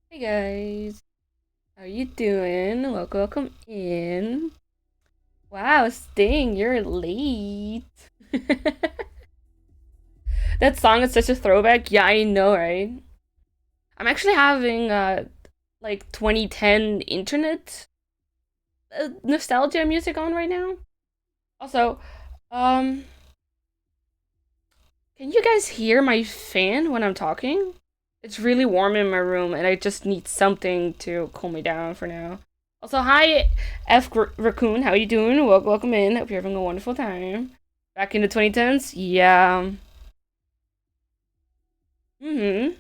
Hey guys, how you doing? Welcome in. Wow, Sting, you're late. That song is such a throwback. Yeah, I know, right? I'm actually having like 2010 internet nostalgia music on right now. Also, um, can you guys hear my fan when I'm talking? It's really warm in my room, and I just need something to cool me down for now. Also, hi, Raccoon. How you doing? Welcome in. Hope you're having a wonderful time. Back in the 2010s? Yeah. Mm-hmm.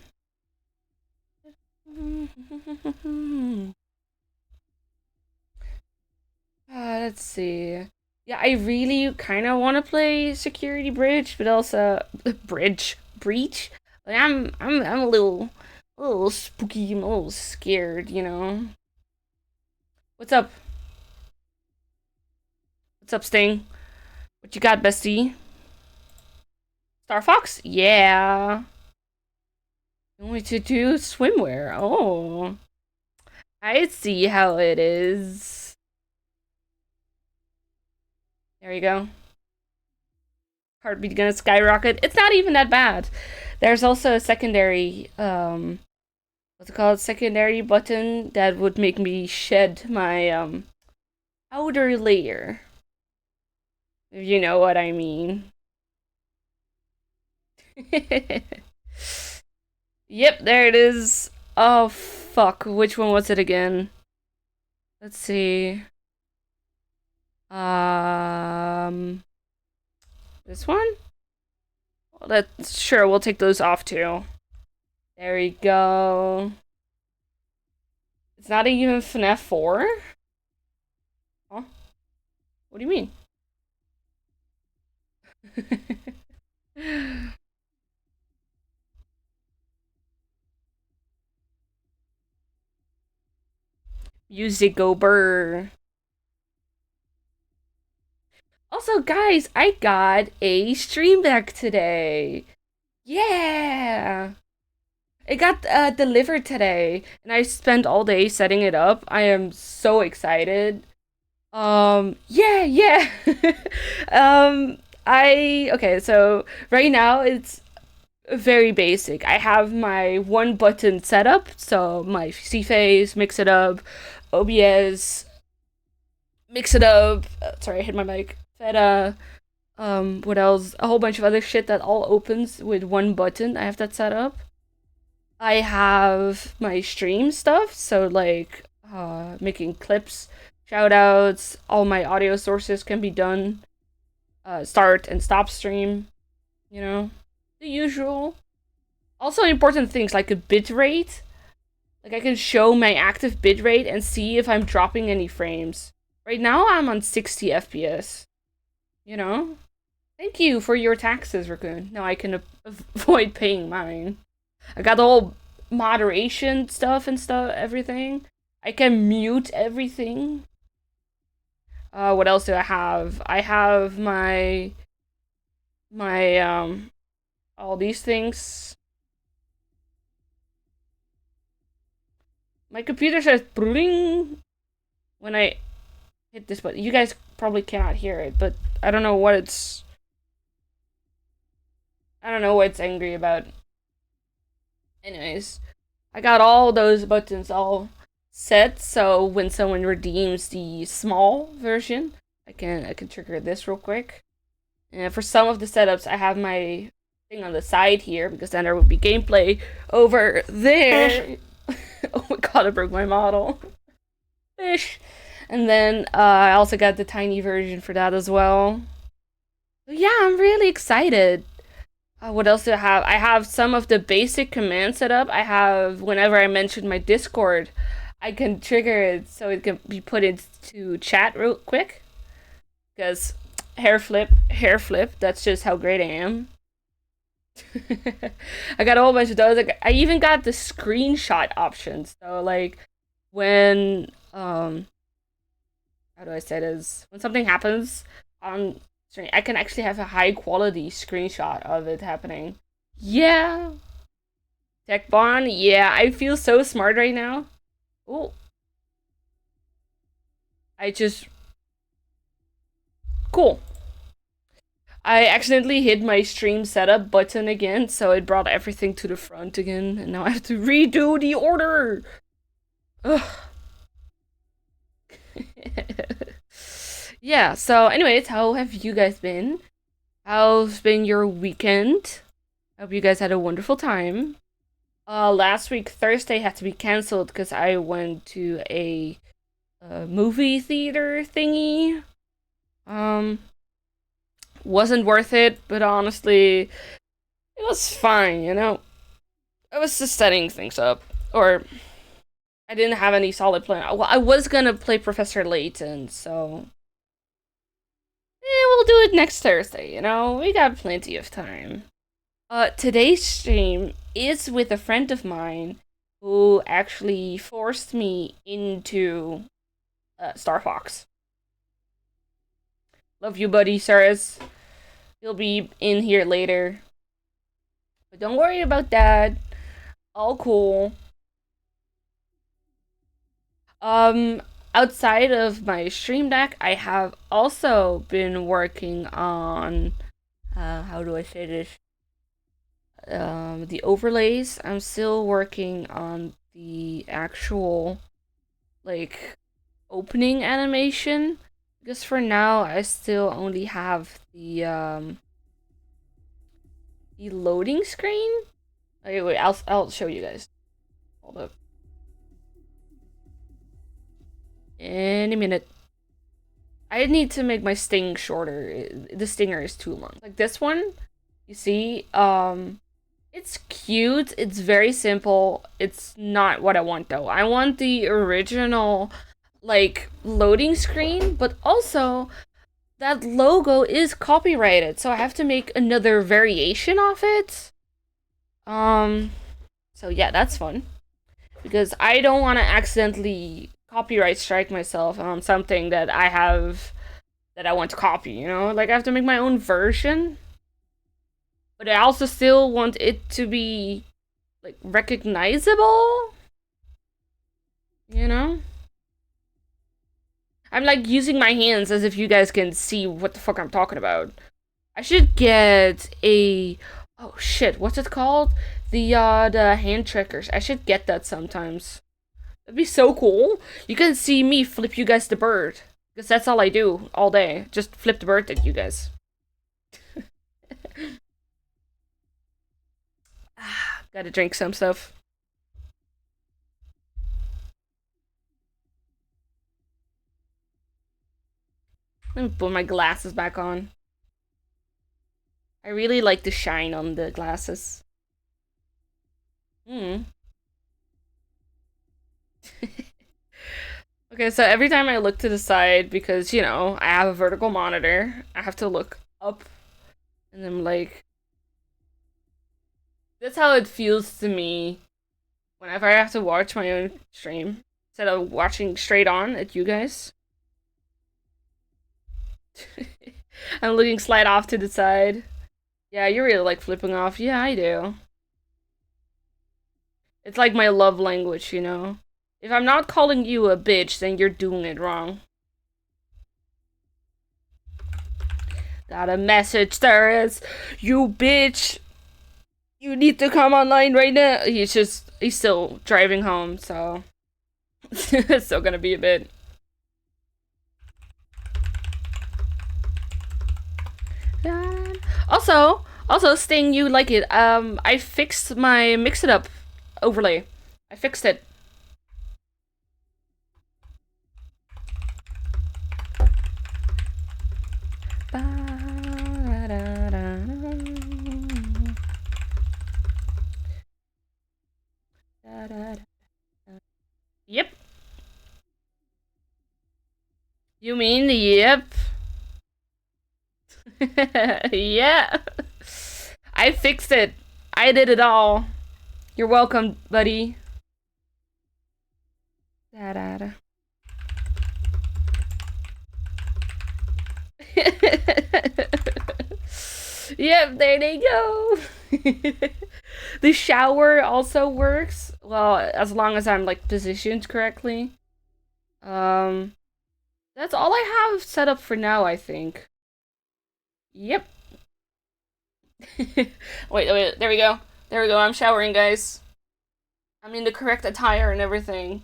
Let's see. Yeah, I really kind of want to play Security Bridge, but also Breach. But I'm a little spooky. I'm a little scared. What's up? What's up, Sting? What you got, bestie? Star Fox? Yeah. You want me to do swimwear? Oh, I see how it is. There you go. Heartbeat gonna skyrocket. It's not even that bad. There's also a secondary, what's it called? Secondary button that would make me shed my, outer layer. If you know what I mean. Yep, there it is. Oh, fuck. Which one was it again? Let's see. Um, this one? Well, that's sure. We'll take those off too. There we go. It's not even FNAF 4? Huh? What do you mean? Music go burr. Also, guys, I got a stream deck today. Yeah. It got delivered today, and I spent all day setting it up. I am so excited. Yeah, yeah. Okay, so right now it's very basic. I have my one button setup, so my C-Phase, Mix It Up, OBS, Mix It Up. Sorry, I hit my mic. Feta. What else? A whole bunch of other shit that all opens with one button. I have that set up. I have my stream stuff, so like making clips, shout outs, all my audio sources can be done. Start and stop stream, you know, the usual. Also important things like a bit rate. Like I can show my active bit rate and see if I'm dropping any frames. Right now I'm on 60 FPS. You know? Thank you for your taxes, Raccoon. Now I can avoid paying mine. I got the whole moderation stuff and stuff, everything. I can mute everything. What else do I have? I have my all these things. My computer says bling when I hit this button. You guys probably cannot hear it, but I don't know what it's. I don't know what it's angry about. Anyways, I got all those buttons all set, so when someone redeems the small version, I can trigger this real quick. And for some of the setups, I have my thing on the side here because then there would be gameplay over there. Oh my god, I broke my model. Fish. And then I also got the tiny version for that as well. Yeah, I'm really excited. What else do I have? I have some of the basic commands set up. I have, whenever I mention my Discord, I can trigger it so it can be put into chat real quick. Because hair flip, that's just how great I am. I got a whole bunch of those. I even got the screenshot options. So, like, when, how do I say this? When something happens on stream, I can actually have a high quality screenshot of it happening. Yeah. Tech Bond, yeah, I feel so smart right now. Oh, I just cool. I accidentally hit my stream setup button again, so it brought everything to the front again, and now I have to redo the order. Ugh. Yeah, so anyways, how have you guys been? How's been your weekend? Hope you guys had a wonderful time. Last week Thursday had to be canceled because I went to a movie theater thingy. Um, wasn't worth it, but honestly, it was fine, you know? I was just setting things up. Or, I didn't have any solid plan. Well, I was gonna play Professor Layton, so. We'll do it next Thursday, you know? We got plenty of time. Today's stream is with a friend of mine who actually forced me into Star Fox. Love you, buddy, Saris. He'll be in here later. But don't worry about that. All cool. Um, Outside of my stream deck, I have also been working on how do I say this? The overlays. I'm still working on the actual like opening animation because for now I still only have the loading screen. Okay, wait, I'll show you guys. Hold up. Any minute. I need to make my sting shorter. The stinger is too long. Like this one, you see, it's cute. It's very simple. It's not what I want though. I want the original, like, loading screen, but also that logo is copyrighted, so I have to make another variation of it. So yeah, that's fun. Because I don't want to accidentally copyright strike myself on something that I want to copy, you know? Like, I have to make my own version. But I also still want it to be, like, recognizable. You know? I'm, like, using my hands as if you guys can see what the fuck I'm talking about. I should get a... Oh, shit, what's it called? The hand triggers. I should get that sometimes. That'd be so cool. You can see me flip you guys the bird. Because that's all I do all day. Just flip the bird at you guys. Gotta drink some stuff. Let me put my glasses back on. I really like the shine on the glasses. Hmm. Okay, so every time I look to the side, because, you know, I have a vertical monitor, I have to look up. And I'm like... That's how it feels to me whenever I have to watch my own stream. Instead of watching straight on at you guys. I'm looking slide off to the side. Yeah, you really like flipping off. Yeah, I do. It's like my love language, you know? If I'm not calling you a bitch, then you're doing it wrong. Got a message, there is. You bitch! You need to come online right now. He's still driving home, so... it's still gonna be a bit. Also, Sting, you like it. I fixed my Mix It Up overlay. I fixed it. Yep. You mean yep? Yeah. I fixed it. I did it all. You're welcome, buddy. Da-da-da. Yep, there they go. The shower also works. Well, as long as I'm like positioned correctly. Um, that's all I have set up for now, I think. Yep. Wait, there we go. There we go. I'm showering, guys. I'm in the correct attire and everything.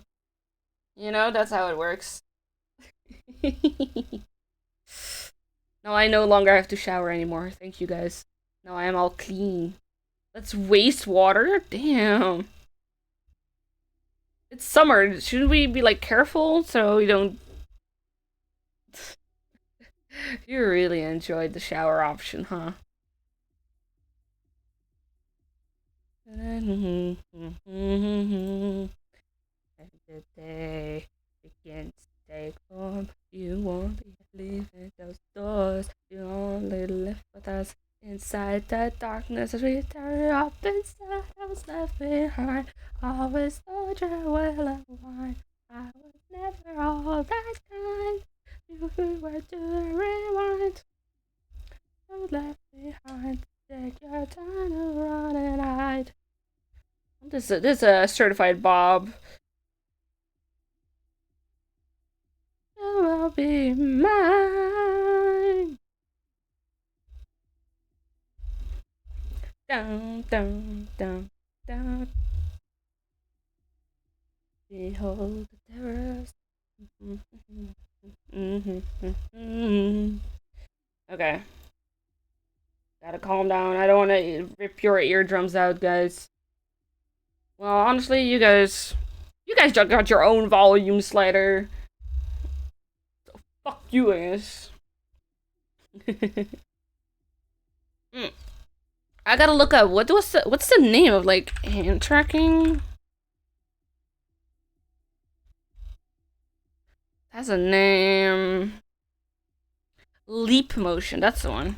You know, that's how it works. No, I no longer have to shower anymore. Thank you, guys. Now I am all clean. Let's waste water? Damn. It's summer. Shouldn't we be, like, careful so we don't... You really enjoyed the shower option, huh? And the day begins to take form. You won't be leaving those doors. You only live with us inside the darkness as we tear up inside. I was left behind. Always thought you were alive. I was never all that kind. You were to rewind. I was left behind. Take your time to run and hide. This is a certified Bob. You will be mine. Down, down, down, down. Behold the terrors. Okay. Gotta calm down. I don't want to rip your eardrums out, guys. Well, honestly, you guys just got your own volume slider. So fuck you, guys. I gotta look up what's the name of like hand tracking? Has a name. Leap motion. That's the one.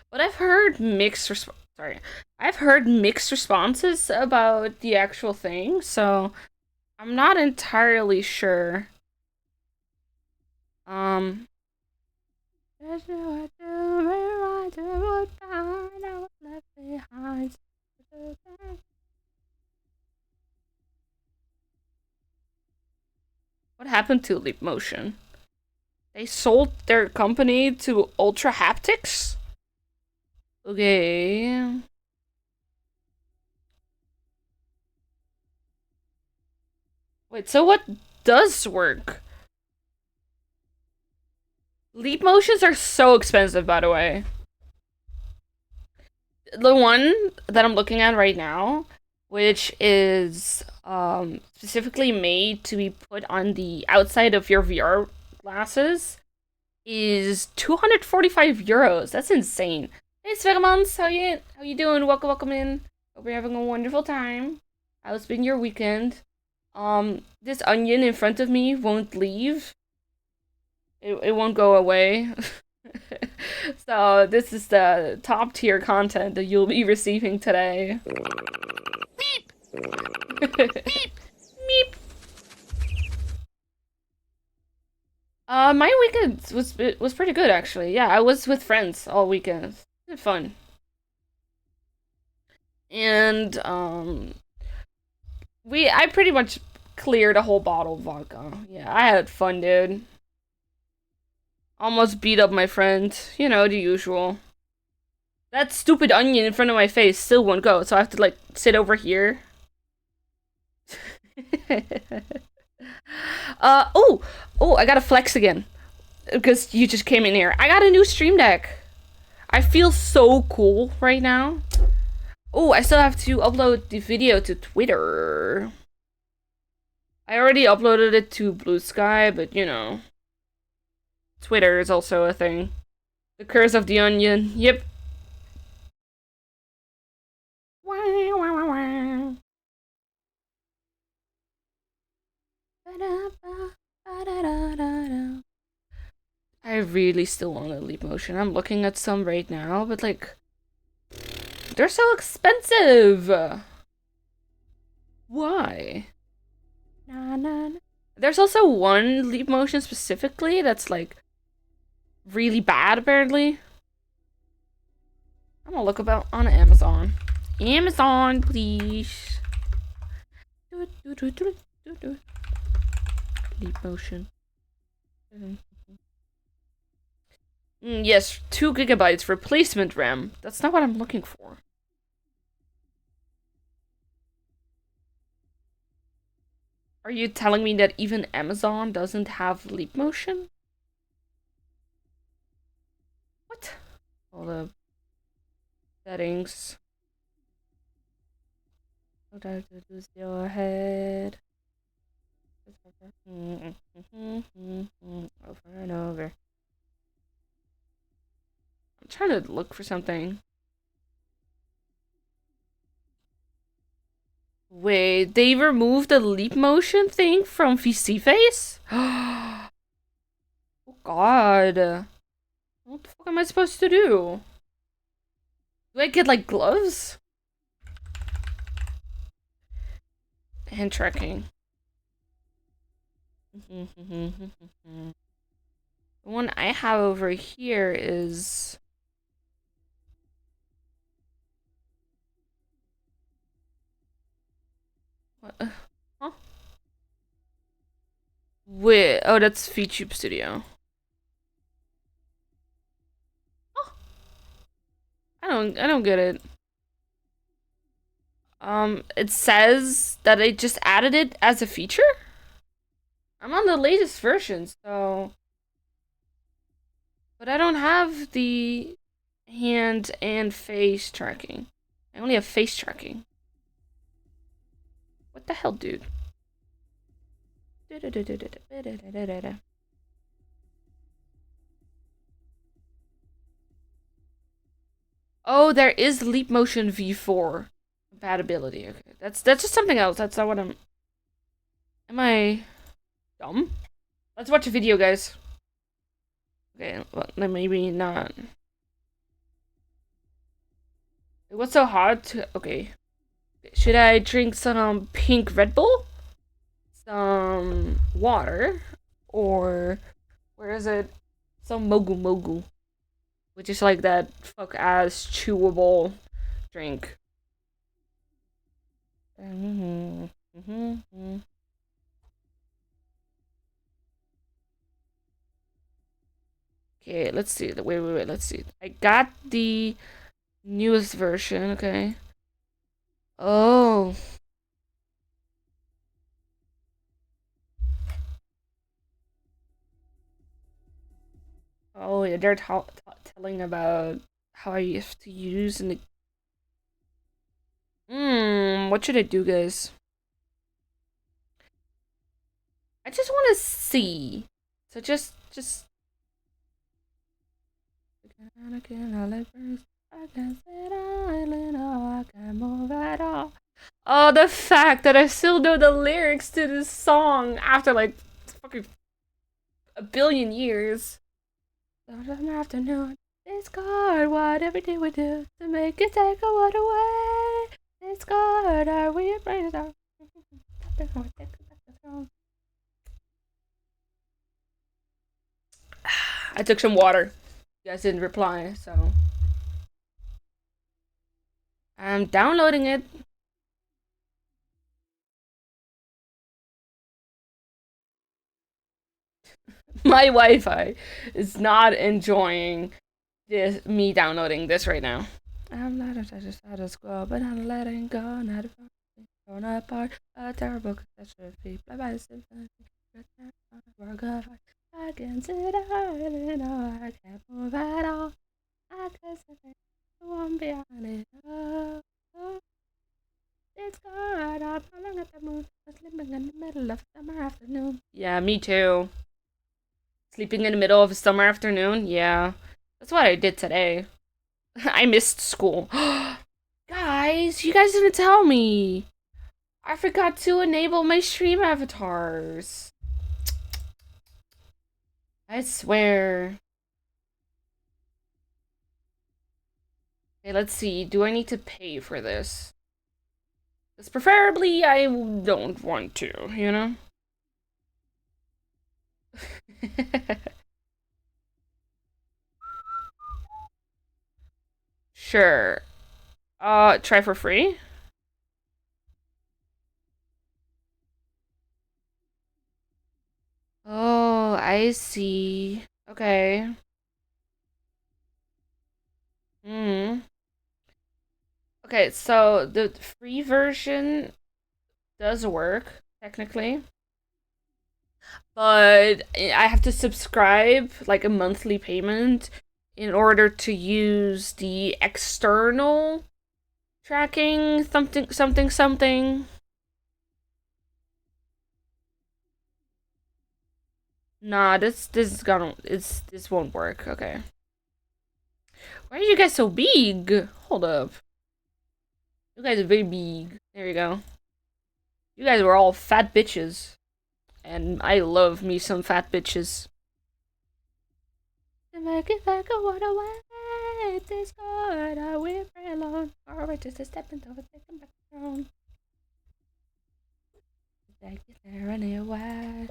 But I've heard mixed responses about the actual thing, so I'm not entirely sure. What happened to Leap Motion? They sold their company to Ultra Haptics? Okay. Wait, so what does work? Leap motions are so expensive, by the way. The one that I'm looking at right now, which is specifically made to be put on the outside of your VR glasses, is 245 euros. That's insane. Hey, Svermans, how you doing? Welcome in. Hope you're having a wonderful time. How's been your weekend? This onion in front of me won't leave. It won't go away. So this is the top tier content that you'll be receiving today. Meep. Meep. Meep. My weekend was pretty good actually. Yeah, I was with friends all weekend. It fun. And I pretty much cleared a whole bottle of vodka. Yeah, I had fun, dude. Almost beat up my friend. You know, the usual. That stupid onion in front of my face still won't go, so I have to, like, sit over here. Oh, I gotta flex again. Because you just came in here. I got a new Stream Deck. I feel so cool right now. Oh, I still have to upload the video to Twitter. I already uploaded it to Blue Sky, but you know. Twitter is also a thing. The Curse of the Onion. Yep. I really still want a Leap Motion. I'm looking at some right now, but like, they're so expensive. Why? There's also one Leap Motion specifically that's like really bad, apparently. I'm gonna look about on Amazon. Amazon, please. Leap motion. Yes, 2 gigabytes replacement RAM. That's not what I'm looking for. Are you telling me that even Amazon doesn't have leap motion? What? All the settings. Don't lose your head. Over and over. I'm trying to look for something. Wait, they removed the leap motion thing from VC Face? Oh god. What the fuck am I supposed to do? Do I get like gloves? Hand tracking. The one I have over here is... What? Huh? Wait, oh, that's VTube Studio. Oh, I don't get it. It says that they just added it as a feature? I'm on the latest version, so... But I don't have the hand and face tracking. I only have face tracking. What the hell, dude? Oh, there is Leap Motion V4 compatibility. Okay, that's just something else. That's not what I'm... Am I dumb? Let's watch a video, guys. Okay, well, then maybe not. What's so hard to... Okay. Should I drink some pink Red Bull? Some water? Or... Where is it? Some Mogu Mogu. Which is like that fuck-ass chewable drink. Okay, let's see. Wait, let's see. I got the newest version, okay. Oh. Oh, yeah, they're telling about how I have to use and... what should I do, guys? I just want to see. So just... Oh, the fact that I still know the lyrics to this song after like fucking a billion years. Afternoon, discard what every day we do to make it take a word away. Discard our weird brains are. I took some water. You guys didn't reply, so I'm downloading it. My Wi-Fi is not enjoying me downloading this right now. I'm not a status quo, but I'm letting go, not torn apart. A terrible catastrophe. Bye bye, symphony. I can sit down, no, I can't move at all. I guess I won't be on it. It's gone. I'm falling at the moon. I'm sleeping in the middle of summer afternoon. Yeah, me too. Sleeping in the middle of a summer afternoon? Yeah. That's what I did today. I missed school. Guys, you guys didn't tell me. I forgot to enable my stream avatars. I swear. Okay, let's see. Do I need to pay for this? Because preferably I don't want to, you know? Sure. Try for free. Oh, I see. Okay. Hmm. Okay, so the free version does work, technically. But I have to subscribe like a monthly payment in order to use the external tracking something something something. Nah, this is gonna this won't work. Okay. Why are you guys so big? Hold up. You guys are very big. There you go. You guys were all fat bitches. And I love me some fat bitches. To make it like a waterway, this good, I will pray alone. Alright, just a step into it, taking back down. Take it there and away.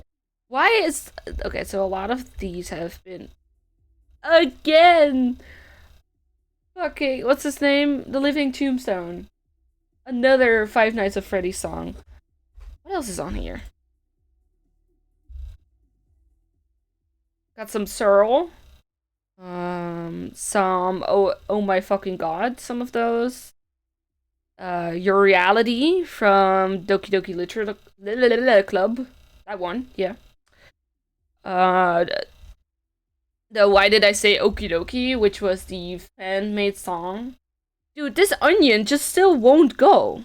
Why is okay? So a lot of these have been again. Okay, what's his name? The Living Tombstone. Another Five Nights at Freddy's song. What else is on here? Got some Searle. Some oh my fucking god. Some of those. Your Reality from Doki Doki Literature Club. That one, yeah. Uh, the Why Did I Say Okie Dokie, which was the fan made song. Dude, this onion just still won't go.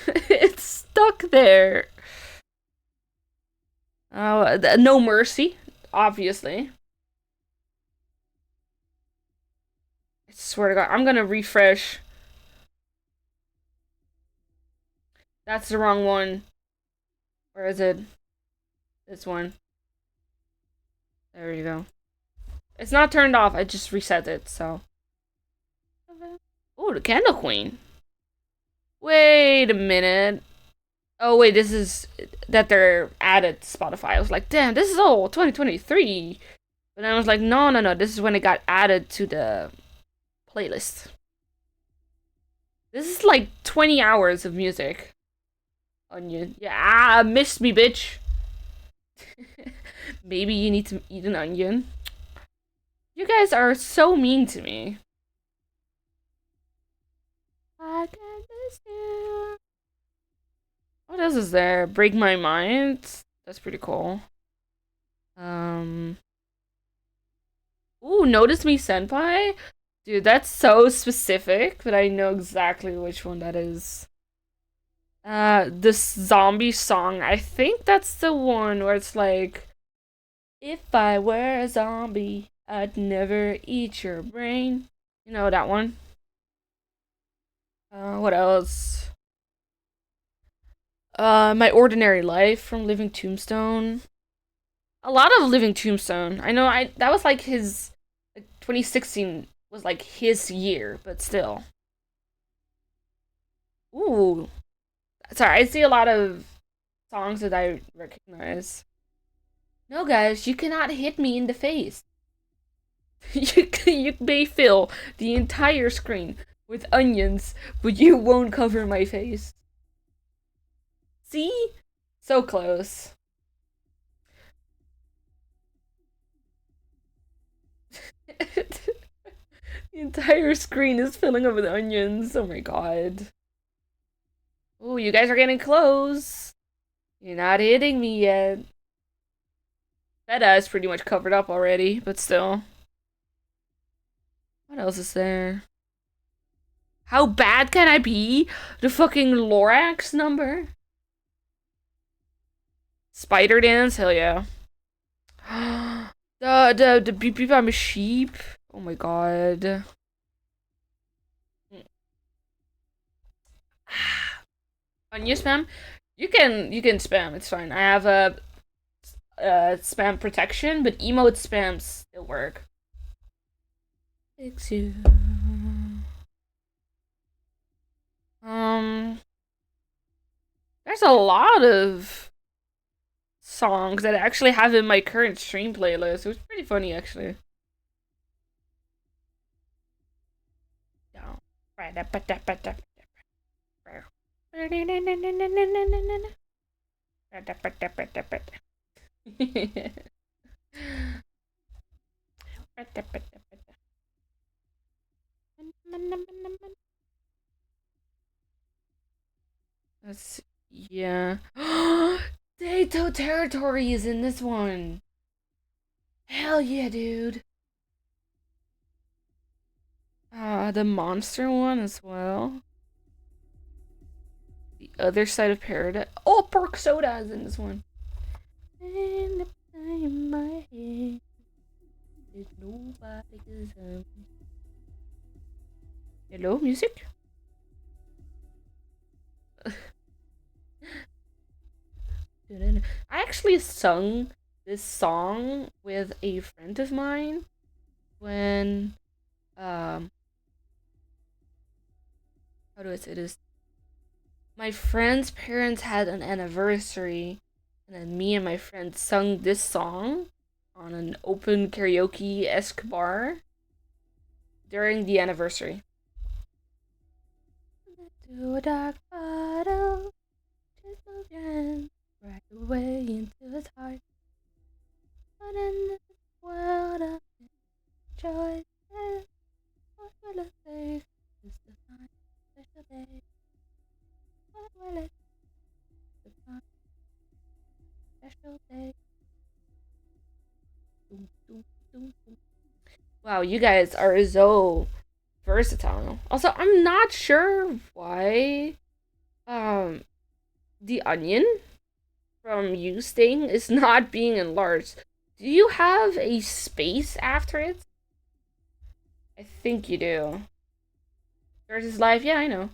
It's stuck there. No Mercy, obviously. I swear to God, I'm gonna refresh. That's the wrong one. Where is it? This one. There you go. It's not turned off, I just reset it, so. Oh, the Candle Queen. Wait a minute. Oh, wait, this is that they're added to Spotify. I was like, damn, this is all 2023. But then I was like, no, no, no. This is when it got added to the playlist. This is like 20 hours of music. Onion. Yeah, missed me, bitch. Maybe you need to eat an onion. You guys are so mean to me. I can miss you. What else is there? Break My Mind. That's pretty cool. Um. Ooh, Notice Me Senpai? Dude, that's so specific that I know exactly which one that is. This zombie song. I think that's the one where it's like, if I were a zombie, I'd never eat your brain. You know that one? What else? My Ordinary Life from Living Tombstone. A lot of Living Tombstone. I know I that was like his like 2016 was like his year, but still. Ooh. Sorry, I see a lot of songs that I recognize. No, guys, you cannot hit me in the face. You may fill the entire screen with onions, but you won't cover my face. See? So close. The entire screen is filling up with onions. Oh my god. Ooh, you guys are getting close. You're not hitting me yet. That is pretty much covered up already, but still. What else is there? How bad can I be? The fucking Lorax number? Spider Dance? Hell yeah. The Beep Beep I'm a Sheep? Oh my god. On you spam? You can spam, it's fine. I have a spam protection, but emote spams still work. Fix you. Um there's a lot of songs that I actually have in my current stream playlist. It was pretty funny actually. That's yeah. Dato Territory is in this one. Hell yeah, dude. The monster one as well. The other side of paradise. Oh, Pork Soda is in this one. And the in my head, there's nobody 'cause hello, music? I actually sung this song with a friend of mine when how do I say this? My friend's parents had an anniversary, and then me and my friend sung this song on an open karaoke esque bar during the anniversary. To a dark bottle, just move your hand right away into its heart. But in this world of choices, what will it take just to find a special day? What will it take to find a special day? Doom, doom, doom, doom. Wow, you guys are so versatile. Also, I'm not sure why the onion from you Sting is not being enlarged. Do you have a space after it? I think you do. Versus life, yeah, I know.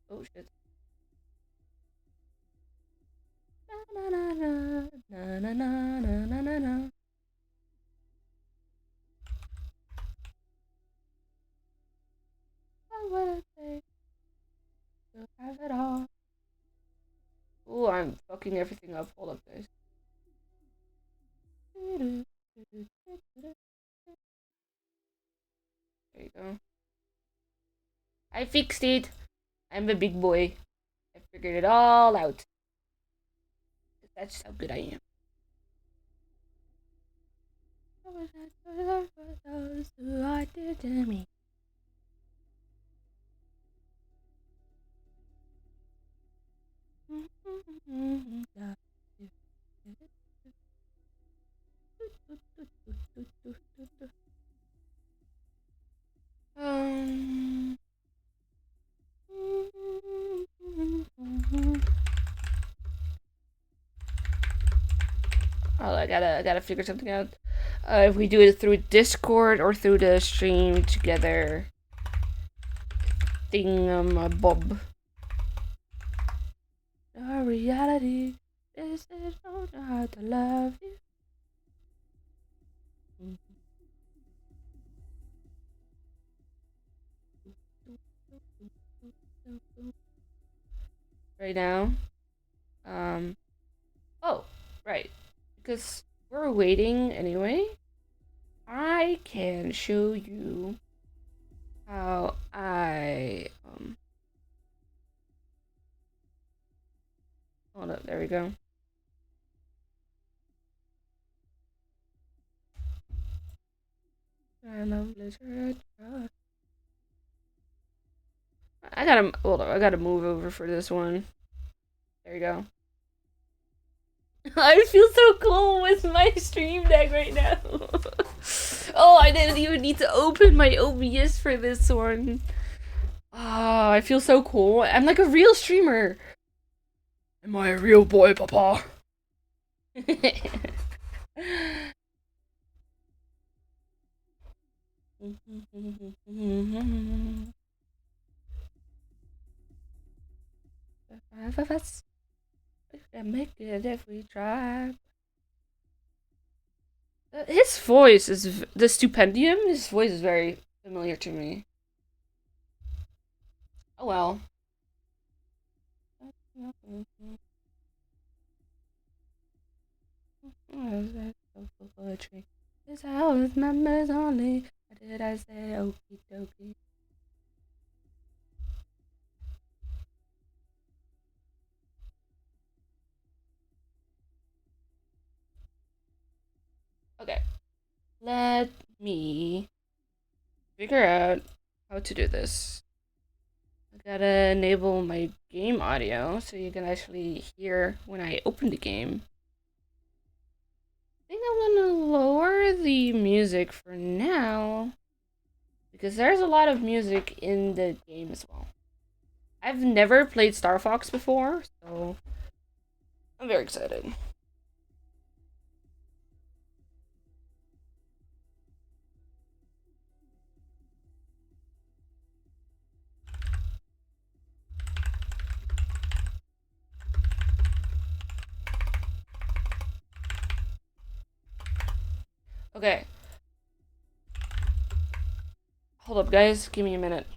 Oh shit. Na na na na na na na na na na. What will it take to have it all? Oh, I'm fucking everything up. Hold up, guys. There you go. I fixed it. I'm a big boy. I figured it all out. That's how good I am. I wish I could learn for those who are dear to me. Um. Oh, I gotta figure something out. If we do it through Discord or through the stream together. Thingamabob. The reality is I don't know how to love you. Right now. Um. Oh, right. Because we're waiting anyway. I can show you how I hold up, there we go. I gotta hold up, I gotta move over for this one. There you go. I feel so cool with my stream deck right now. Oh, I didn't even need to open my OBS for this one. Oh, I feel so cool. I'm like a real streamer. Am I a real boy, Papa? Five of us can make it if we try. His voice is the Stupendium. His voice is very familiar to me. Oh well. Poetry. This house members only. What did I say? Okie dokie. Okay. Let me figure out how to do this. I gotta enable my game audio so you can actually hear when I open the game. I think I'm gonna lower the music for now because there's a lot of music in the game as well. I've never played Star Fox before, so I'm very excited. Okay. Hold up, guys. Give me a minute.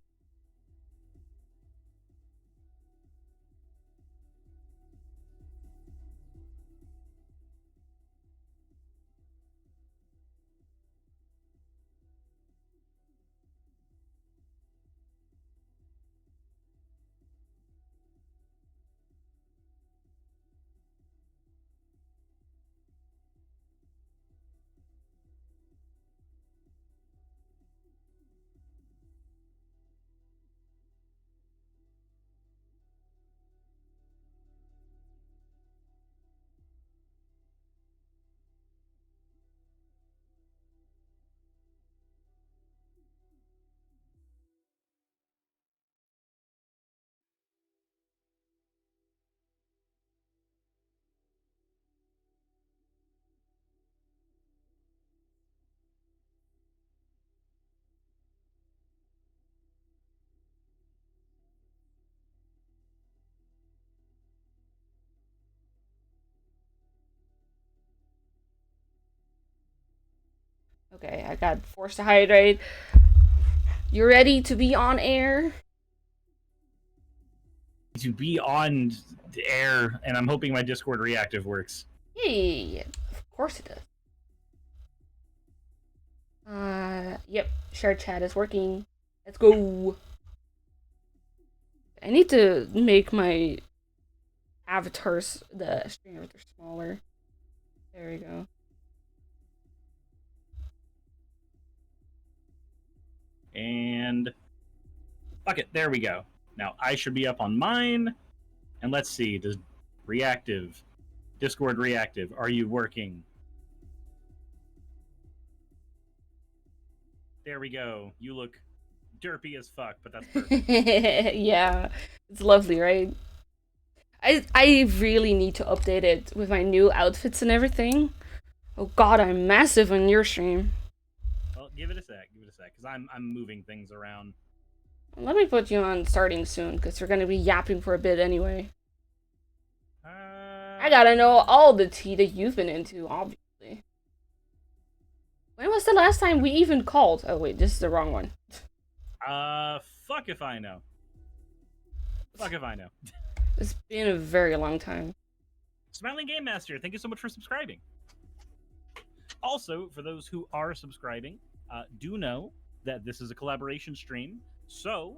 Okay, I got forced to hydrate. You ready to be on air? To be on the air, and I'm hoping my Discord reactive works. Hey, of course it does. Yep, share chat is working. Let's go. I need to make my avatars, the screen avatar, smaller. There we go. And fuck it, there we go. Now I should be up on mine, and let's see, does reactive, Discord reactive, are you working? There we go. You look derpy as fuck, but that's perfect. Yeah, it's lovely, right? I really need to update it with my new outfits and everything. Oh god, I'm massive on your stream. Well, give it a sec, because I'm moving things around. Let me put you on starting soon, because we're gonna be yapping for a bit anyway. I gotta know all the tea that you've been into, obviously. When was the last time we even called? Oh wait, this is the wrong one. Fuck if I know. Fuck if I know. It's been a very long time. Smiling Game Master, thank you so much for subscribing. Also, for those who are subscribing, do know that this is a collaboration stream, so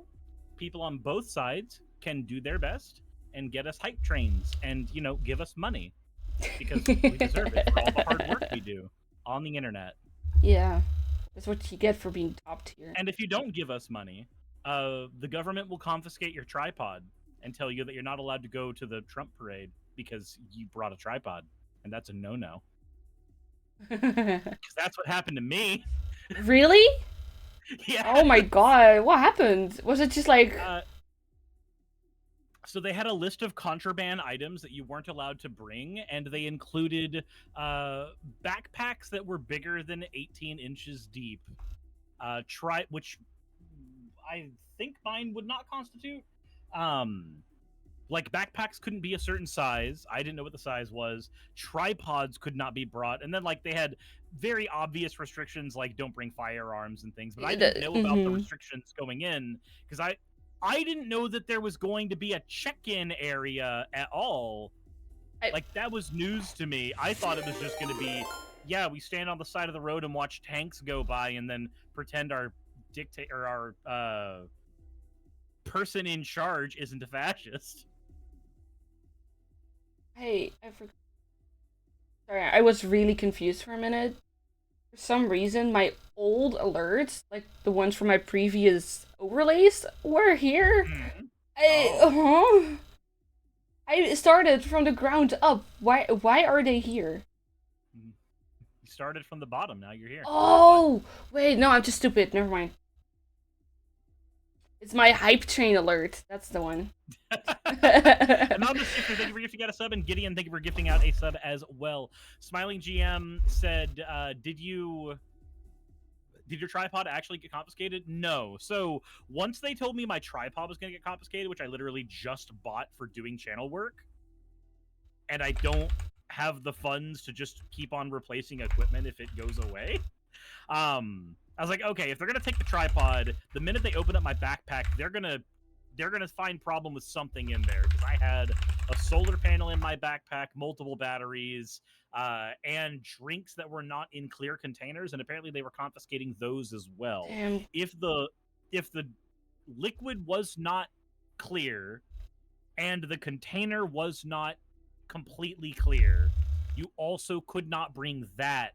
people on both sides can do their best and get us hype trains and, you know, give us money because we deserve it for all the hard work we do on the internet. Yeah, that's what you get for being top tier. And if you don't give us money, the government will confiscate your tripod and tell you that you're not allowed to go to the Trump parade because you brought a tripod, and that's a no-no. Because that's what happened to me. Really? Yeah. Oh my god, what happened? Was it just like... So they had a list of contraband items that you weren't allowed to bring, and they included backpacks that were bigger than 18 inches deep, which I think mine would not constitute. Like backpacks couldn't be a certain size. I didn't know what the size was. Tripods could not be brought, and then like they had very obvious restrictions like don't bring firearms and things. But I didn't know about the restrictions going in because I didn't know that there was going to be a check-in area at all. Like that was news to me. I thought it was just going to be yeah, we stand on the side of the road and watch tanks go by, and then pretend our dictator or our person in charge isn't a fascist. Hey, I forgot. Sorry, I was really confused for a minute. For some reason, my old alerts, like the ones from my previous overlays, were here. Hmm. I started from the ground up. Why are they here? You started from the bottom. Now you're here. Oh, wait, no, I'm just stupid. Never mind. It's my hype train alert. That's the one. Anonymous Shifter, thank you for gifting out a sub, and Gideon, thank you for gifting out a sub as well. Smiling GM said, did your tripod actually get confiscated? No. So once they told me my tripod was going to get confiscated, which I literally just bought for doing channel work, and I don't have the funds to just keep on replacing equipment if it goes away, I was like, okay, if they're gonna take the tripod, the minute they open up my backpack, they're gonna find problem with something in there, because I had a solar panel in my backpack, multiple batteries, and drinks that were not in clear containers, and apparently they were confiscating those as well. Damn. If the liquid was not clear and the container was not completely clear, you also could not bring that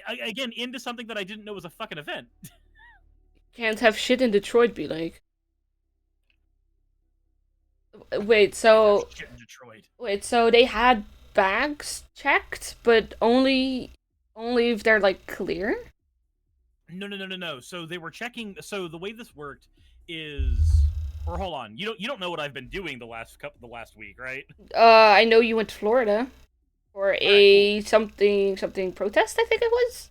again into something that I didn't know was a fucking event. Can't have shit in Detroit be like. Wait, so Shit in Detroit. wait, so they had bags checked, but only if they're like clear? No. So they were checking. So the way this worked is, or hold on, you don't know what I've been doing the last week, right? I know you went to Florida for a Cool. something protest, I think it was.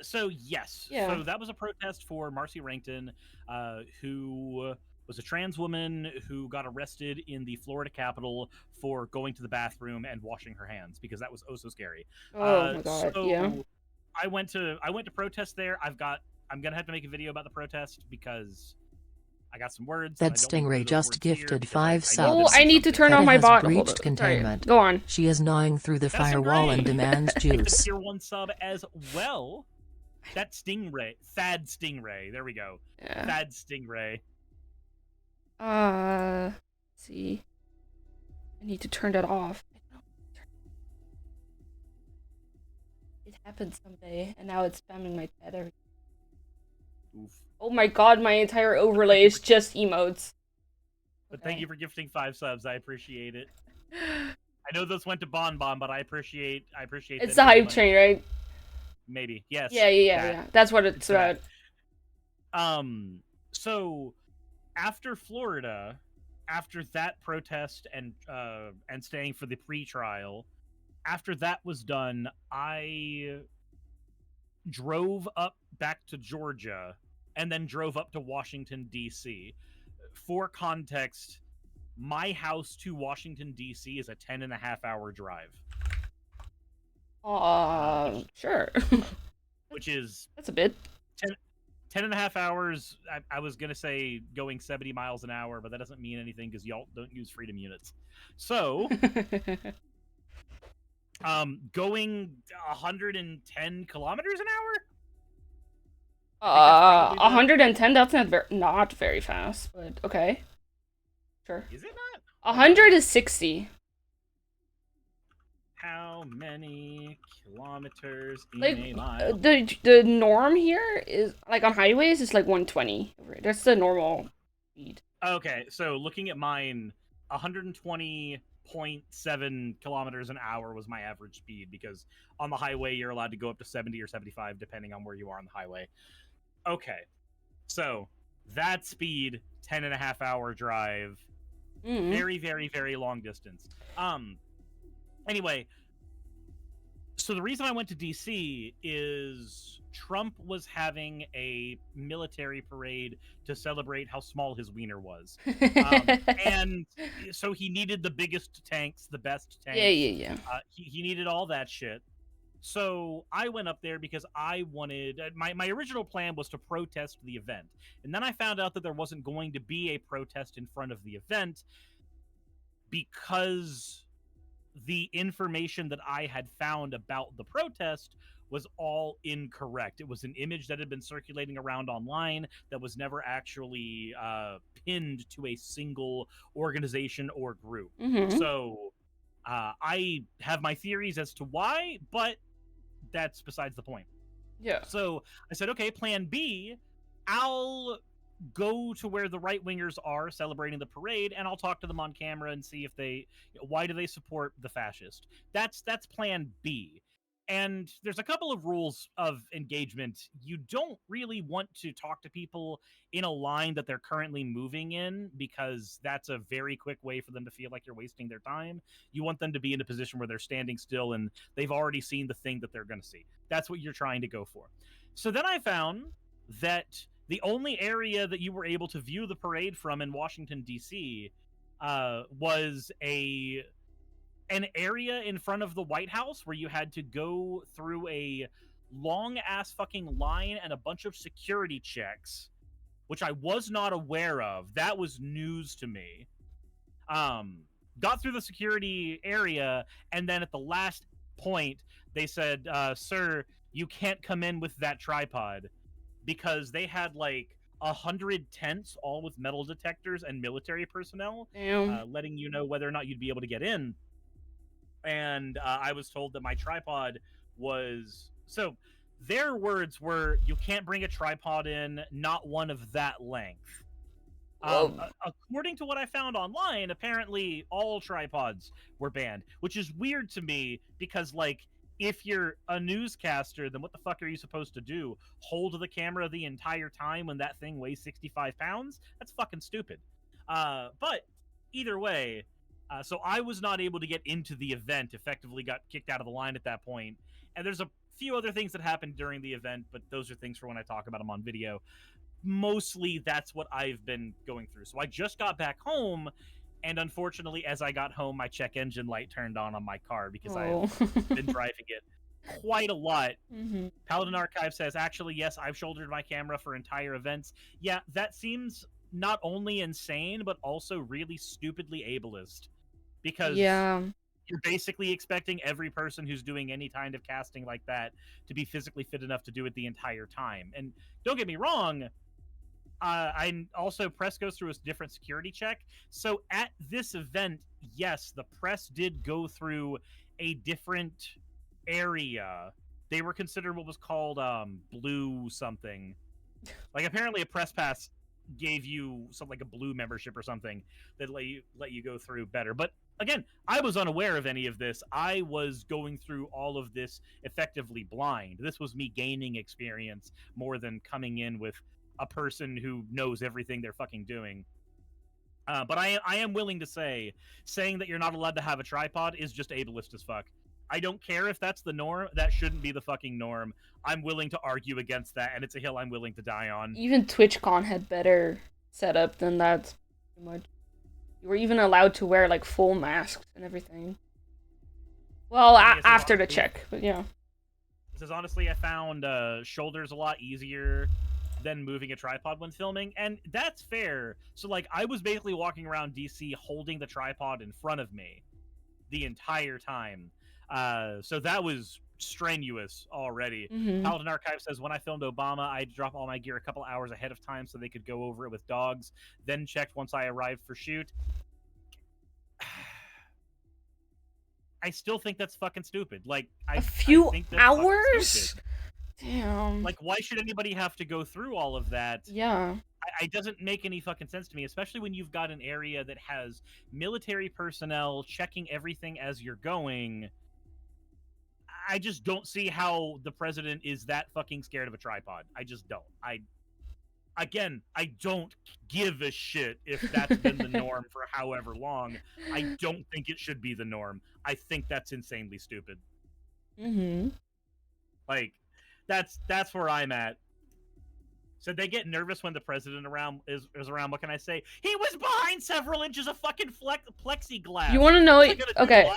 So yes. Yeah. So that was a protest for Marcy Rankton, who was a trans woman who got arrested in the Florida Capitol for going to the bathroom and washing her hands, because that was oh so scary. Oh my god, so yeah. I went to protest there. I'm gonna have to make a video about the protest because I got some words. That Stingray just gifted 5 subs. Oh, I need to turn on my has bot. breached Hold on. containment. Sorry. Go on. She is gnawing through the That's firewall great. and demands juice. Tier 1 sub as well. That Stingray. Thad Stingray. There we go. Yeah. Thad Stingray. Let's see. I need to turn that off. It happened someday, and now it's spamming my chat. Oof. Oh my god, my entire overlay is just emotes. But thank you for gifting 5 subs. I appreciate it. I know those went to Bon Bon, but I appreciate It's the hype train, right? Maybe. Yes. Yeah. That's what it's about. So after Florida, after that protest and staying for the pre-trial, after that was done, I drove up back to Georgia and then drove up to Washington, D.C. For context, my house to Washington, D.C. is a 10.5-hour drive. Sure. Which is... That's a bit. 10.5 hours. I was going to say going 70 miles an hour, but that doesn't mean anything because y'all don't use freedom units. So... going 110 kilometers an hour? 110, that's not very fast, but okay. Sure. Is it not? 100 is 60. How many kilometers in Like, a mile? the norm here is, like, on highways, is like 120. That's the normal speed. Okay, so looking at mine, 120.7 kilometers an hour was my average speed, because on the highway you're allowed to go up to 70 or 75 depending on where you are on the highway. Okay, so that speed, 10.5-hour drive, very, very, very long distance. Anyway, so the reason I went to DC is Trump was having a military parade to celebrate how small his wiener was. And so he needed the biggest tanks, the best tanks. Yeah. He needed all that shit. So I went up there because I wanted... My original plan was to protest the event. And then I found out that there wasn't going to be a protest in front of the event because the information that I had found about the protest was all incorrect. It was an image that had been circulating around online that was never actually pinned to a single organization or group. Mm-hmm. So I have my theories as to why, but that's besides the point. Yeah. So I said, okay, plan B, I'll go to where the right wingers are celebrating the parade, and I'll talk to them on camera and see if why do they support the fascist. That's plan B. And there's a couple of rules of engagement. You don't really want to talk to people in a line that they're currently moving in, because that's a very quick way for them to feel like you're wasting their time. You want them to be in a position where they're standing still and they've already seen the thing that they're going to see. That's what you're trying to go for. So then I found that the only area that you were able to view the parade from in Washington, D.C. Was an area in front of the White House where you had to go through a long-ass fucking line and a bunch of security checks, which I was not aware of. That was news to me. Got through the security area, and then at the last point, they said, sir, you can't come in with that tripod, because they had like 100 tents, all with metal detectors and military personnel, letting you know whether or not you'd be able to get in. And I was told that my tripod was... So their words were, you can't bring a tripod in, not one of that length. According to what I found online, apparently all tripods were banned, which is weird to me, because, like, if you're a newscaster, then what the fuck are you supposed to do? Hold the camera the entire time when that thing weighs 65 pounds? That's fucking stupid. But either way, so I was not able to get into the event, effectively got kicked out of the line at that point. And there's a few other things that happened during the event, but those are things for when I talk about them on video. Mostly that's what I've been going through. So I just got back home, and unfortunately, as I got home, my check engine light turned on my car, because I've been driving it quite a lot. Mm-hmm. Paladin Archive says, actually, yes, I've shouldered my camera for entire events. Yeah, that seems not only insane, but also really stupidly ableist. Because you're basically expecting every person who's doing any kind of casting like that to be physically fit enough to do it the entire time. And don't get me wrong, press goes through a different security check. So at this event, yes, the press did go through a different area. They were considered what was called blue something. Like, apparently a press pass gave you something like a blue membership or something that let you go through better. But again, I was unaware of any of this. I was going through all of this effectively blind. This was me gaining experience more than coming in with a person who knows everything they're fucking doing. But I am willing to say, saying that you're not allowed to have a tripod is just ableist as fuck. I don't care if that's the norm. That shouldn't be the fucking norm. I'm willing to argue against that, and it's a hill I'm willing to die on. Even TwitchCon had better setup than that. Pretty much. You were even allowed to wear, like, full masks and everything. Well, after the check, but yeah. It says, honestly, I found shoulders a lot easier than moving a tripod when filming, and that's fair. So, like, I was basically walking around DC holding the tripod in front of me the entire time. So that was strenuous already. Mm-hmm. Paladin Archive says, when I filmed Obama, I'd drop all my gear a couple hours ahead of time so they could go over it with dogs, then checked once I arrived for shoot. I still think that's fucking stupid. Like, a few I think that's hours? Damn. Like, why should anybody have to go through all of that? Yeah. It doesn't make any fucking sense to me, especially when you've got an area that has military personnel checking everything as you're going. I just don't see how the president is that fucking scared of a tripod. I just don't. I don't give a shit if that's been the norm for however long. I don't think it should be the norm. I think that's insanely stupid. Mm-hmm. Like, that's where I'm at. So they get nervous when the president is around. What can I say? He was behind several inches of fucking plexiglass. You want to know? Okay.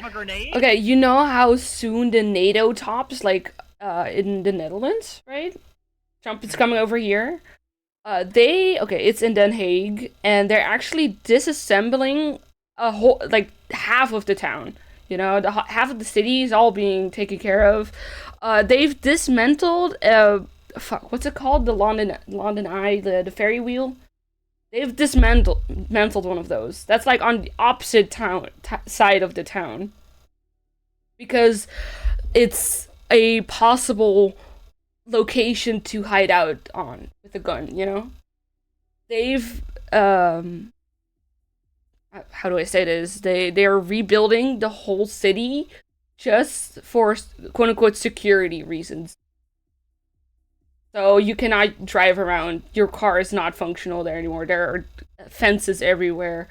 Okay. You know how soon the NATO tops, like, in the Netherlands, right? Trump is coming over here. It's in Den Haag, and they're actually disassembling a whole, like, half of the town. Half of the city is all being taken care of. They've dismantled fuck, what's it called? The London Eye, the ferry wheel. They've dismantled one of those. That's like on the opposite side of the town, because it's a possible location to hide out on with a gun. They've how do I say this? They are rebuilding the whole city just for quote unquote security reasons. So you cannot drive around. Your car is not functional there anymore. There are fences everywhere.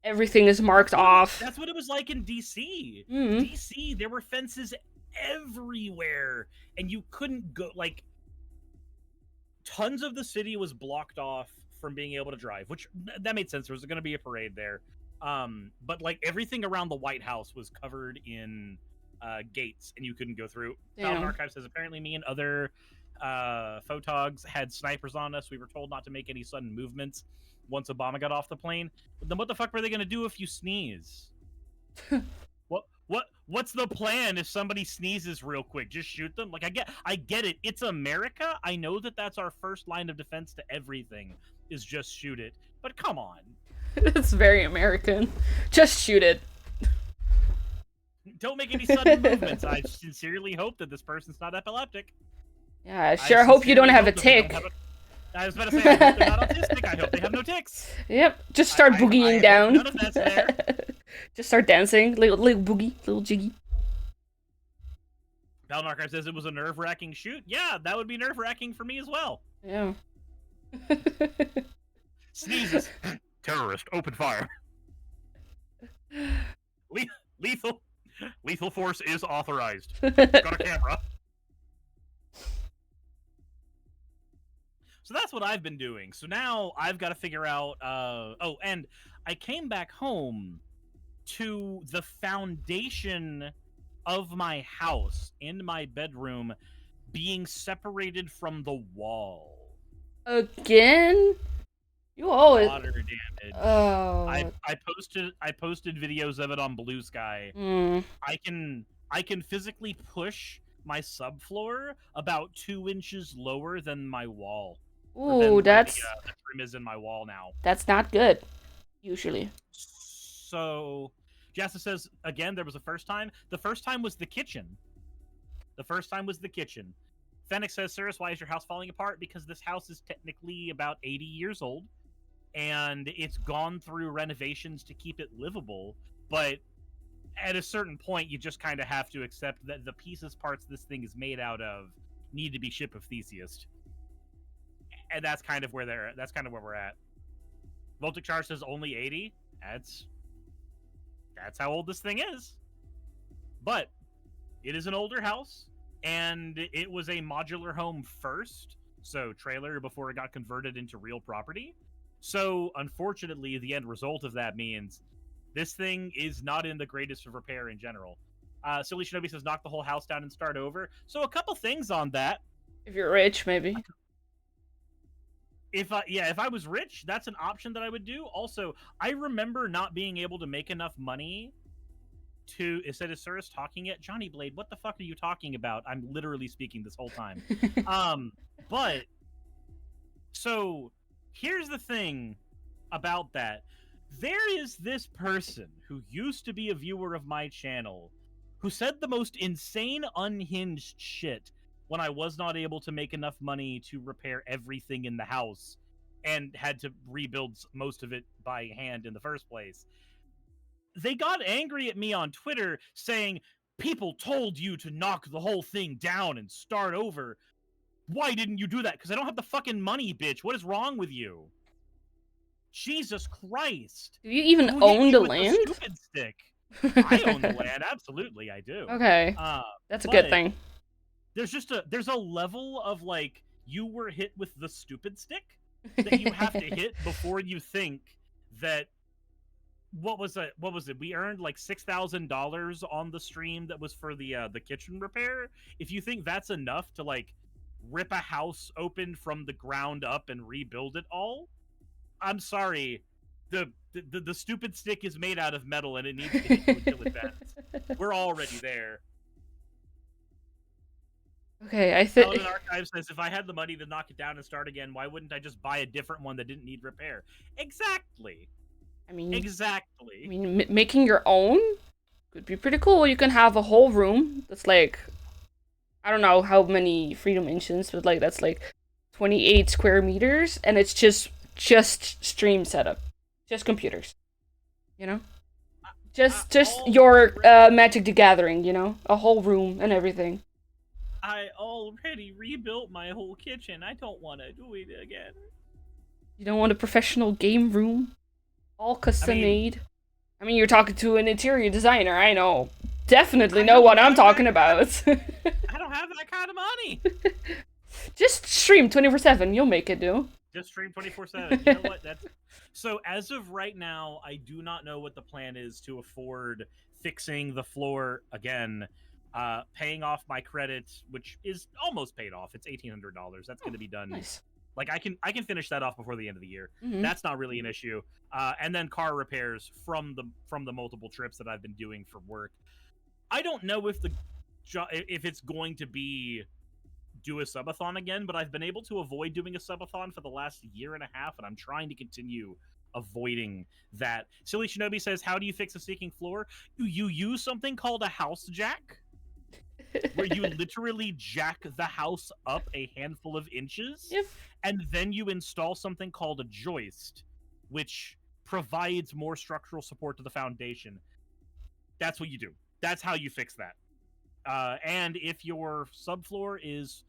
Everything is marked off. That's what it was like in DC. Mm-hmm. DC, there were fences everywhere, and you couldn't go. Like, tons of the city was blocked off from being able to drive, which that made sense. There was going to be a parade there, but like everything around the White House was covered in gates, and you couldn't go through. Paladin Archive says apparently me and other photogs had snipers on us. We were told not to make any sudden movements once Obama got off the plane. Then what the fuck were they gonna do if you sneeze? What's the plan if somebody sneezes real quick? Just shoot them? Like, I get it. It's America. I know that that's our first line of defense to everything, is just shoot it. But come on. It's very American. Just shoot it. Don't make any sudden movements. I sincerely hope that this person's not epileptic. Yeah, I sure hope you don't have a tick. I was about to say, I hope they're not autistic. I hope they have no ticks. Yep, just start boogieing down. None of that's there. Just start dancing, little boogie, little jiggy. Paladin Archive says it was a nerve-wracking shoot. Yeah, that would be nerve-wracking for me as well. Yeah. Sneezes. Terrorist, open fire. Lethal force is authorized. Got a camera. So that's what I've been doing. So now I've got to figure out. And I came back home to the foundation of my house in my bedroom being separated from the wall. Again? You always water damage. Oh. I posted videos of it on Blue Sky. I can physically push my subfloor about 2 inches lower than my wall. Ooh, that's the trim is in my wall now. That's not good. Usually. So, Jassa says again, there was a first time. The first time was the kitchen. Fenix says, Cirrus, why is your house falling apart? Because this house is technically about 80 years old, and it's gone through renovations to keep it livable. But at a certain point, you just kind of have to accept that the parts this thing is made out of need to be ship of Theseus. And that's kind of where we're at. Voltic Charge says only 80. That's how old this thing is. But it is an older house, and it was a modular home first, so trailer before it got converted into real property. So unfortunately, the end result of that means this thing is not in the greatest of repair in general. Silly Shinobi says knock the whole house down and start over. So a couple things on that. If you're rich, maybe. If I was rich, that's an option that I would do. Also, I remember not being able to make enough money to... Is Cirrus talking yet? Johnny Blade, what the fuck are you talking about? I'm literally speaking this whole time. But... So, here's the thing about that. There is this person who used to be a viewer of my channel who said the most insane, unhinged shit when I was not able to make enough money to repair everything in the house and had to rebuild most of it by hand in the first place. They got angry at me on Twitter saying, people told you to knock the whole thing down and start over. Why didn't you do that? Because I don't have the fucking money, bitch. What is wrong with you? Jesus Christ. Do you even own the land? The stupid stick. I own the land. Absolutely, I do. Okay. That's a good thing. There's a level of like you were hit with the stupid stick that you have to hit before you think that what was it? We earned like $6,000 on the stream that was for the kitchen repair. If you think that's enough to like rip a house open from the ground up and rebuild it all, I'm sorry. The stupid stick is made out of metal and it needs to hit you until it bends. We're already there. Okay, I think. Paladin Archive says, if I had the money to knock it down and start again, why wouldn't I just buy a different one that didn't need repair? Exactly. I mean, Exactly. making your own could be pretty cool. You can have a whole room that's like, I don't know how many freedom inches, but like that's like 28 square meters, and it's just stream setup, just computers, you know, just your Magic the Gathering, you know, a whole room and everything. I already rebuilt my whole kitchen. I don't want to do it again. You don't want a professional game room, all custom made. I mean, you're talking to an interior designer. I know, definitely know what I'm talking about. I don't have that kind of money. Just stream 24/7. You'll make it do. Just stream 24/7. You know what? That's so. As of right now, I do not know what the plan is to afford fixing the floor again. Paying off my credit, which is almost paid off. It's $1,800. That's going to be done. Nice. Like I can finish that off before the end of the year. Mm-hmm. That's not really an issue. And then car repairs from the multiple trips that I've been doing for work. I don't know if it's going to be do a subathon again, but I've been able to avoid doing a subathon for the last year and a half, and I'm trying to continue avoiding that. Silly Shinobi says, how do you fix a sinking floor? You use something called a house jack, where you literally jack the house up a handful of inches, Yep. and then you install something called a joist, which provides more structural support to the foundation. That's what you do. That's how you fix that. And if your subfloor is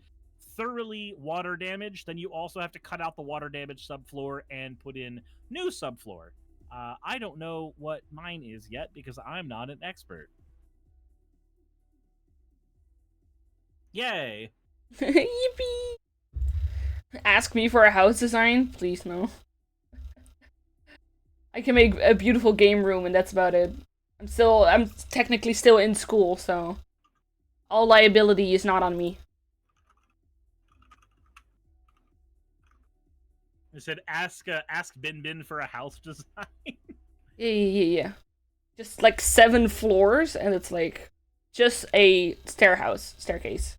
thoroughly water damaged, then you also have to cut out the water damaged subfloor and put in new subfloor. I don't know what mine is yet because I'm not an expert. Yay! Yippee! Ask me for a house design? Please, no. I can make a beautiful game room and that's about it. I'm technically still in school, so all liability is not on me. I said, ask Bin Bin for a house design. Yeah. Just like 7 floors, and it's like just a staircase.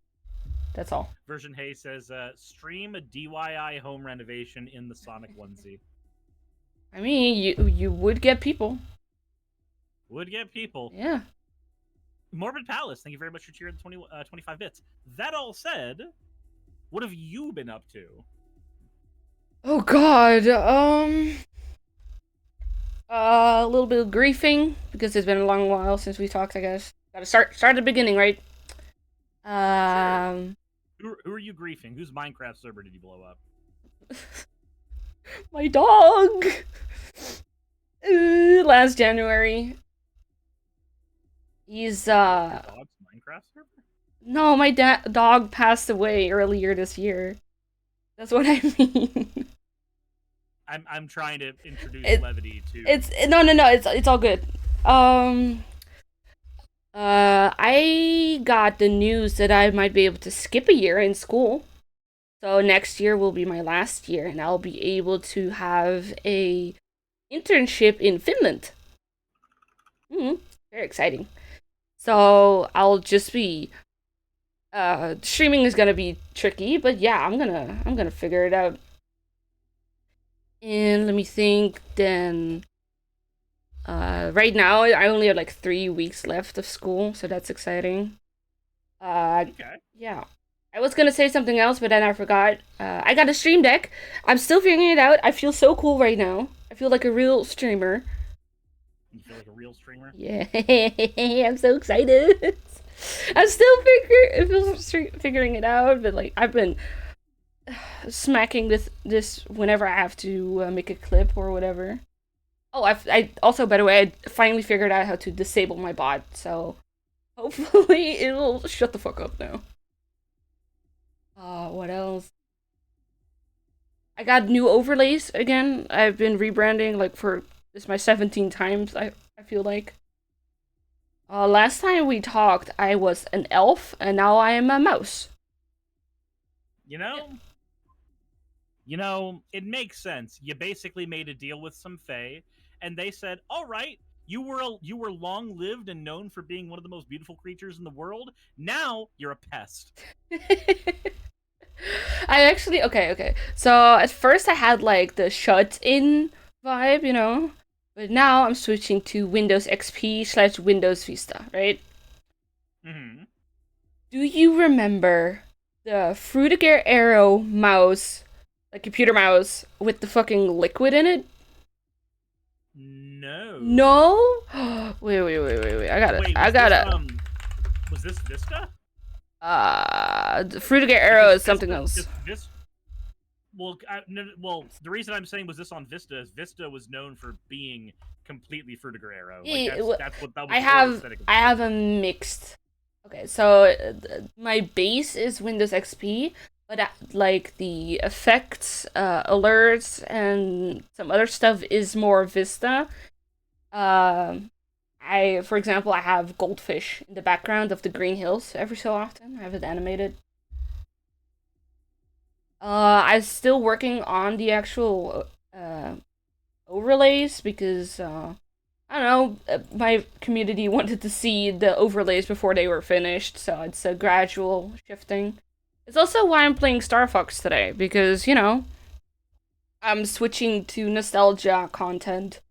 That's all. Version Hay says, stream a DIY home renovation in the Sonic onesie. I mean, you would get people. Would get people. Yeah. Morbid Palace, thank you very much for cheering the 25 bits. That all said, what have you been up to? Oh god, a little bit of griefing, because it's been a long while since we talked, I guess. Gotta start at the beginning, right? Sure. Who are you griefing? Whose Minecraft server did you blow up? My dog! Last January. He's, Your dog's Minecraft server? No, my dog passed away earlier this year. That's what I mean. I'm trying to introduce levity to. No. It's all good. I got the news that I might be able to skip a year in school. So next year will be my last year, and I'll be able to have a internship in Finland. Very exciting. So I'll just be. Streaming is gonna be tricky, but yeah, I'm gonna figure it out. And let me think. Then, right now I only have like 3 weeks left of school, so that's exciting. Okay. Yeah, I was gonna say something else, but then I forgot. I got a stream deck. I'm still figuring it out. I feel so cool right now. I feel like a real streamer. You feel like a real streamer? Yeah, I'm so excited. I'm still figuring it out, but like I've been smacking this whenever I have to make a clip or whatever. Oh, I also, by the way, I finally figured out how to disable my bot, so hopefully it'll shut the fuck up now. What else? I got new overlays again. I've been rebranding like for this my 17th times. I feel like. Last time we talked, I was an elf, and now I am a mouse. You know, it makes sense. You basically made a deal with some fae, and they said, all right, You were long lived and known for being one of the most beautiful creatures in the world. Now you're a pest. I actually okay. So at first I had like the shut-in vibe, you know, but now I'm switching to Windows XP/Windows Vista, right? Mm-hmm. Do you remember the Frutiger Arrow mouse, like computer mouse with the fucking liquid in it? No. No? Wait. I got it. Wait, I got it. Was this Vista? The Frutiger Arrow is something else. Well, the reason I'm saying was this on Vista is Vista was known for being completely Frutiger Arrow. That's what that was. I have a mixed. Okay, so my base is Windows XP, but like the effects, alerts, and some other stuff is more Vista. For example, I have goldfish in the background of the green hills every so often. I have it animated. I'm still working on the actual overlays because I don't know, my community wanted to see the overlays before they were finished, so it's a gradual shifting. It's also why I'm playing Star Fox today, because, you know, I'm switching to nostalgia content.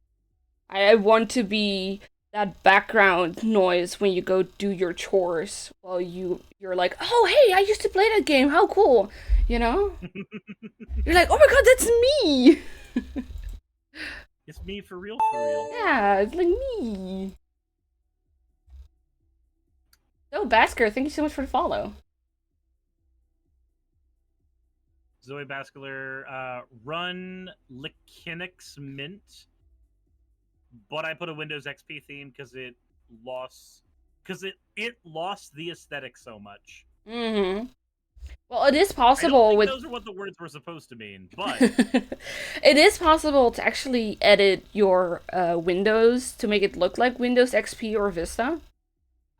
I want to be that background noise when you go do your chores while you're like, oh hey, I used to play that game, how cool, you know? You're like, oh my god, that's me! It's me for real, for real. Yeah, it's like me. So, Basker, thank you so much for the follow. Zoe Bascular, run Likinix Mint, but I put a Windows XP theme because it lost the aesthetic so much. Mm-hmm. Well, it is possible with. Those are what the words were supposed to mean, but it is possible to actually edit your Windows to make it look like Windows XP or Vista.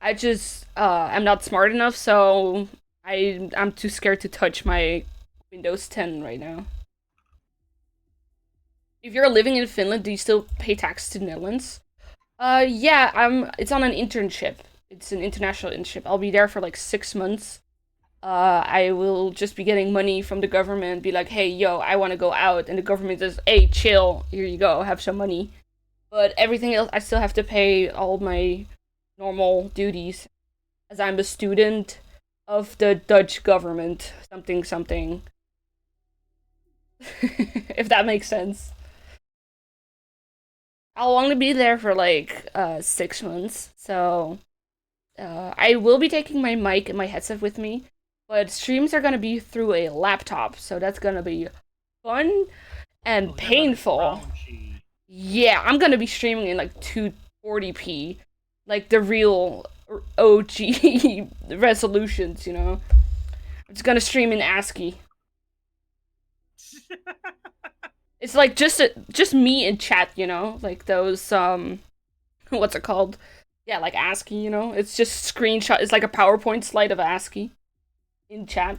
I just I'm not smart enough, so I'm too scared to touch my Windows 10 right now. If you're living in Finland, do you still pay tax to the Netherlands? Yeah, it's on an internship. It's an international internship. I'll be there for like 6 months. I will just be getting money from the government, be like, hey, yo, I want to go out, and the government says, hey, chill, here you go, have some money. But everything else, I still have to pay all my normal duties, as I'm a student of the Dutch government, something. If that makes sense. I'll only be there for like 6 months, so I will be taking my mic and my headset with me. But streams are gonna be through a laptop, so that's gonna be fun and painful. Yeah, I'm gonna be streaming in like 240p, like the real OG resolutions, you know. I'm just gonna stream in ASCII. It's like just me in chat, you know, like those what's it called? Yeah, like ASCII, you know. It's just screenshot. It's like a PowerPoint slide of ASCII. In chat.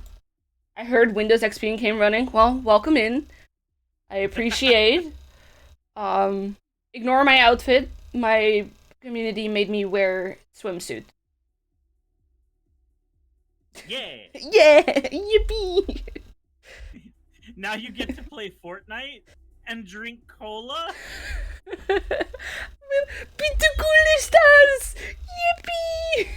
I heard Windows XP came running. Well, welcome in. I appreciate. Ignore my outfit. My community made me wear swimsuit. Yeah. Yeah, yippee. Now you get to play Fortnite and drink cola. Bitte cool estás. Yippee.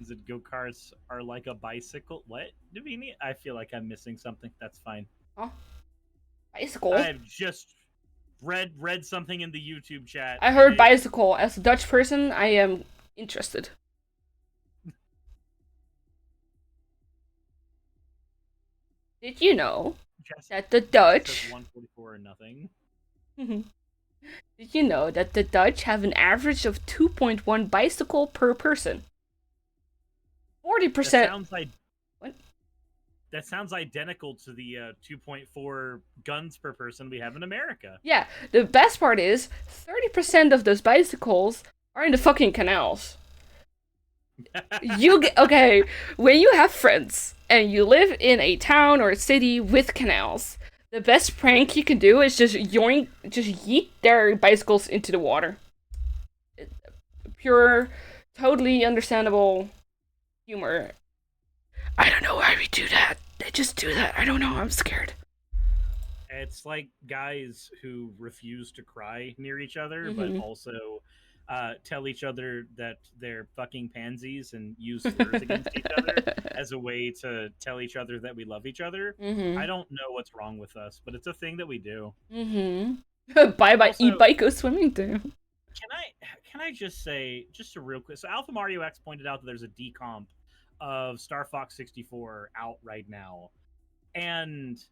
Is it go-karts are like a bicycle? What? Davini? I feel like I'm missing something. That's fine. Huh? Bicycle? I've just read something in the YouTube chat. I heard bicycle. As a Dutch person, I am interested. Did you know that the Dutch... 144 or nothing. Did you know that the Dutch have an average of 2.1 bicycle per person? 40%. That sounds identical to the 2.4 guns per person we have in America. Yeah, the best part is 30% of those bicycles are in the fucking canals. Okay, when you have friends and you live in a town or a city with canals, The best prank you can do is just yeet their bicycles into the water. Pure, totally understandable humor. I don't know why we do that. They just do that. I don't know. I'm scared. It's like guys who refuse to cry near each other, Mhm. but also tell each other that they're fucking pansies and use slurs against each other as a way to tell each other that we love each other. I Mhm. don't know what's wrong with us, but it's a thing that we do. Mhm. Bye bye. Also, E-bike go swimming too. can I just say just a real quick? So Alpha Mario X pointed out that there's a decomp of Star Fox 64 out right now, and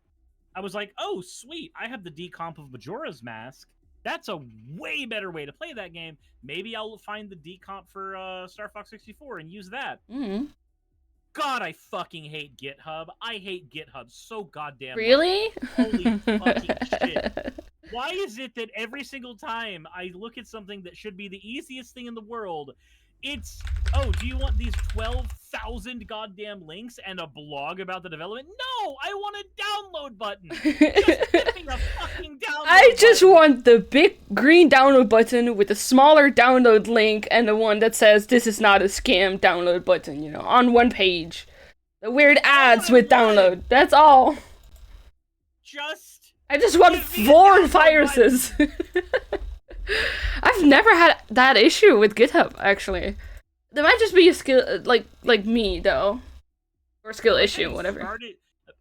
I was like, oh, sweet. I have the decomp of Majora's Mask. That's a way better way to play that game. Maybe I'll find the decomp for Star Fox 64 and use that. Mhm. God, I fucking hate GitHub. I hate GitHub so goddamn much. Really? Holy fucking shit. Why is it that every single time I look at something that should be the easiest thing in the world, it's, oh, do you want these 12,000 goddamn links and a blog about the development? No, I want a download button. Just give me a fucking download I just button. want the big green download button with a smaller download link and the one that says this is not a scam download button, you know, on one page. The weird ads I with want. download. That's all. Just I just want give me a 4 download viruses. I've never had that issue with GitHub, actually. There might just be a skill, like me, though. Or skill I like how issue, you whatever.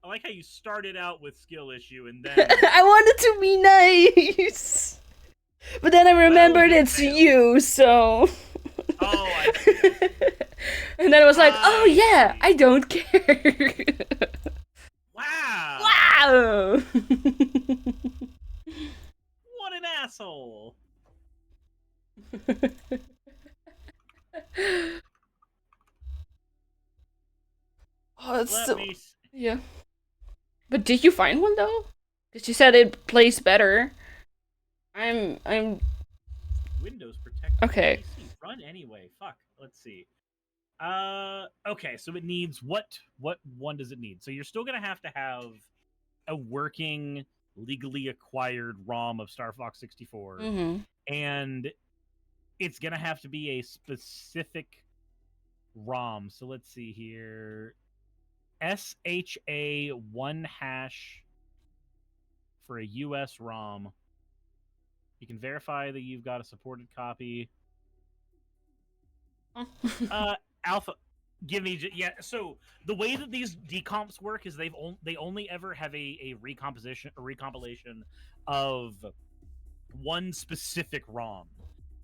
I like how you started out with skill issue and then I wanted to be nice! But then I remembered you it's failed. you, so... Oh, I see. And then I was like, oh I yeah, see. I don't care. Wow. Wow! What an asshole. Oh, that's Let so... me Yeah. But did you find one, though? Because you said it plays better. I'm... Windows protect Okay. PC. Run anyway. Fuck. Let's see. Okay, so it needs what one does it need? So you're still gonna have to have a working, legally acquired ROM of Star Fox 64, and it's gonna have to be a specific ROM. So let's see here. SHA 1 hash for a US ROM. You can verify that you've got a supported copy. Alpha, give me yeah. So the way that these decomps work is they only ever have a recompilation of one specific ROM.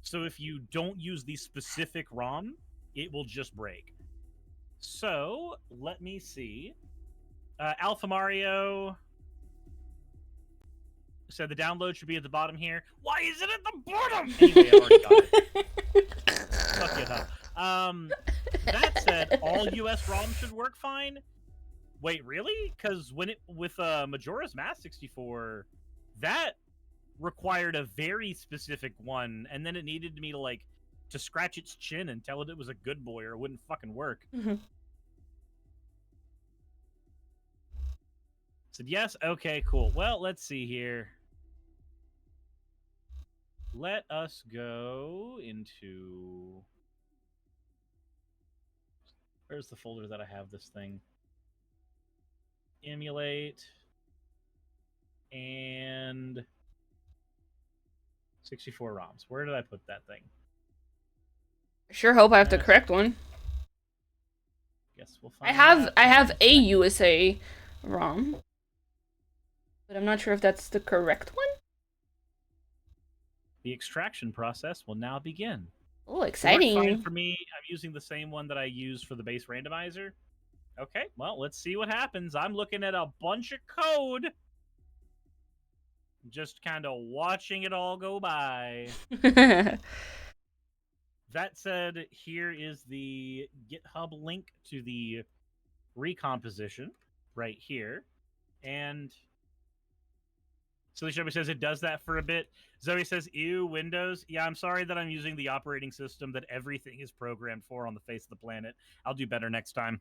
So if you don't use the specific ROM, it will just break. So let me see. Alpha Mario said the download should be at the bottom here. Why is it at the bottom? Anyway, I already got it. Fuck you, huh? That said, all US ROMs should work fine. Wait, really? Because when it with Majora's Mask 64, that required a very specific one, and then it needed me to scratch its chin and tell it was a good boy, or it wouldn't fucking work. Said yes. Okay, cool. Well, let's see here. Let us go into. Where's the folder that I have this thing? Emulate. And 64 ROMs. Where did I put that thing? I sure hope I have the correct one. Guess we'll find I have a USA ROM. But I'm not sure if that's the correct one. The extraction process will now begin. Oh, exciting. Fine for me, I'm using the same one that I use for the base randomizer. Okay, well, let's see what happens. I'm looking at a bunch of code. Just kind of watching it all go by. That said, here is the GitHub link to the recomposition right here. And Silly Shelby says it does that for a bit. Zoe says, ew, Windows. Yeah, I'm sorry that I'm using the operating system that everything is programmed for on the face of the planet. I'll do better next time.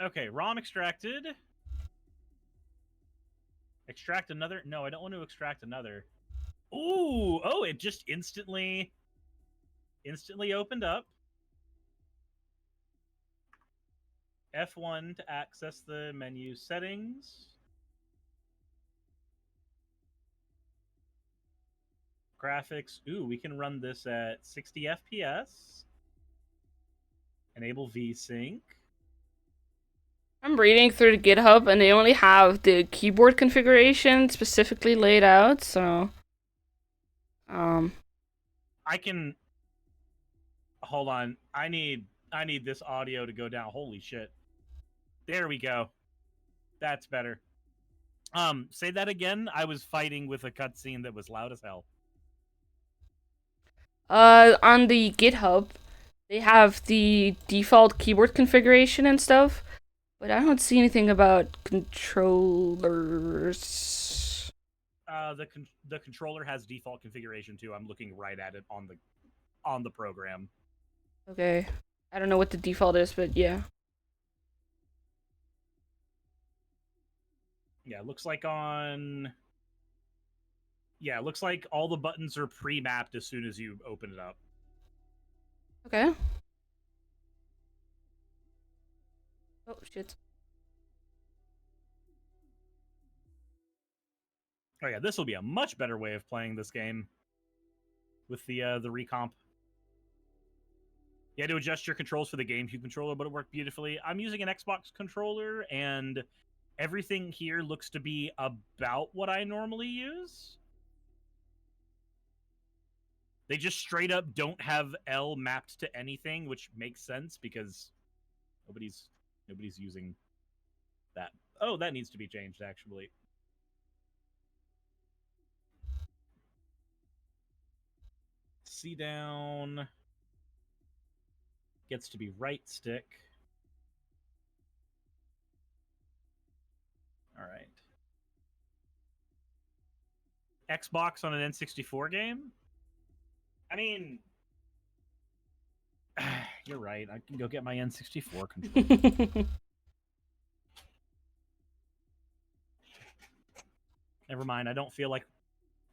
Okay, ROM extracted. Extract another. No, I don't want to extract another. Ooh, oh, it just instantly opened up. F1 to access the menu settings. Graphics. Ooh, we can run this at 60 FPS. Enable VSync. I'm reading through the GitHub, and they only have the keyboard configuration specifically laid out, so... I can... Hold on. I need this audio to go down. Holy shit. There we go. That's better. Say that again. I was fighting with a cutscene that was loud as hell. On the GitHub, they have the default keyboard configuration and stuff, but I don't see anything about controllers. The controller has default configuration too. I'm looking right at it on the program. Okay. I don't know what the default is, but yeah. Yeah, it looks like on... Yeah, it looks like all the buttons are pre-mapped as soon as you open it up. Okay. Oh, shit. Oh yeah, this will be a much better way of playing this game with the recomp. You had to adjust your controls for the GameCube controller, but it worked beautifully. I'm using an Xbox controller, and everything here looks to be about what I normally use. They just straight up don't have L mapped to anything, which makes sense because nobody's using that. Oh, that needs to be changed, actually. C down gets to be right stick. All right. Xbox on an N64 game? I mean, you're right. I can go get my N64 controller. Never mind. I don't feel like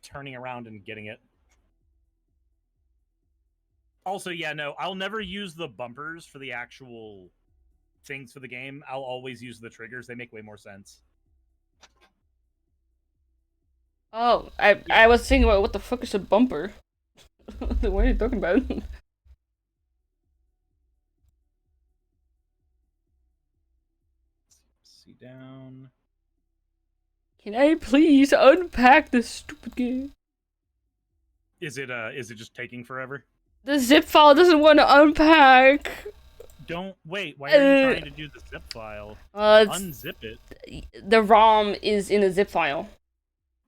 turning around and getting it. Also, yeah, no, I'll never use the bumpers for the actual things for the game. I'll always use the triggers. They make way more sense. Oh, I was thinking about what the fuck is a bumper? What are you talking about? C down. Can I please unpack this stupid game? Is it just taking forever? The zip file doesn't want to unpack. Don't wait. Why are you trying to do the zip file? Unzip it. The ROM is in a zip file.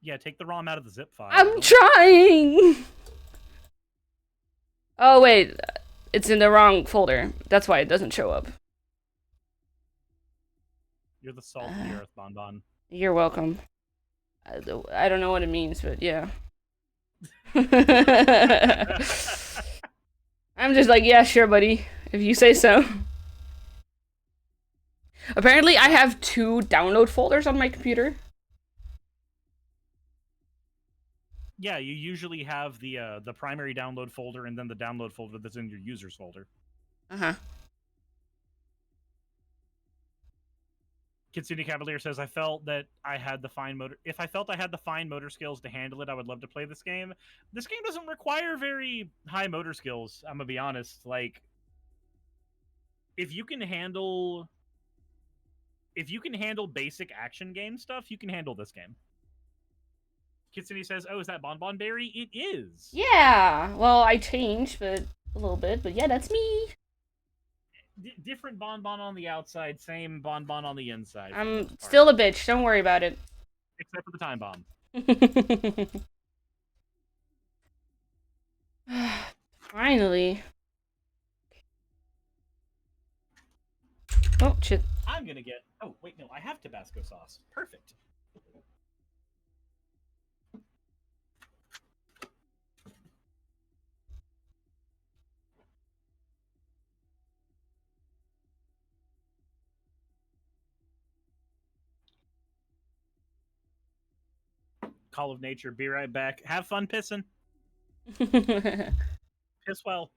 Yeah, take the ROM out of the zip file. I'm trying. Oh wait, it's in the wrong folder. That's why it doesn't show up. You're the salt of the earth, Bonbon. You're welcome. I don't know what it means, but yeah. I'm just like, yeah, sure, buddy. If you say so. Apparently, I have 2 download folders on my computer. Yeah, you usually have the primary download folder and then the download folder that's in your users folder. Uh-huh. Kitsune Cavalier says, I felt that I had the fine motor... If I felt I had the fine motor skills to handle it, I would love to play this game. This game doesn't require very high motor skills, I'm gonna be honest. Like, if you can handle basic action game stuff, you can handle this game. Kitsune says, oh, is that Bonbon Berry? It is! Yeah! Well, I changed but a little bit, but yeah, that's me. Different Bonbon on the outside, same Bonbon on the inside. I'm still a bitch, don't worry about it. Except for the time bomb. Finally. Oh, shit. I'm gonna get... Oh, wait, no, I have Tabasco sauce. Perfect. Call of nature. Be right back. Have fun pissing. Piss well.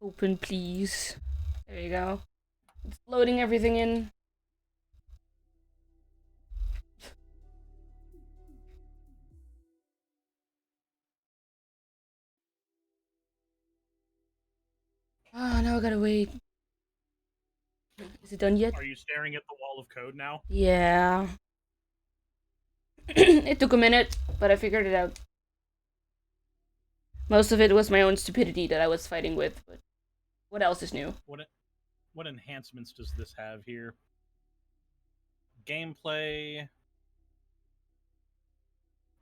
Open, please. There you go. It's loading everything in. Oh, now I gotta wait. Is it done yet? Are you staring at the wall of code now? Yeah. It took a minute, but I figured it out. Most of it was my own stupidity that I was fighting with, but what else is new? What enhancements does this have here? Gameplay.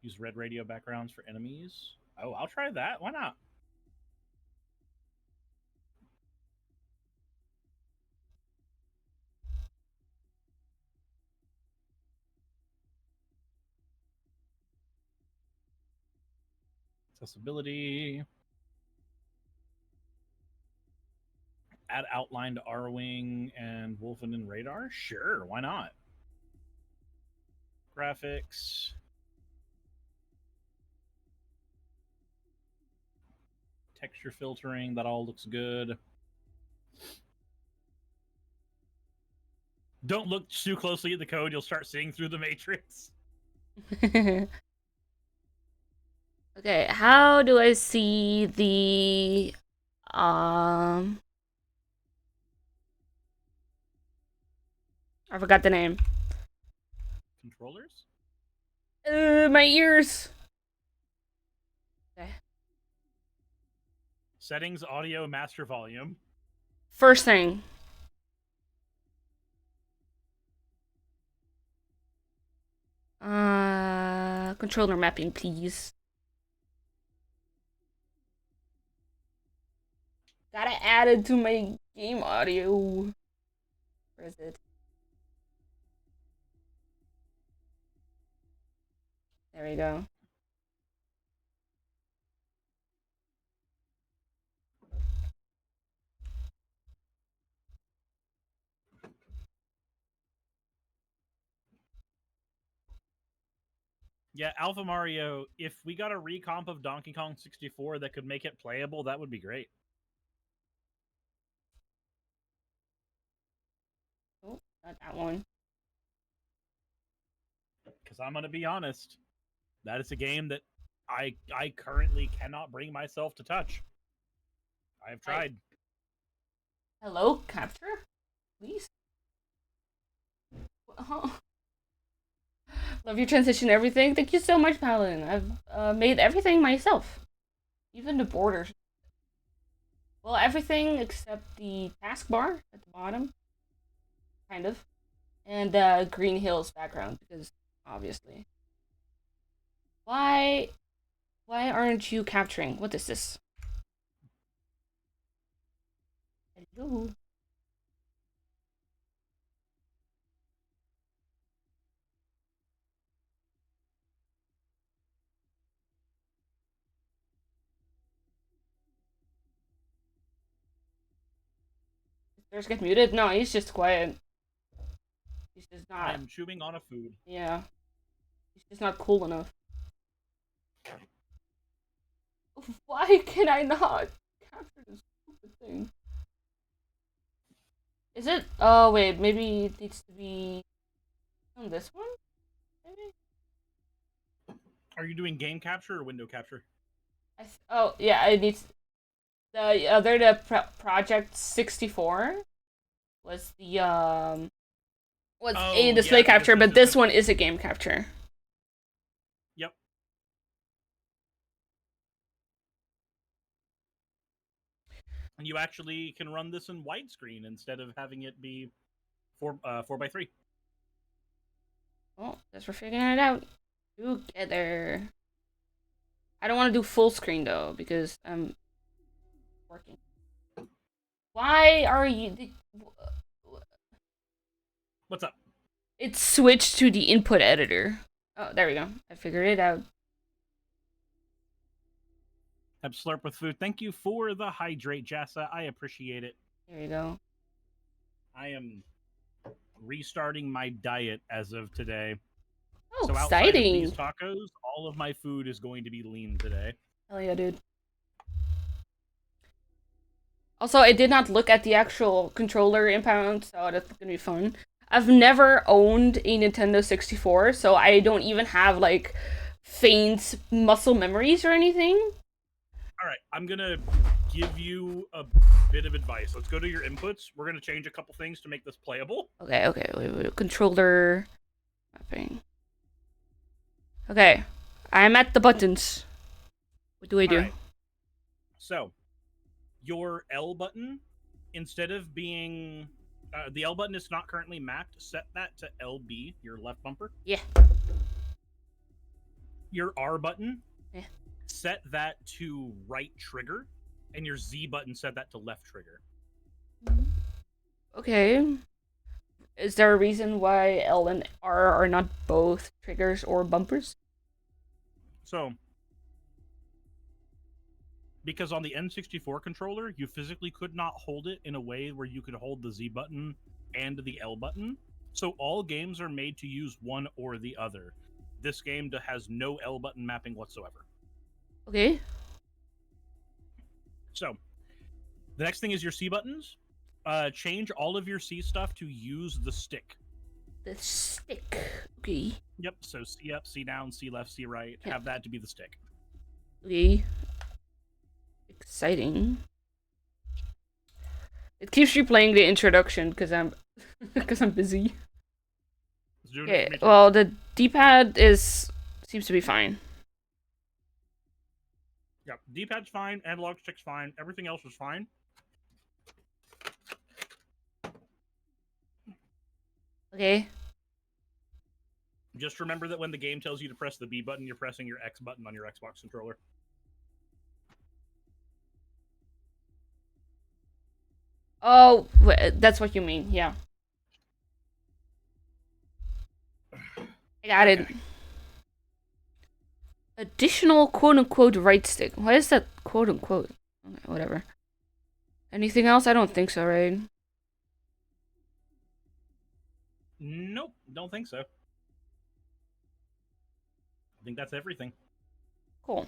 Use red radio backgrounds for enemies. Oh, I'll try that. Why not? Accessibility. Add outline to Arwing and Wolfen and Radar? Sure, why not? Graphics. Texture filtering, that all looks good. Don't look too closely at the code, you'll start seeing through the matrix. Okay, how do I see the I forgot the name. Controllers? My ears. Okay. Settings, audio, master volume. First thing. Controller mapping, please. Gotta add it to my game audio. Where is it? There we go. Yeah, Alpha Mario, if we got a recomp of Donkey Kong 64 that could make it playable, that would be great. Oh, not that one. Because I'm going to be honest, that is a game that I currently cannot bring myself to touch. I have tried. Hello, capture? Please? Oh. Love your transition, everything. Thank you so much, Paladin. I've made everything myself. Even the borders. Well, everything except the taskbar at the bottom. Kind of. And the Green Hills background, because obviously. Why aren't you capturing? What is this? Hello? Does get muted? No, he's just quiet. He's just not. I'm chewing on a food. Yeah. He's just not cool enough. Why can I not capture this stupid thing? Is it? Oh, wait. Maybe it needs to be on this one? Maybe? Are you doing game capture or window capture? Oh, yeah. It needs. The other, the Project 64 was the, was a display capture, but this one is a game capture. Yep. And you actually can run this in widescreen instead of having it be 4x3. Oh, guess we're figuring it out together. I don't want to do full screen though because I'm working. Why are you? What's up? It switched to the input editor. Oh, there we go. I figured it out. Have slurp with food. Thank you for the hydrate, Jassa. I appreciate it. There you go. I am restarting my diet as of today. Oh, So outside of exciting! these tacos, all of my food is going to be lean today. Hell yeah, dude. Also, I did not look at the actual controller impound, so that's gonna be fun. I've never owned a Nintendo 64, so I don't even have, like, faint muscle memories or anything. All right, I'm going to give you a bit of advice. Let's go to your inputs. We're going to change a couple things to make this playable. Okay, wait. Controller mapping. Okay, I'm at the buttons. What do I do? All right. So, your L button, instead of being... the L button is not currently mapped. Set that to LB, your left bumper. Yeah. Your R button, Yeah. set that to right trigger. And your Z button, set that to left trigger. Okay. Is there a reason why L and R are not both triggers or bumpers? So, because on the N64 controller, you physically could not hold it in a way where you could hold the Z button and the L button. So all games are made to use one or the other. This game has no L button mapping whatsoever. Okay. So, the next thing is your C buttons. Change all of your C stuff to use the stick. The stick. Okay. Yep, so C up, C down, C left, C right. Yeah. Have that to be the stick. Okay. Exciting. It keeps replaying the introduction because I'm busy. Okay, well the D-pad seems to be fine. Yep, D-pad's fine, analog stick's fine, everything else is fine. Okay. Just remember that when the game tells you to press the B button, you're pressing your X button on your Xbox controller. Oh, that's what you mean, yeah. I got it. Additional quote-unquote right stick. Why is that quote-unquote? Okay, whatever. Anything else? I don't think so, right? Nope, don't think so. I think that's everything. Cool.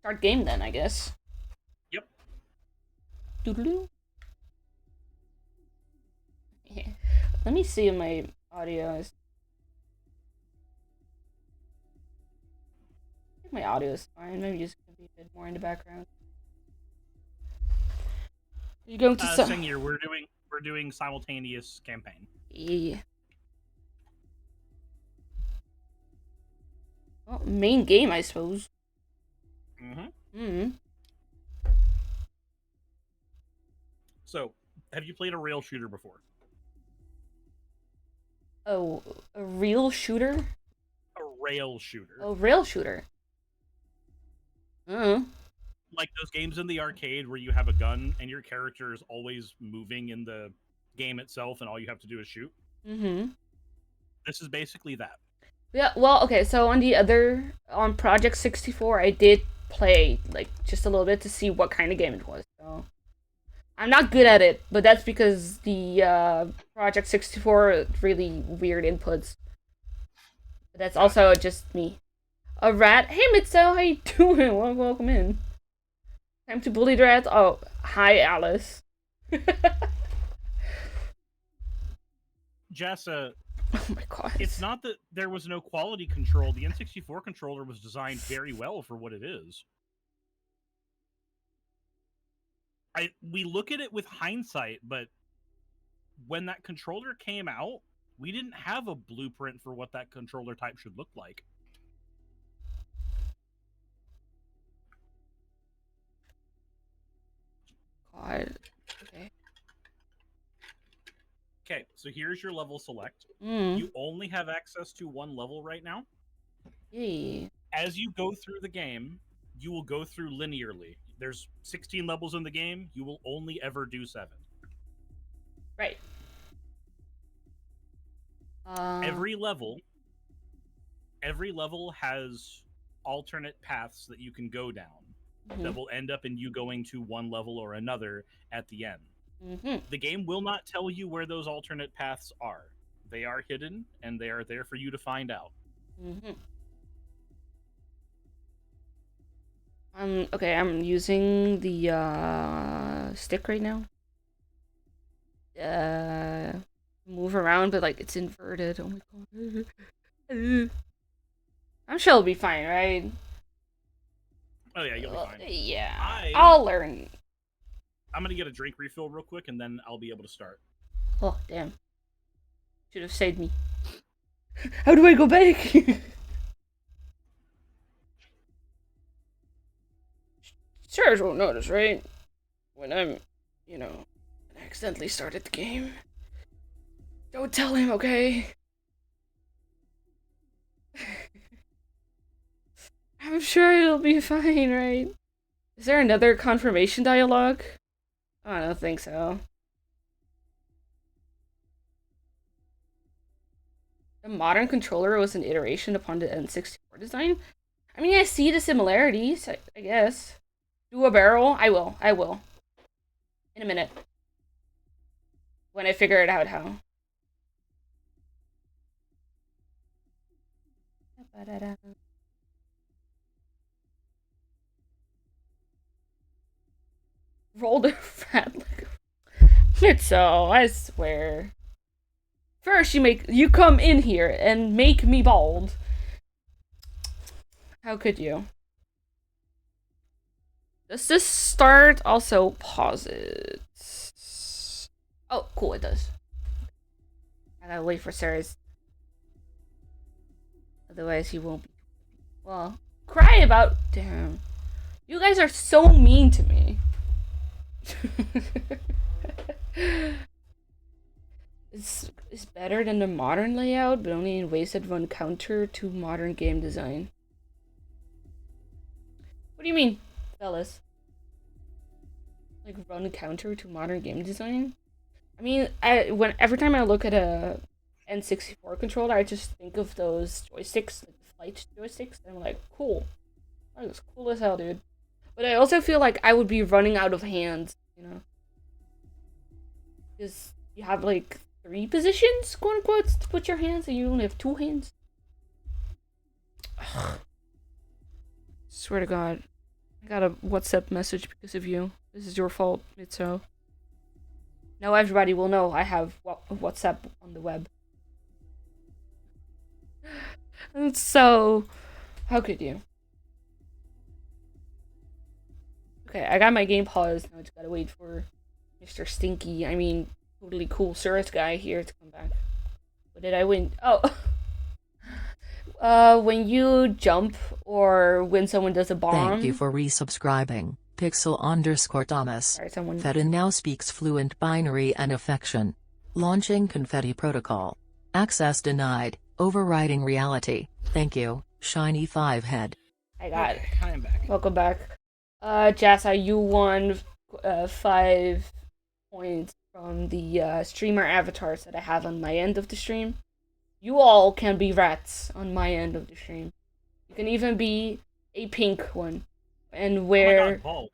Start game then, I guess. Yep. Doodaloo. Yeah. Let me see if my audio is... I think my audio is fine. Maybe just gonna be a bit more in the background. You're going to Singir, we're doing simultaneous campaign. Yeah. Well, main game, I suppose. So, have you played a rail shooter before? Oh, a real shooter? A rail shooter. Oh, rail shooter. Like those games in the arcade where you have a gun and your character is always moving in the game itself and all you have to do is shoot. This is basically that. Yeah, well, okay, so on Project 64, I did play, like, just a little bit to see what kind of game it was, so... I'm not good at it, but that's because the, Project 64 really weird inputs. But that's also just me. A rat? Hey, Mitso, how you doing? Welcome in. Time to bully the rats? Oh, hi, Alice. Jessa, oh my god. It's not that there was no quality control. The N64 controller was designed very well for what it is. We look at it with hindsight, but when that controller came out, we didn't have a blueprint for what that controller type should look like. God. Okay. Okay, So here's your level select. Mm. You only have access to one level right now. Yay. As you go through the game, you will go through linearly. There's 16 levels in the game. You will only ever do 7. Right. Every level has alternate paths that you can go down that will end up in you going to one level or another at the end. The game will not tell you where those alternate paths are. They are hidden, and they are there for you to find out. Okay, I'm using the stick right now. Move around, but like it's inverted. Oh my god. I'm sure it'll be fine, right? Oh yeah, you'll be fine. Yeah, I'll learn. I'm gonna get a drink refill real quick, and then I'll be able to start. Oh damn! Should have saved me. How do I go back? Sirs won't notice, right? When I'm, accidentally started the game. Don't tell him, okay? I'm sure it'll be fine, right? Is there another confirmation dialogue? Oh, I don't think so. The modern controller was an iteration upon the N64 design? I mean, I see the similarities, I guess. Do a barrel? I will. In a minute. When I figure it out how. Rolled a fat like it's so, I swear. First you come in here and make me bald. How could you? Does this start? Also pause it. Oh, cool, it does. I gotta wait for Sarah's. Otherwise he won't be. Well, cry about. Damn. You guys are so mean to me. It's better than the modern layout, but only in ways that run counter to modern game design. What do you mean, fellas? Like run counter to modern game design? I mean, every time I look at a N64 controller, I just think of those joysticks, like flight joysticks, and I'm like, cool. That looks cool as hell, dude. But I also feel like I would be running out of hands, Because you have like 3 positions, quote unquote, to put your hands, and you only have 2 hands. Ugh. Swear to God. I got a WhatsApp message because of you. This is your fault, Mitso. Now everybody will know I have WhatsApp on the web. So, how could you? Okay, I got my game paused. Now I just gotta wait for Mr. Stinky, totally cool Surus guy here to come back. What did I win? Oh! When you jump or when someone does a bomb. Thank you for resubscribing. Pixel_Thomas. Sorry, someone. Fedin now speaks fluent binary and affection. Launching Confetti Protocol. Access denied. Overriding reality. Thank you, Shiny 5 Head. I got it. I am back. Welcome back. Jassa, you won 5 points from the streamer avatars that I have on my end of the stream. You all can be rats on my end of the stream. You can even be a pink one. And wear... Oh my God, bald.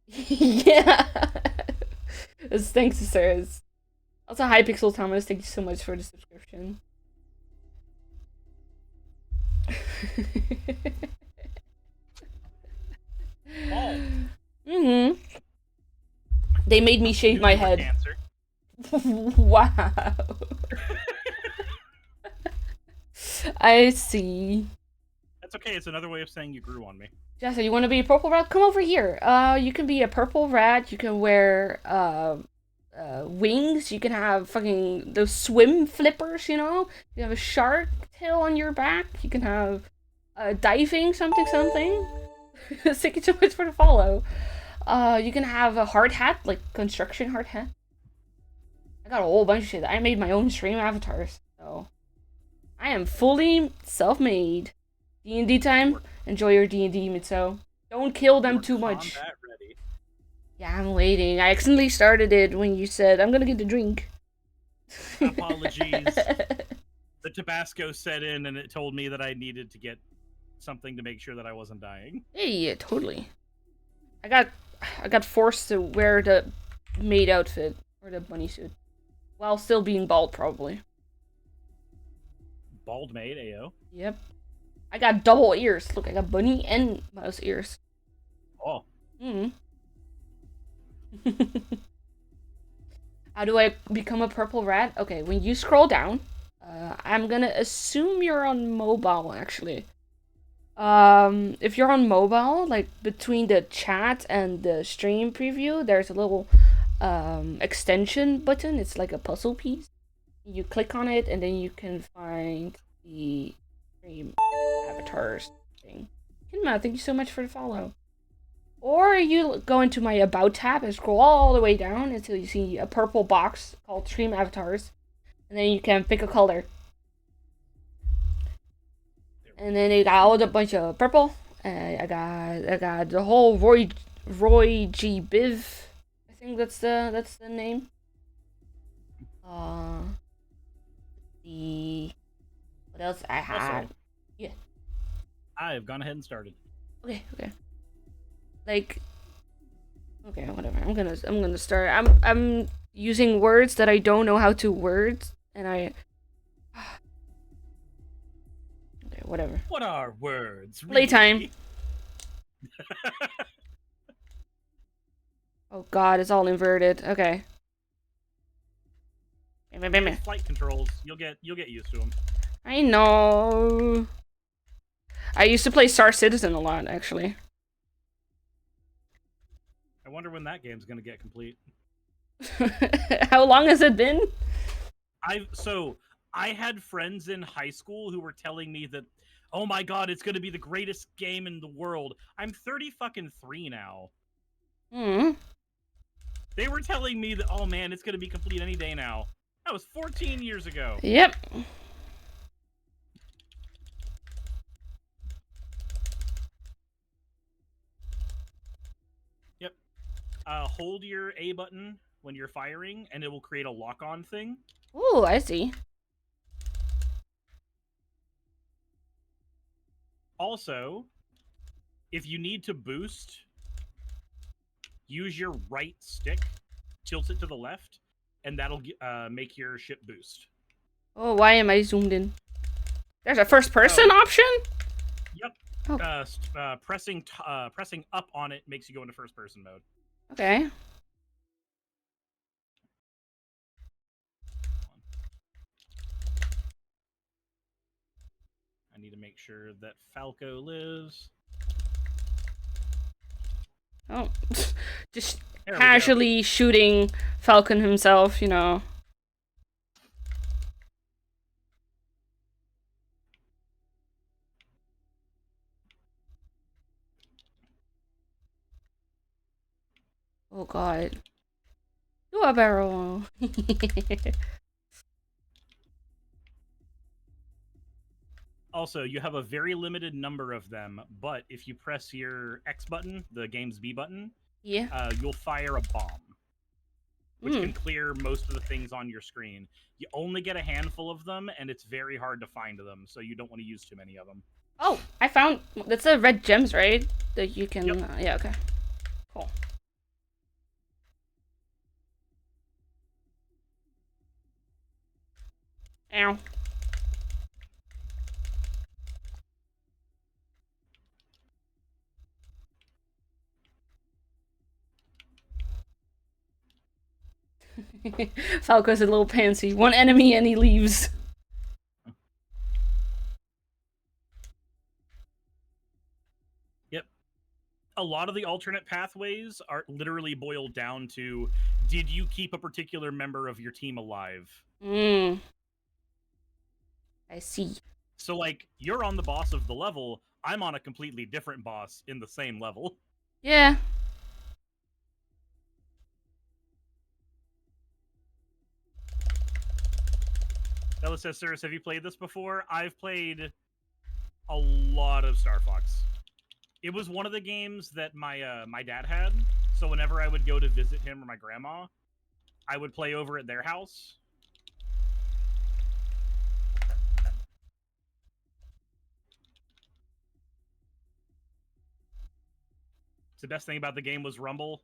Yeah! It's thanks to Sarah's. Also, hi Pixel Thomas, thank you so much for the subscription. Bald. They made me shave my head. Cancer. Wow. I see. That's okay. It's another way of saying you grew on me. Jessa, you want to be a purple rat? Come over here. You can be a purple rat. You can wear wings. You can have fucking those swim flippers. You have a shark tail on your back. You can have diving something. Thank you so much for the follow. You can have a hard hat, like construction hard hat. I got a whole bunch of shit. I made my own stream avatars, so I am fully self-made. D&D time. Enjoy your D&D, Mitso. Don't kill them You're too much. combat ready. Yeah, I'm waiting. I accidentally started it when you said I'm gonna get the drink. Apologies. The Tabasco set in, and it told me that I needed to get something to make sure that I wasn't dying. Yeah, totally. I got forced to wear the maid outfit or the bunny suit while still being bald, probably. Bald maid, AO. Yep. I got double ears. Look, I got bunny and mouse ears. Oh. Hmm. How do I become a purple rat? Okay, when you scroll down, I'm gonna assume you're on mobile, actually. If you're on mobile, like between the chat and the stream preview, there's a little extension button. It's like a puzzle piece. You click on it, and then you can find the stream avatars thing. Kinma, thank you so much for the follow. Or you go into my About tab and scroll all the way down until you see a purple box called Stream Avatars. And then you can pick a color. And then they got all a bunch of purple. I got the whole Roy G. Biv. I think that's the name. What else I had? Also, yeah. I've gone ahead and started. Okay. Like, okay, whatever. I'm gonna start. I'm using words that I don't know how to word, and I. Okay, whatever. What are words? Playtime. Oh God, it's all inverted. Okay. Flight controls. You'll get used to them. I know. I used to play Star Citizen a lot, actually. I wonder when that game's gonna get complete. How long has it been? I had friends in high school who were telling me that, oh my god, it's gonna be the greatest game in the world. I'm 33 now. Hmm. They were telling me that, oh man, it's gonna be complete any day now. That was 14 years ago. Yep. Hold your A button when you're firing, and it will create a lock-on thing. Ooh, I see. Also, if you need to boost, use your right stick, tilt it to the left, and that'll make your ship boost. Oh, why am I zoomed in? There's a first-person option? Yep. Oh. Pressing up on it makes you go into first-person mode. Okay. I need to make sure that Falco lives. Oh, just casually shooting Falcon himself, you know. Oh God. Do a barrel. Also, you have a very limited number of them, but if you press your X button, the game's B button, yeah. You'll fire a bomb, which can clear most of the things on your screen. You only get a handful of them, and it's very hard to find them, so you don't want to use too many of them. Oh, I found... That's the red gems, right? That you can... Yep. Yeah, okay. Cool. Ow. Falco's a little pansy. One enemy and he leaves. Yep. A lot of the alternate pathways are literally boiled down to, did you keep a particular member of your team alive? I see. So, like, you're on the boss of the level, I'm on a completely different boss in the same level. Yeah. Belisarius, have you played this before? I've played a lot of Star Fox. It was one of the games that my dad had. So whenever I would go to visit him or my grandma, I would play over at their house. The best thing about the game was Rumble.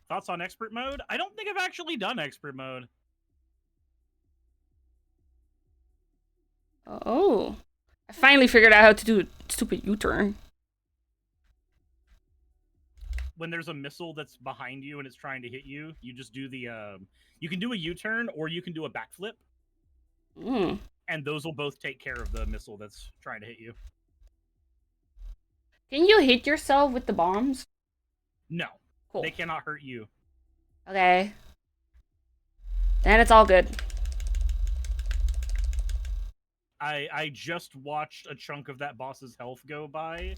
Thoughts on expert mode? I don't think I've actually done expert mode. Oh. I finally figured out how to do a stupid U-turn. When there's a missile that's behind you and it's trying to hit you, you just do the you can do a U-turn or you can do a backflip. And those will both take care of the missile that's trying to hit you. Can you hit yourself with the bombs? No. Cool. They cannot hurt you. Okay. Then it's all good. I just watched a chunk of that boss's health go by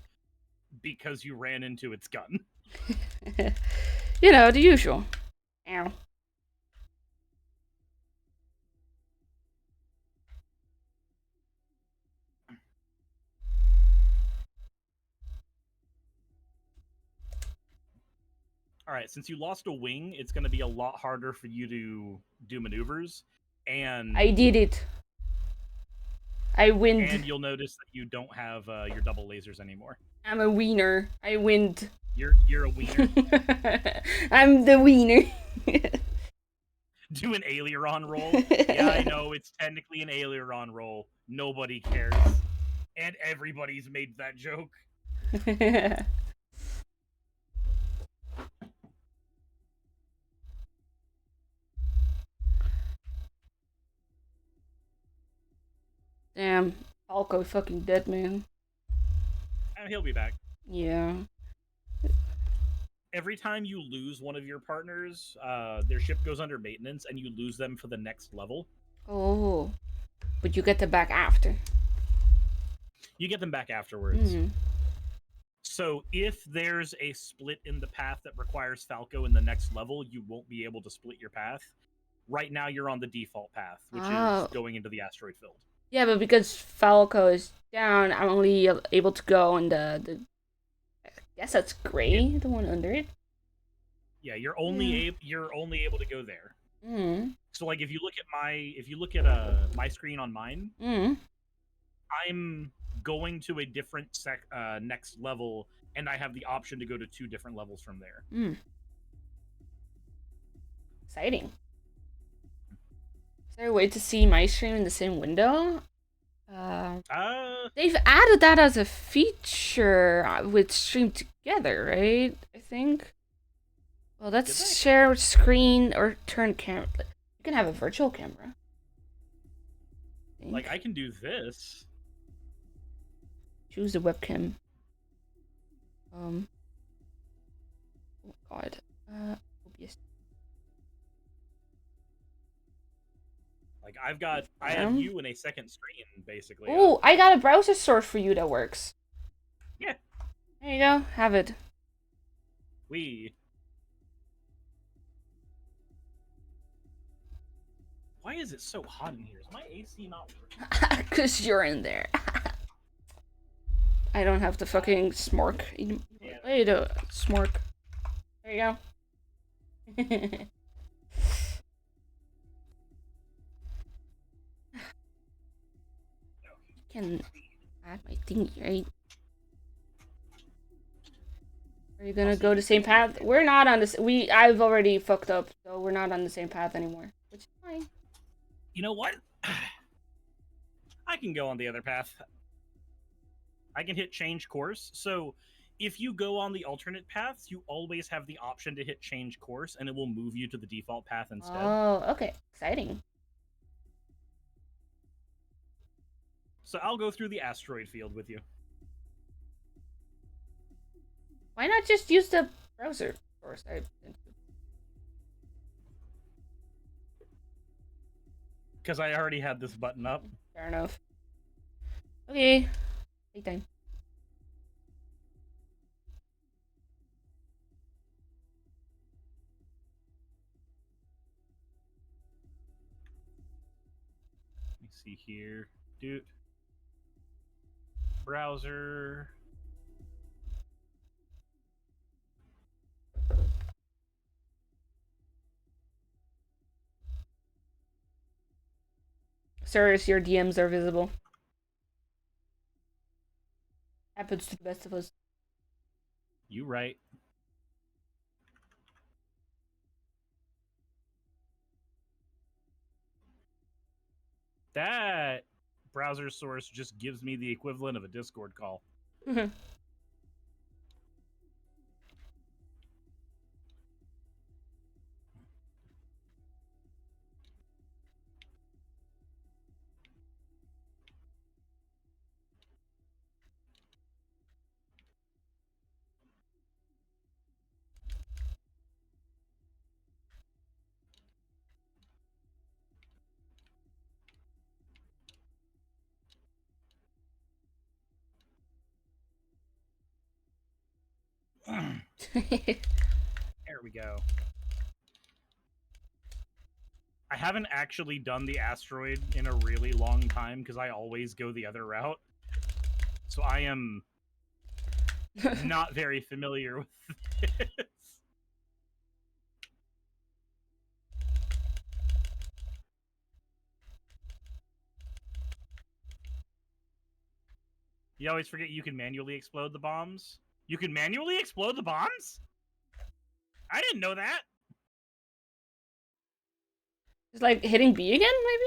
because you ran into its gun. You know, the usual. Ow. All right, since you lost a wing, it's going to be a lot harder for you to do maneuvers. And I did it. I win. And you'll notice that you don't have your double lasers anymore. I'm a wiener. I win. You're a wiener. I'm the wiener. Do an aileron roll. Yeah, I know, it's technically an aileron roll. Nobody cares. And everybody's made that joke. Damn. Falco fucking dead, man. And he'll be back. Yeah. Every time you lose one of your partners, their ship goes under maintenance and you lose them for the next level. Oh. But you get them back after. You get them back afterwards. Mm-hmm. So if there's a split in the path that requires Falco in the next level, you won't be able to split your path. Right now you're on the default path, which is going into the asteroid field. Yeah, but because Falco is down, I'm only able to go on the I guess that's gray, the one under it. Yeah, you're only able to go there. Mm. So like if you look at my screen on mine, I'm going to a different next level, and I have the option to go to 2 different levels from there. Exciting. Is there a way to see my stream in the same window? They've added that as a feature with Stream Together, right? I think. Well, let's share screen or turn camera. You can have a virtual camera. Like, I can do this. Choose the webcam. Oh God. OBS. Like, I have you in a second screen, basically. Oh, I got a browser source for you that works. Yeah. There you go. Have it. Why is it so hot in here? Is my AC not working? Because you're in there. I don't have the fucking smork. Yeah. There you go. Smork. There you go. Can add my thingy, right? Are you gonna go the same path? We're not on this. I've already fucked up, so we're not on the same path anymore, which is fine. You know what? I can go on the other path. I can hit change course. So if you go on the alternate paths, you always have the option to hit change course, and it will move you to the default path instead. Oh, okay. Exciting. So I'll go through the asteroid field with you. Why not just use the browser source? Because I already had this button up. Fair enough. Okay. Take time. Let me see here. Dude. Browser. Sirs, your DMs are visible. Happens to the best of us. You right. That browser source just gives me the equivalent of a Discord call. There we go. I haven't actually done the asteroid in a really long time because I always go the other route. So I am not very familiar with this. You always forget you can manually explode the bombs. You can manually explode the bombs? I didn't know that. It's like hitting B again, maybe?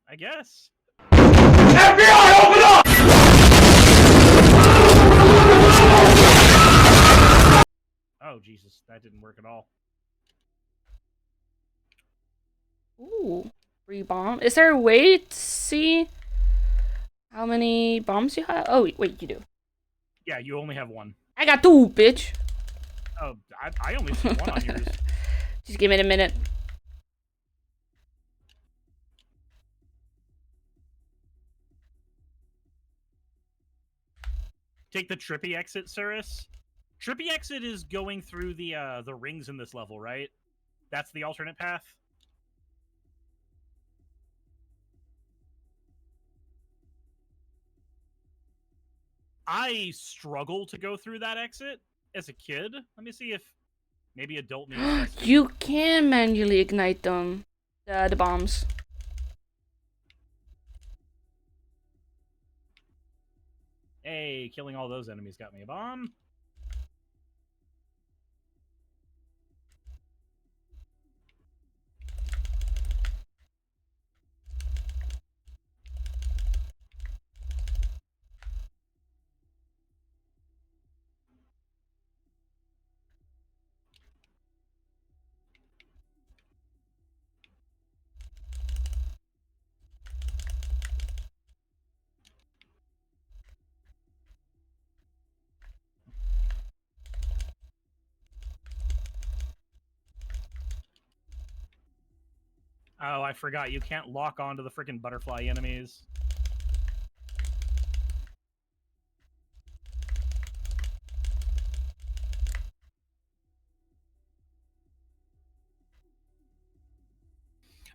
I guess. FBI, open up! Oh, Jesus. That didn't work at all. Ooh. Free bomb. Is there a way to see how many bombs you have? Oh, wait, you do. Yeah, you only have one. I got 2, bitch. Oh, I only see one on yours. Just give it a minute. Take the Trippy exit, Cirrus. Trippy exit is going through the rings in this level, right? That's the alternate path? I struggle to go through that exit as a kid. Let me see if maybe adult me. You can manually ignite them. The bombs. Hey, killing all those enemies got me a bomb. Oh, I forgot. You can't lock onto the freaking butterfly enemies.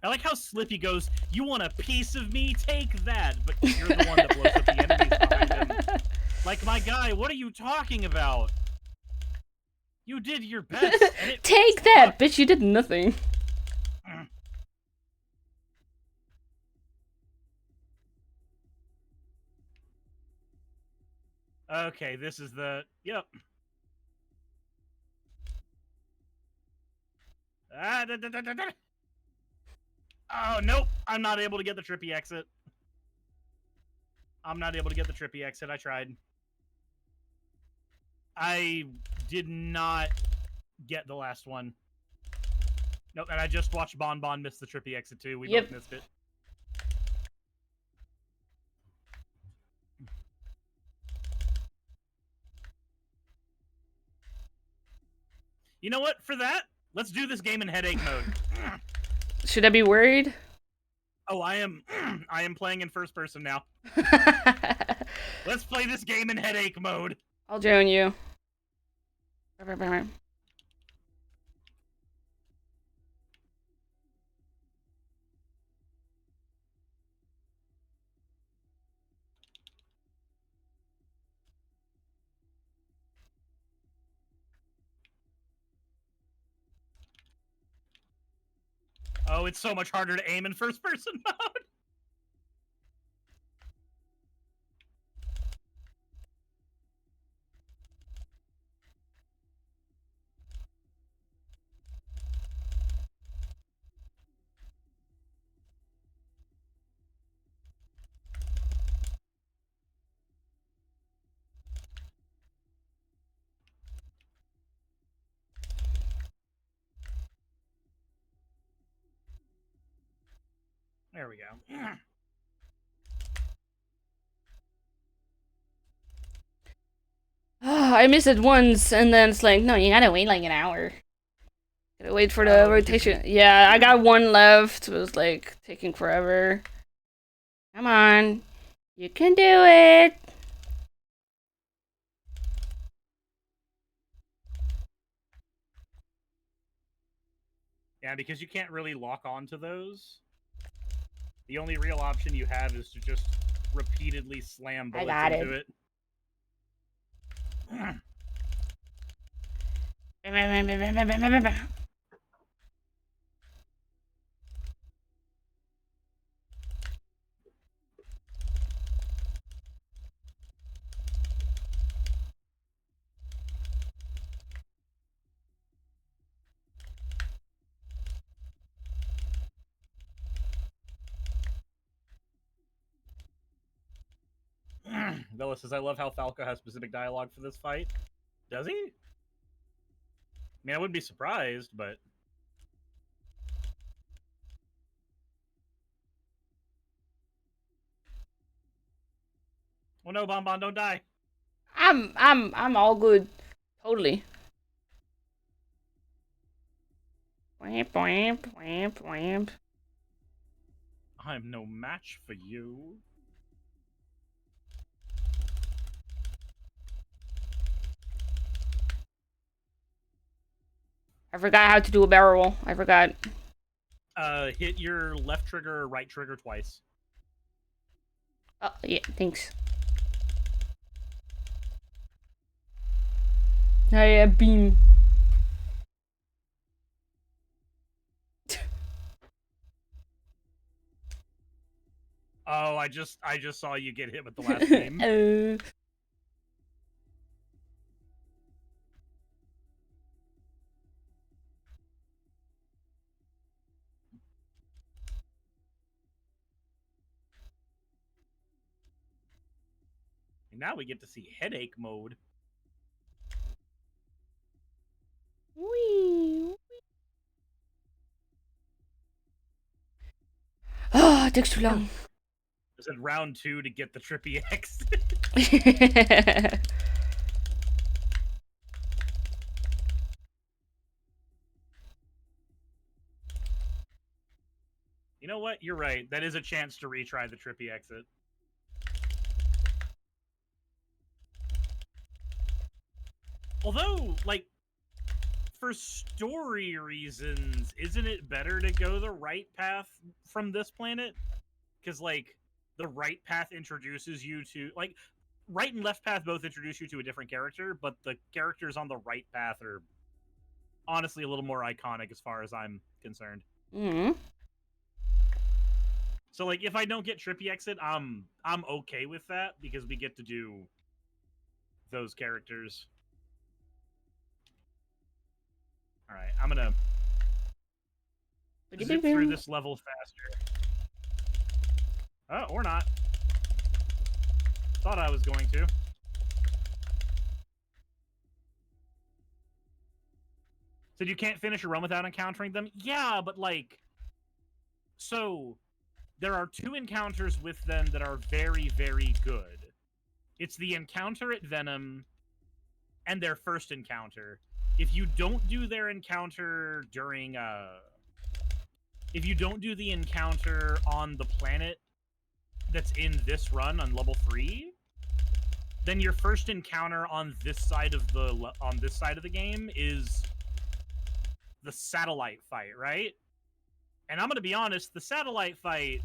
I like how Slippy goes, you want a piece of me? Take that! But you're the one that blows up the enemies behind him. Like, my guy, what are you talking about? You did your best. And it Take that, bitch! You did nothing. Okay, this is the... Yep. Oh, nope. I'm not able to get the Trippy exit. I'm not able to get the Trippy exit. I tried. I did not get the last one. Nope, and I just watched Bon Bon miss the Trippy exit too. We both missed it. You know what? For that, let's do this game in headache mode. Should I be worried? Oh, I am I am playing in first person now. Let's play this game in headache mode. I'll join you. Oh, it's so much harder to aim in first person mode. There we go. I missed it once, and then it's like, no, you gotta wait like an hour. Gotta wait for the rotation. Yeah, I got one left. It was like taking forever. Come on. You can do it. Yeah, because you can't really lock onto those. The only real option you have is to just repeatedly slam bullets into it. Villa says, I love how Falco has specific dialogue for this fight. Does he? I mean, I wouldn't be surprised, but... Oh no, Bonbon, don't die. I'm all good. Totally. Wamp, wamp, wamp, wamp. I'm no match for you. I forgot how to do a barrel roll. I forgot. Hit your left trigger or right trigger twice. Oh, yeah, thanks. I beam. Oh, I just saw you get hit with the last beam. And now we get to see headache mode. Wee. Oh, it takes too long. Is it round 2 to get the Trippy X? You know what? You're right. That is a chance to retry the Trippy exit. Although, like, for story reasons, isn't it better to go the right path from this planet? Because, like, the right path introduces you to, like, right and left path both introduce you to a different character, but the characters on the right path are honestly a little more iconic as far as I'm concerned. Mm-hmm. So, like, if I don't get Trippy exit, I'm okay with that because we get to do those characters. All right, I'm gonna zip through this level faster. Or not. Thought I was going to. Said you can't finish a run without encountering them? Yeah, but like... So, there are 2 encounters with them that are very, very good. It's the encounter at Venom and their first encounter. If you don't do their encounter during if you don't do the encounter on the planet that's in this run on level 3, then your first encounter on this side of the game is the satellite fight, right? And I'm gonna be honest, the satellite fight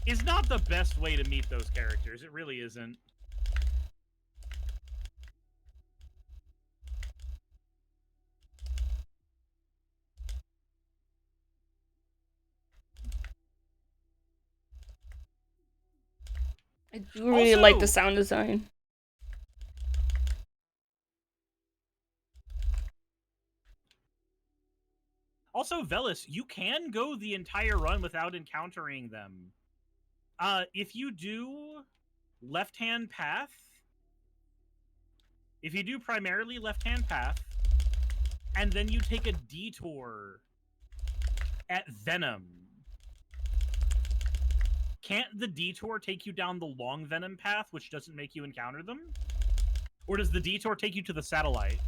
is not the best way to meet those characters. It really isn't. I do really like the sound design. Also, Velis, you can go the entire run without encountering them. If you do left-hand path, if you do primarily left-hand path, and then you take a detour at Venom, can't the detour take you down the long Venom path, which doesn't make you encounter them? Or does the detour take you to the satellite?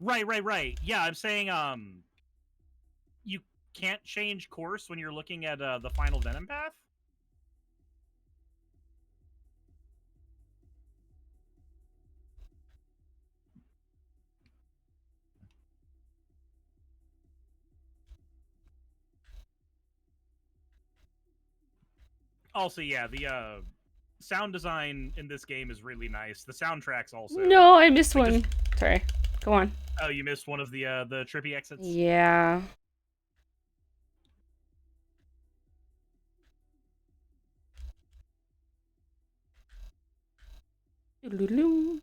Right. Yeah, I'm saying, you can't change course when you're looking at the final Venom path? Also, yeah, the sound design in this game is really nice. The soundtrack's also. No, I missed one. Sorry. Go on. Oh, you missed one of the trippy exits? Yeah. Doodaloo.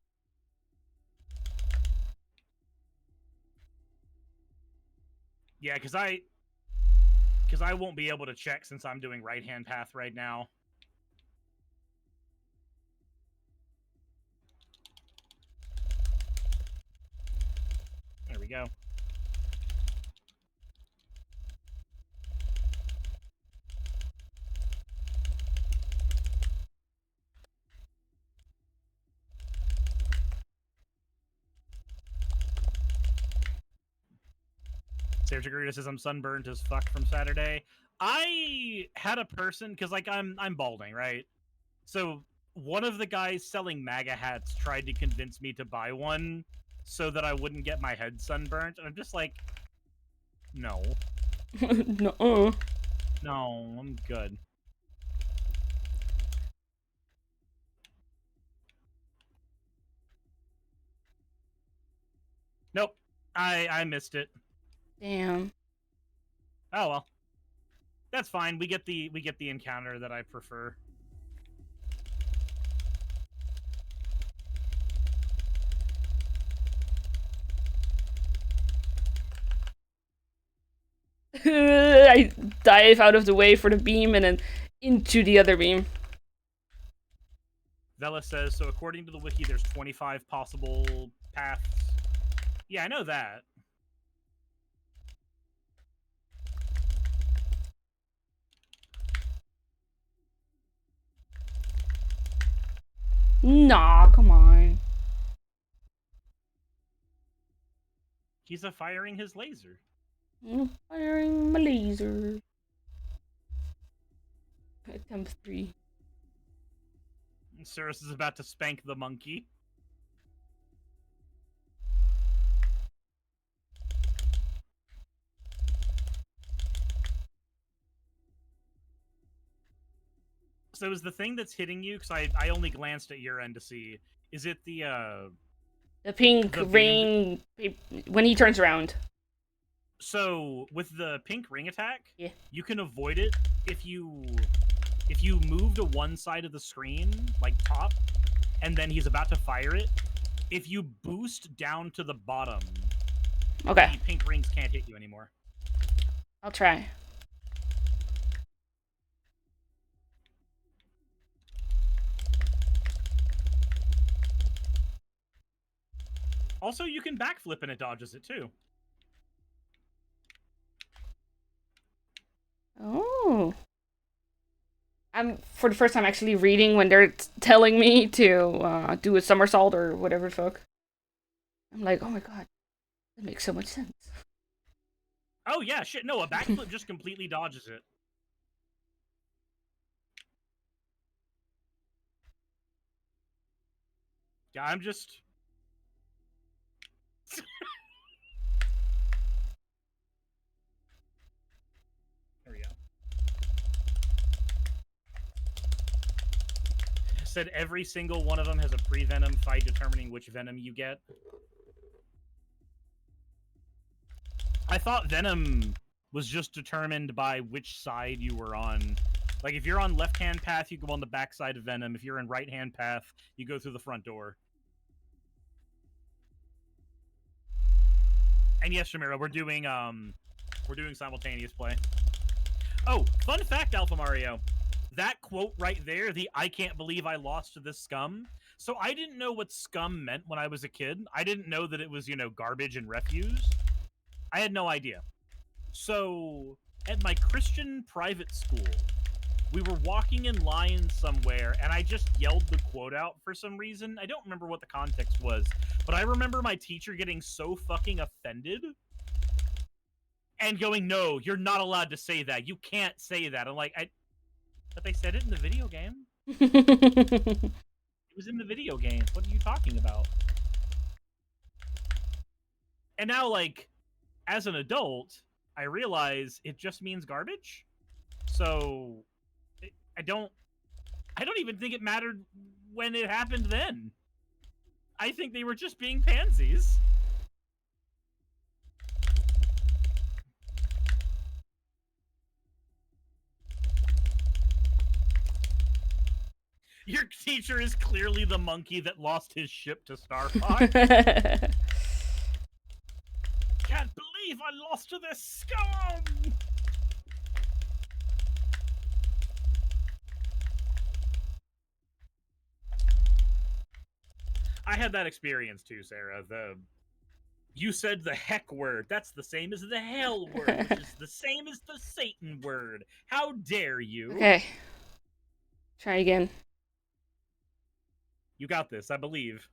Yeah, because I won't be able to check since I'm doing right-hand path right now. There we go. Sarah Jagrita says I'm sunburnt as fuck from Saturday. I had a person, because like I'm balding, right? So one of the guys selling MAGA hats tried to convince me to buy one so that I wouldn't get my head sunburnt, and I'm just like, no. No. No, I'm good. Nope. I missed it. Damn. Oh well. That's fine. We get the encounter that I prefer. I dive out of the way for the beam and then into the other beam. Vela says, so according to the wiki, there's 25 possible paths. Yeah, I know that. Nah, come on. He's firing his laser. I'm firing my laser. Attempt 3. Cirrus is about to spank the monkey. So is the thing that's hitting you, because I only glanced at your end to see, is it the pink ring when he turns around? So with the pink ring attack, yeah, you can avoid it if you move to one side of the screen, like top, and then he's about to fire it. If you boost down to the bottom, okay, the pink rings can't hit you anymore. I'll try. Also, you can backflip and it dodges it too. Oh. I'm for the first time actually reading when they're telling me to do a somersault or whatever the fuck. I'm like, oh my god, that makes so much sense. Oh yeah, shit. No, a backflip just completely dodges it. Yeah, I'm just. There we go. Said every single one of them has a pre-venom fight determining which venom you get. I thought venom was just determined by which side you were on. Like, if you're on left-hand path, you go on the back side of venom. If you're in right-hand path, you go through the front door. And yes, Shamira, we're doing simultaneous play. Oh, fun fact, Alpha Mario. That quote right there, the "I can't believe I lost to this scum." So I didn't know what scum meant when I was a kid. I didn't know that it was, garbage and refuse. I had no idea. So at my Christian private school, we were walking in line somewhere, and I just yelled the quote out for some reason. I don't remember what the context was, but I remember my teacher getting so fucking offended and going, "No, you're not allowed to say that. You can't say that." I'm like, but they said it in the video game. It was in the video game. What are you talking about? And now, like, as an adult, I realize it just means garbage. So I don't even think it mattered when it happened then. I think they were just being pansies. Your teacher is clearly the monkey that lost his ship to Star Fox. Can't believe I lost to this scum! I had that experience too, Sarah. You said the heck word. That's the same as the hell word, which is the same as the Satan word. How dare you? Okay. Try again. You got this, I believe.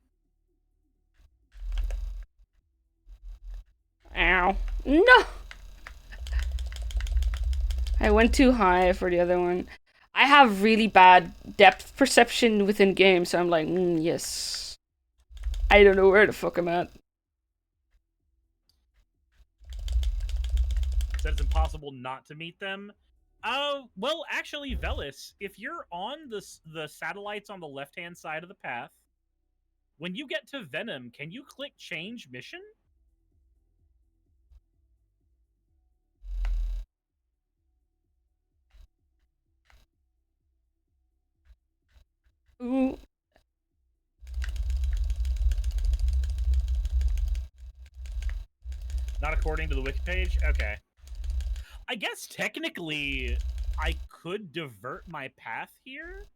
Ow. No! I went too high for the other one. I have really bad depth perception within games, so I'm like, yes. I don't know where the fuck I'm at. Said it's impossible not to meet them. Well, actually, Velis, if you're on the satellites on the left-hand side of the path, when you get to Venom, can you click change mission? Ooh. Not according to the wiki page? Okay. I guess technically I could divert my path here.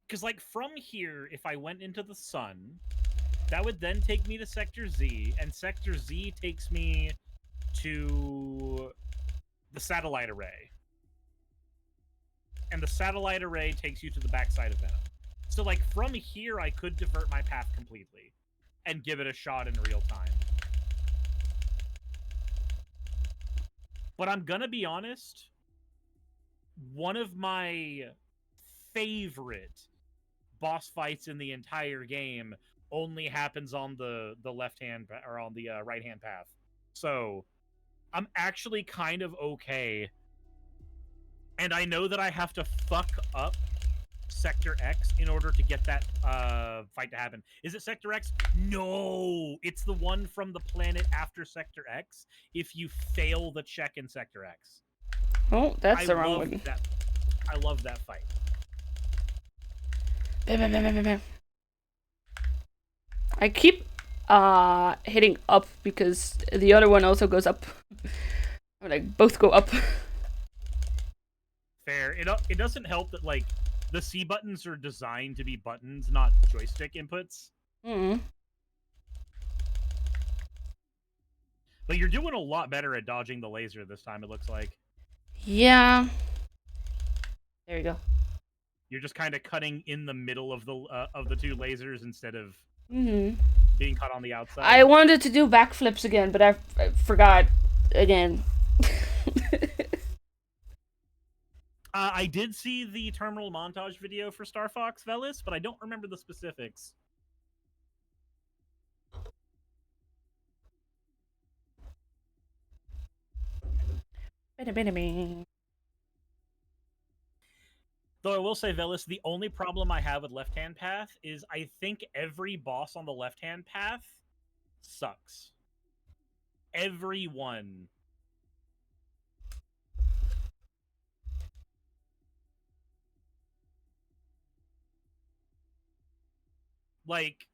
Because, like, from here, if I went into the sun, that would then take me to Sector Z, and Sector Z takes me to the satellite array. And the satellite array takes you to the backside of Venom. So, like, from here, I could divert my path completely and give it a shot in real time. But I'm gonna be honest, one of my favorite boss fights in the entire game only happens on the left hand or on the right hand path. So I'm actually kind of okay. And I know that I have to fuck up Sector X in order to get that fight to happen. Is it Sector X? No! It's the one from the planet after Sector X if you fail the check in Sector X. Oh, that's the wrong one. I love that fight. Bam, bam, bam, bam, bam. I keep hitting up because the other one also goes up. Like, both go up. Fair. It doesn't help that, like, the C buttons are designed to be buttons, not joystick inputs. But you're doing a lot better at dodging the laser this time, it looks like. Yeah. There you go. You're just kind of cutting in the middle of the two lasers instead of Mm-hmm. being cut on the outside. I wanted to do backflips again, but I forgot again. I did see the terminal montage video for Star Fox Velis, but I don't remember the specifics. Though I will say, Velis, the only problem I have with left-hand path is I think every boss on the left-hand path sucks. Everyone. Like,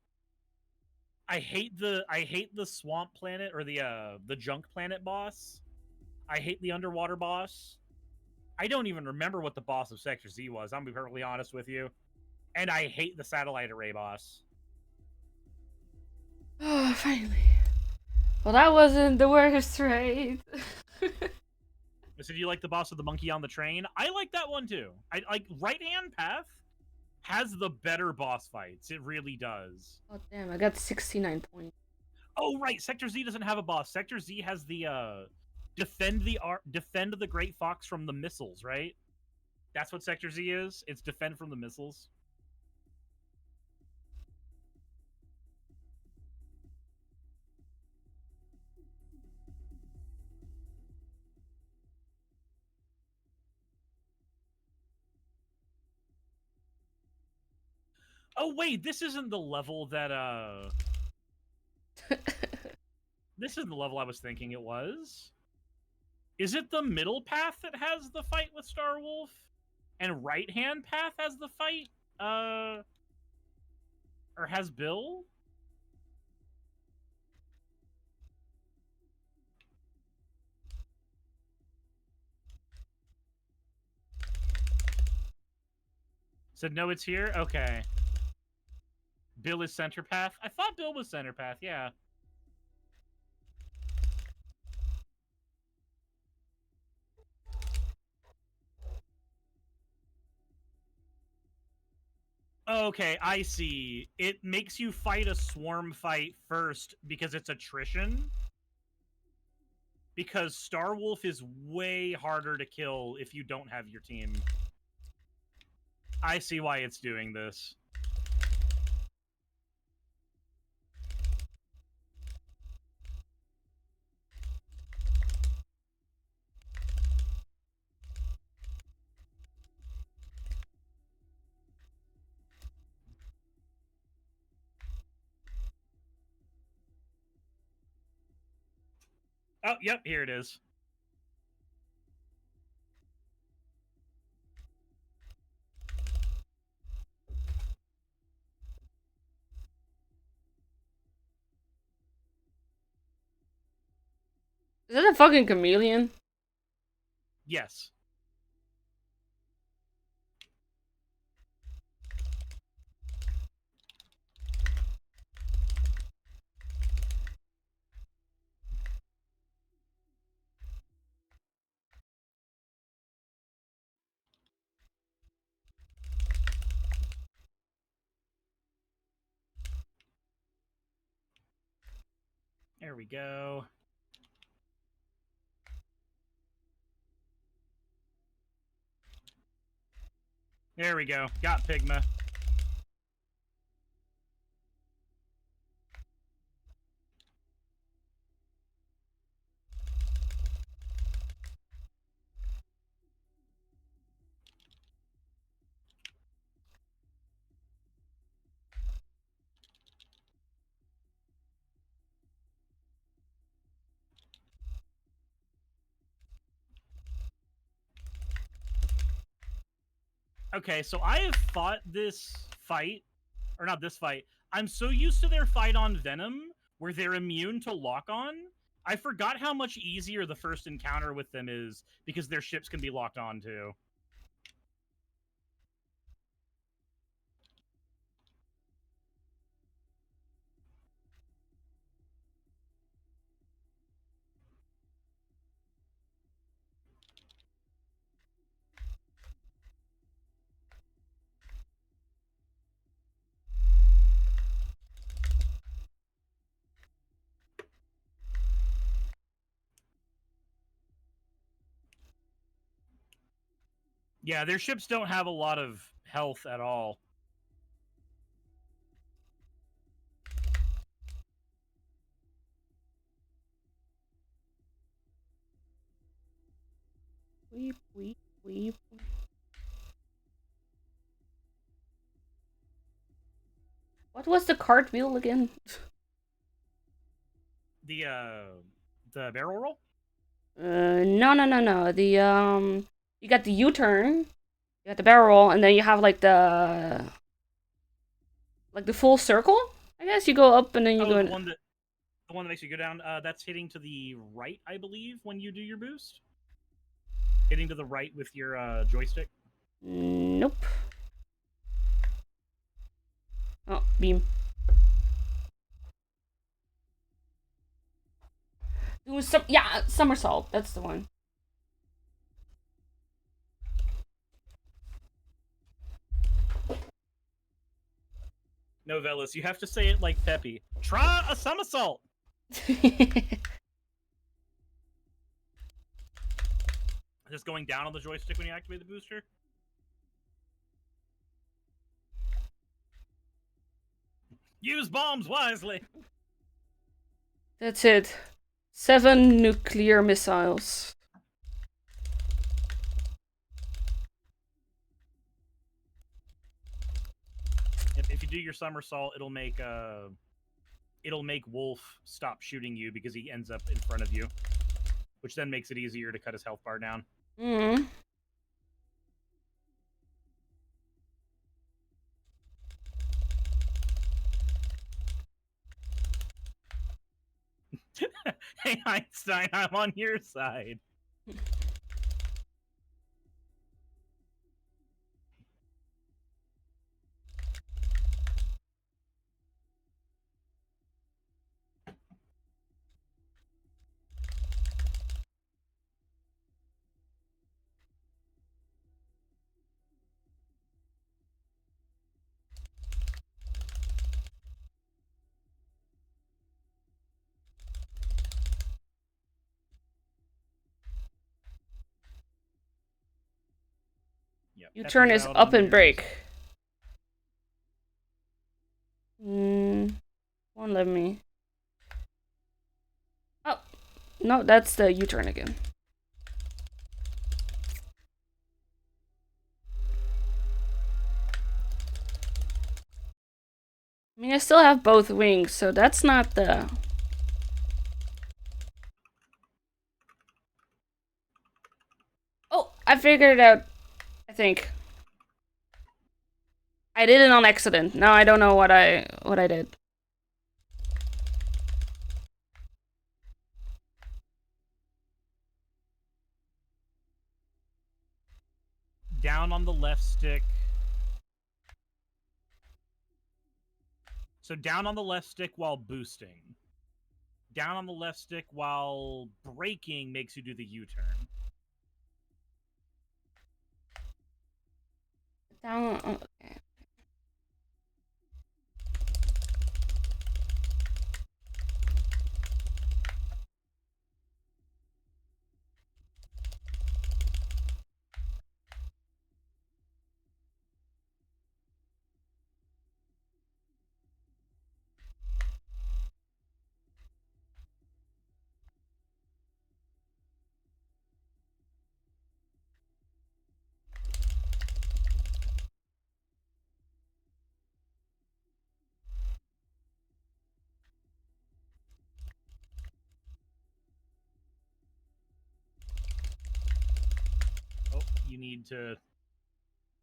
I hate the swamp planet or the junk planet boss. I hate the underwater boss. I don't even remember what the boss of Sector Z was. I'm gonna be perfectly honest with you. And I hate the satellite array boss. Oh, finally. Well, that wasn't the worst, right? So do you like the boss of the monkey on the train? I like that one too. I like right hand path has the better boss fights. It really does. Oh damn, I got 69 points. Oh right, Sector Z doesn't have a boss. Sector Z has the defend the Great Fox from the missiles, right? That's what Sector Z is. It's defend from the missiles. Oh wait, this isn't the level that this isn't the level I was thinking it was. Is it the middle path that has the fight with Star Wolf? And right hand path has the fight? Or has Bill? Said no, it's here? Okay. Bill is center path? I thought Bill was center path, yeah. Okay, I see. It makes you fight a swarm fight first because it's attrition. Because Star Wolf is way harder to kill if you don't have your team. I see why it's doing this. Oh, yep, here it is. Is that a fucking chameleon? Yes. There we go. There we go. Got Pigma. Okay, so I have fought this fight, or not this fight. I'm so used to their fight on Venom, where they're immune to lock-on. I forgot how much easier the first encounter with them is, because their ships can be locked on too. Yeah, their ships don't have a lot of health at all. Weep, weep, weep. What was the cartwheel again? The barrel roll? No. You got the U-turn, you got the barrel roll, and then you have like the full circle. I guess you go up and then you go. The one that makes you go down. That's hitting to the right, I believe, when you do your boost. Hitting to the right with your joystick. Nope. Oh, beam. Doing some, yeah, somersault. That's the one. Novellis, you have to say it like Peppy. Try a somersault. Just going down on the joystick when you activate the booster. Use bombs wisely. That's it. 7 nuclear missiles. If you do your somersault, it'll make Wolf stop shooting you because he ends up in front of you, which then makes it easier to cut his health bar down. Mm. Hey Einstein, I'm on your side. Yep. U-turn is up and break. Won't let me. Oh, no, that's the U-turn again. I mean, I still have both wings, so that's not the... Oh, I figured it out, I think. I did it on accident. Now I don't know what I did. Down on the left stick. So down on the left stick while boosting. Down on the left stick while braking makes you do the U-turn. Down. Okay. Oh, you need to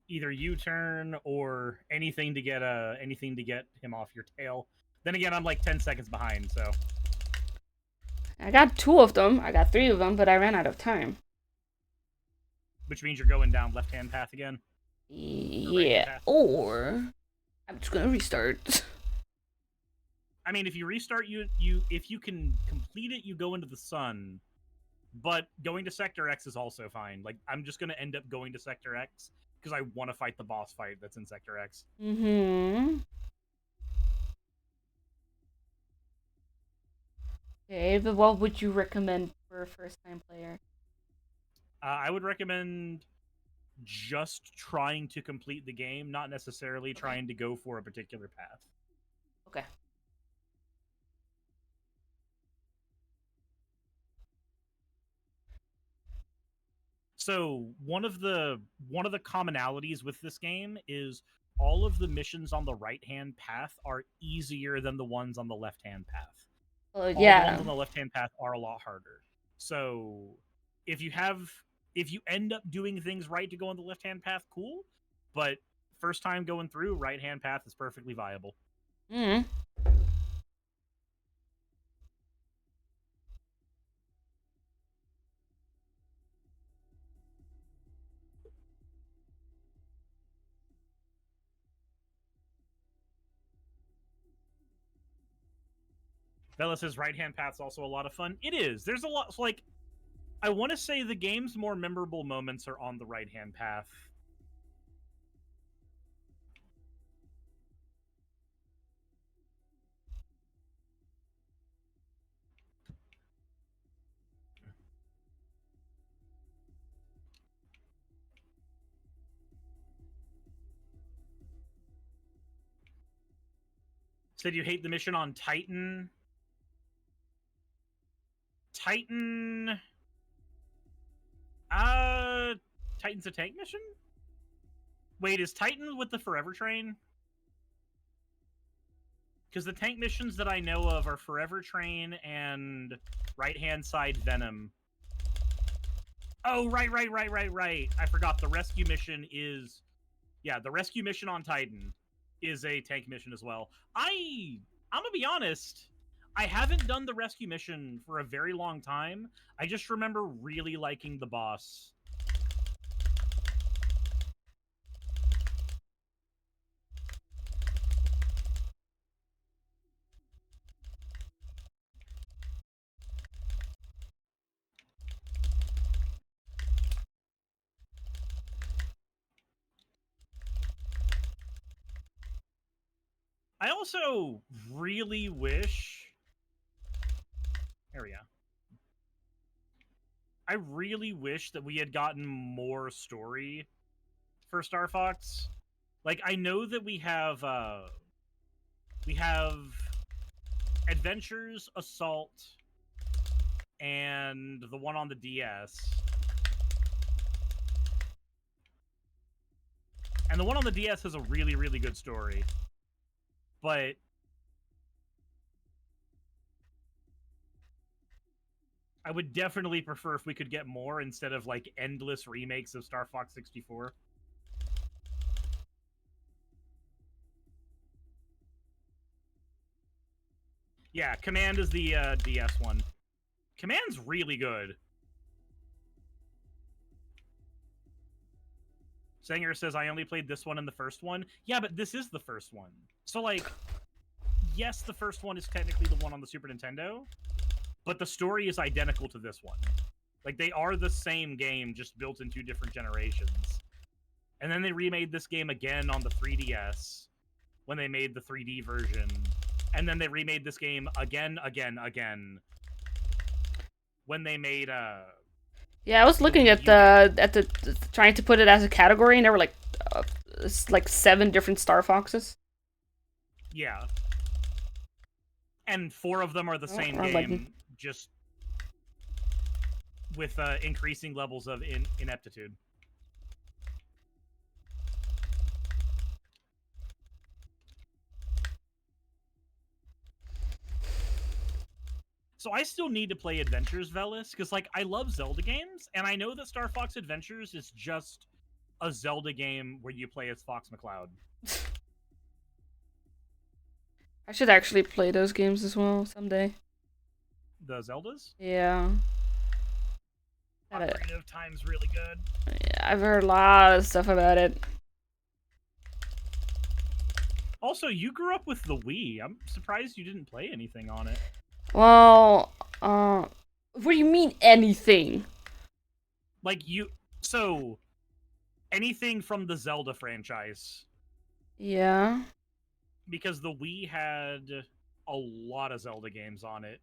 either U-turn or anything to get him off your tail. Then again, I'm like 10 seconds behind, so I got 2 of them. I got 3 of them, but I ran out of time. which means you're going down left-hand path again. Yeah, or I'm just gonna restart. I mean, if you restart, if you can complete it, you go into the sun. But going to Sector X is also fine. Like, I'm just gonna end up going to Sector X because I want to fight the boss fight that's in Sector X. Mm-hmm. Okay, but what would you recommend for a first-time player? I would recommend just trying to complete the game, not necessarily trying to go for a particular path. Okay. So one of the commonalities with this game is all of the missions on the right-hand path are easier than the ones on the left-hand path. Well, All the yeah. ones on the left-hand path are a lot harder. So if you end up doing things right to go on the left-hand path, cool. But first time going through, right-hand path is perfectly viable. Mm. Vela says right-hand path's also a lot of fun. It is. There's a lot, like, I want to say the game's more memorable moments are on the right-hand path. Said you hate the mission on Titan. Titan. Titan's a tank mission? Wait, is Titan with the Forever Train? Because the tank missions that I know of are Forever Train and right-hand side Venom. Oh, right. I forgot. The rescue mission is... Yeah, the rescue mission on Titan is a tank mission as well. I'm gonna be honest, I haven't done the rescue mission for a very long time. I just remember really liking the boss. I also really wish... There we go. I really wish that we had gotten more story for Star Fox. Like, I know that we have Adventures, Assault, and the one on the DS. And the one on the DS has a really, really good story. But I would definitely prefer if we could get more instead of, like, endless remakes of Star Fox 64. Yeah, Command is the DS one. Command's really good. Sanger says, I only played this one and the first one. Yeah, but this is the first one. So, like, yes, the first one is technically the one on the Super Nintendo, but the story is identical to this one. Like, they are the same game, just built in two different generations. And then they remade this game again on the 3DS when they made the 3D version. And then they remade this game again when they made Yeah, I was looking at the trying to put it as a category, and there were like 7 different Star Foxes. Yeah. And 4 of them are the same game, just with increasing levels of ineptitude. So I still need to play Adventures, Velis, because, like, I love Zelda games, and I know that Star Fox Adventures is just a Zelda game where you play as Fox McCloud. I should actually play those games as well someday. The Zeldas? Yeah. Ocarina of Time's really good. Yeah, I've heard a lot of stuff about it. Also, you grew up with the Wii. I'm surprised you didn't play anything on it. Well, what do you mean anything? Like, so, anything from the Zelda franchise. Yeah. Because the Wii had a lot of Zelda games on it.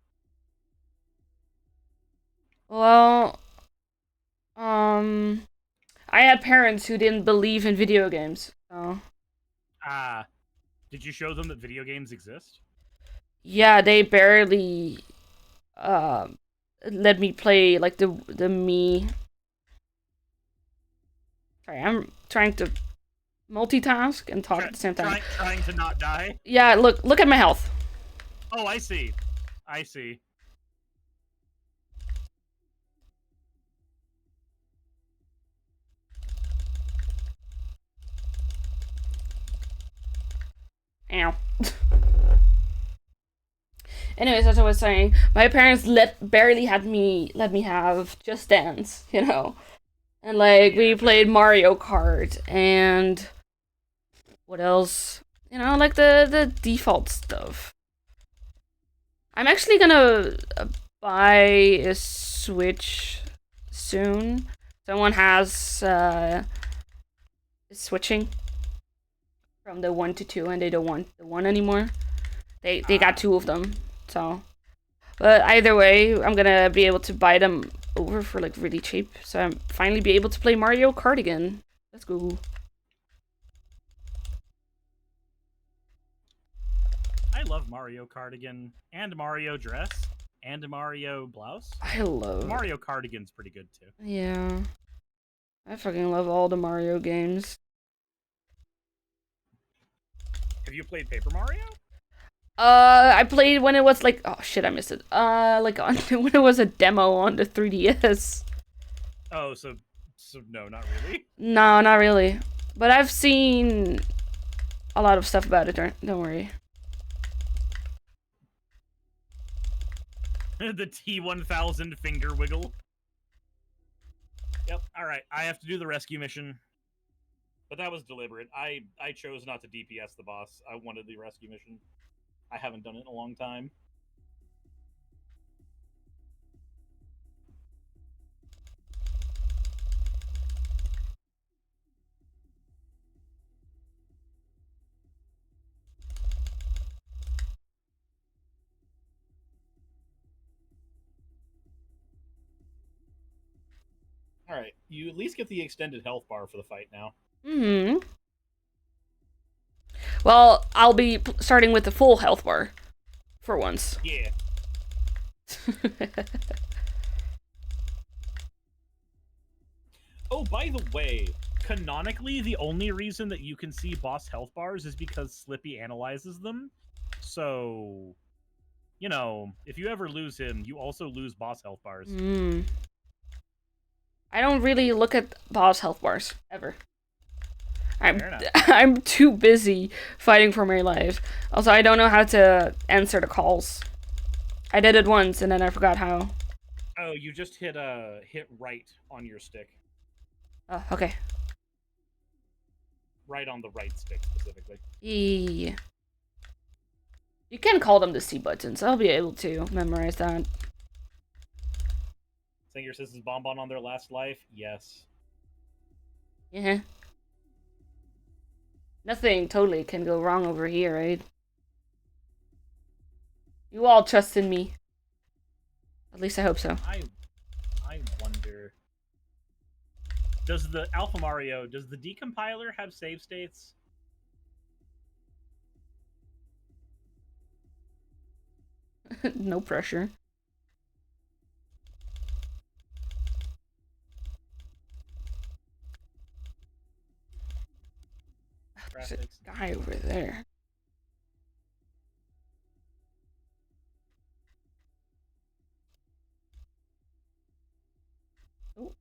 Well, I had parents who didn't believe in video games. So Did you show them that video games exist? yeah, they barely let me play like the me. Sorry, I'm trying to multitask and talk at the same time. Trying to not die? Yeah, look at my health. Oh, I see. I see. Ow. Anyways, as I was saying, my parents barely let me have Just Dance, you know, and like we played Mario Kart and what else, you know, like the default stuff. I'm actually gonna buy a Switch soon. Someone has is switching from the 1 to 2, and they don't want the 1 anymore. They got 2 of them. So, but either way, I'm gonna be able to buy them over for like really cheap. So I'm finally be able to play Mario Kart again. Let's go. I love Mario Cardigan and Mario Dress and Mario Blouse. I love Mario Cardigan's pretty good too. Yeah, I fucking love all the Mario games. Have you played Paper Mario? I played when it was like, oh shit, I missed it. Like on when it was a demo on the 3DS. Oh, so no, not really. No, not really. But I've seen a lot of stuff about it. Don't worry. The T-1000 finger wiggle. Yep. All right, I have to do the rescue mission, but that was deliberate. I chose not to DPS the boss. I wanted the rescue mission. I haven't done it in a long time. All right, you at least get the extended health bar for the fight now. Hmm. Well, I'll be starting with the full health bar for once. Yeah. Oh, by the way, canonically, the only reason that you can see boss health bars is because Slippy analyzes them. So, you know, if you ever lose him, you also lose boss health bars. I don't really look at boss health bars ever. I'm too busy fighting for my life. Also, I don't know how to answer the calls. I did it once and then I forgot how. Oh, you just hit right on your stick. Oh, okay. Right on the right stick specifically. Yeah. You can call them the C buttons. I'll be able to memorize that. Saying your sister's bonbon on their last life? Yes. Yeah. Nothing totally can go wrong over here, right? You all trust in me. At least I hope so. I wonder. Does the Alpha Mario, does the decompiler have save states? No pressure. There's a guy over there. Oh.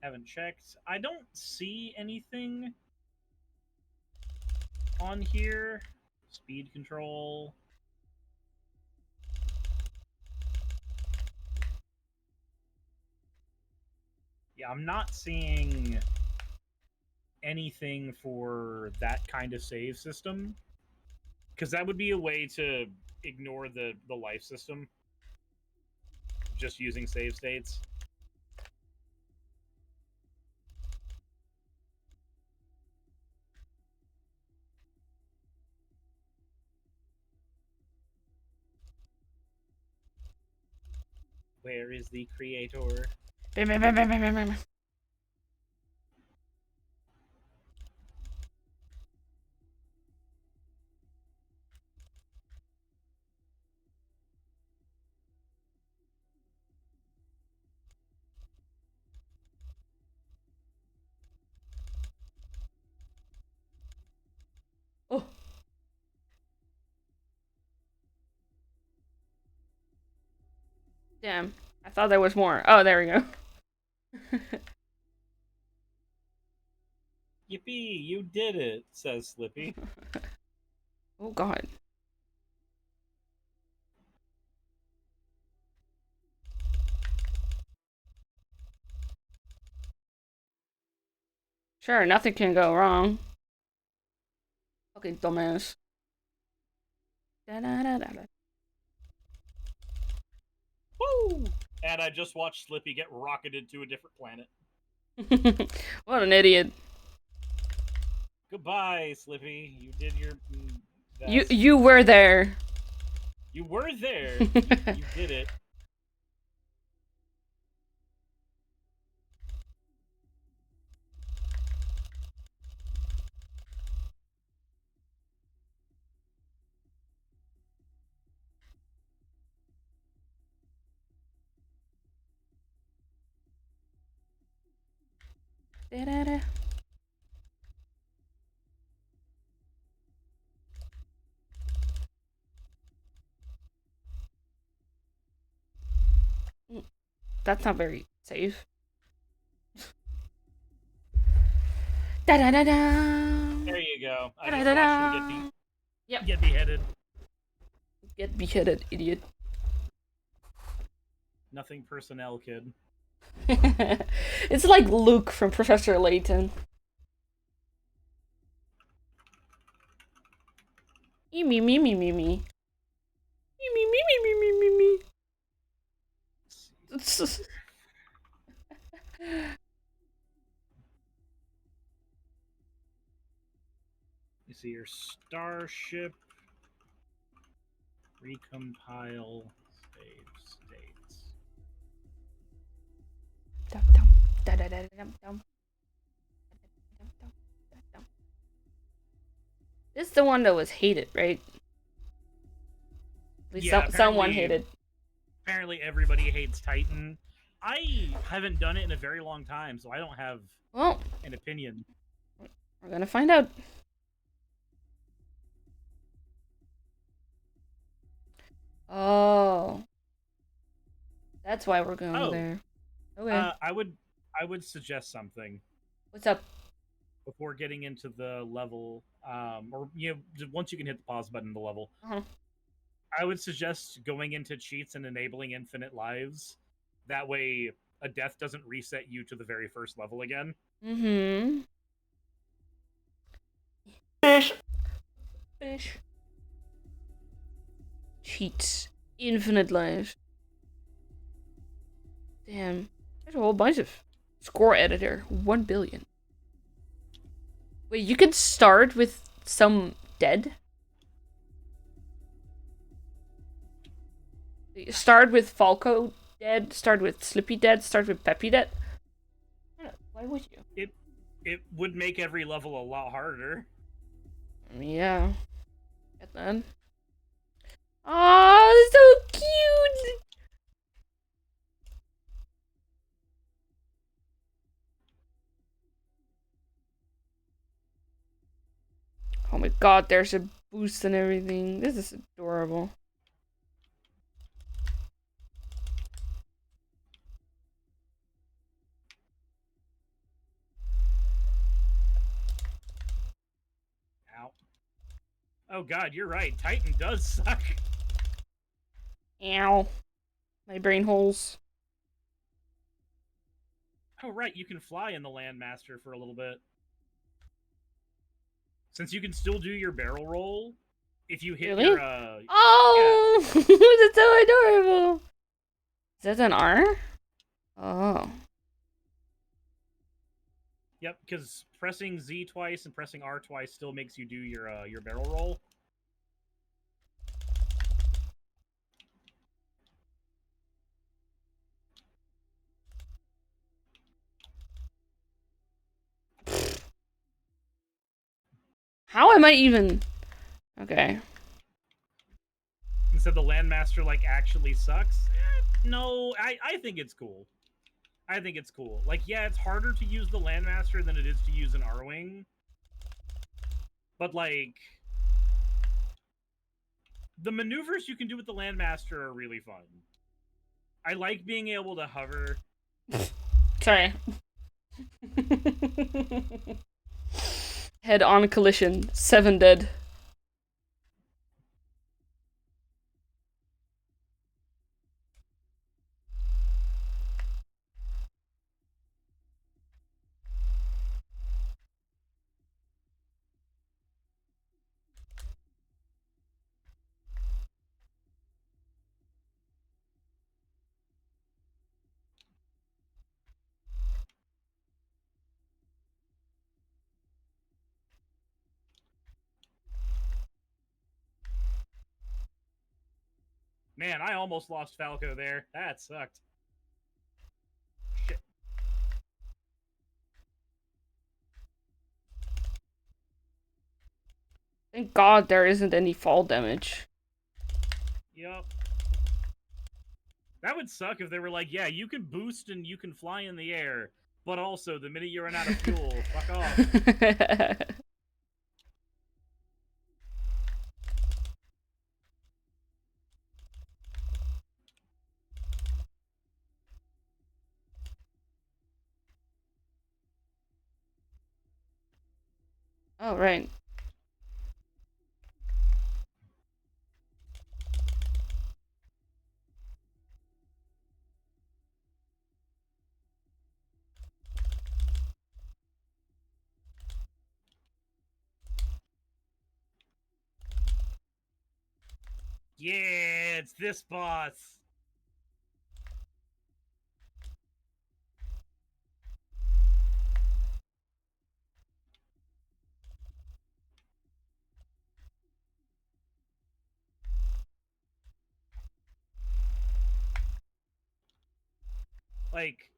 Haven't checked. I don't see anything on here. Speed control. Yeah, I'm not seeing anything for that kind of save system. Because that would be a way to ignore the life system. Just using save states. Where is the creator? Bam, bam, bam, bam, bam, bam, bam. Oh. Damn. I thought there was more. Oh, there we go. Yippee! You did it, says Slippy. Oh, God. Sure, nothing can go wrong. Fucking dumbass. Da-da-da-da-da. Woo! And I just watched Slippy get rocketed to a different planet. What an idiot. Goodbye, Slippy. You did your best. You were there. You were there. You did it. Da-da-da. That's not very safe. Da-da-da-da. There you go. I just Da-da-da-da. watched him Yep. get beheaded. Get beheaded, idiot. Nothing personnel, kid. It's like Luke from Professor Layton. Me me me me me me. Me me me me me me me. It's just... You see your starship. Recompile. Save states. Dum, dum, da, da, da, dum, dum. Dum, dum, da, dum. This is the one that was hated, right? At least Yeah, someone apparently- hated. Apparently, everybody hates Titan. I haven't done it in a very long time, so I don't have Well, an opinion. we're gonna find out. Oh. That's why we're going Oh. there. Okay. I would suggest something What's up? before getting into the level, or once you can hit the pause button in the level. Uh-huh. I would suggest going into cheats and enabling infinite lives. That way, a death doesn't reset you to the very first level again. Mm-hmm. Fish. Fish. Cheats. Infinite lives. Damn. There's a whole bunch of score editor. 1 billion. Wait, you can start with some dead? Start with Falco dead, start with Slippy dead, start with Peppy dead? Why would you? It would make every level a lot harder. Yeah. Get that. Oh, so cute! Oh my god, there's a boost and everything. This is adorable. Ow. Oh god, you're right. Titan does suck. Ow. My brain holes. Oh right, you can fly in the Landmaster for a little bit. Since you can still do your barrel roll, if you hit Really? your Oh! That's so adorable! Is that an R? Oh. Yep, because pressing Z twice and pressing R twice still makes you do your barrel roll. How am I even... Okay. Instead, the Landmaster like actually sucks. No, I think it's cool. I think it's cool. Like, yeah, it's harder to use the Landmaster than it is to use an Arwing. But, like, the maneuvers you can do with the Landmaster are really fun. I like being able to hover. Sorry. Head-on collision. 7 dead. Man, I almost lost Falco there. That sucked. Shit. Thank God there isn't any fall damage. Yup. That would suck if they were like, yeah, you can boost and you can fly in the air, but also the minute you run out of fuel, fuck off. Oh, right. Yeah, it's this boss. Like,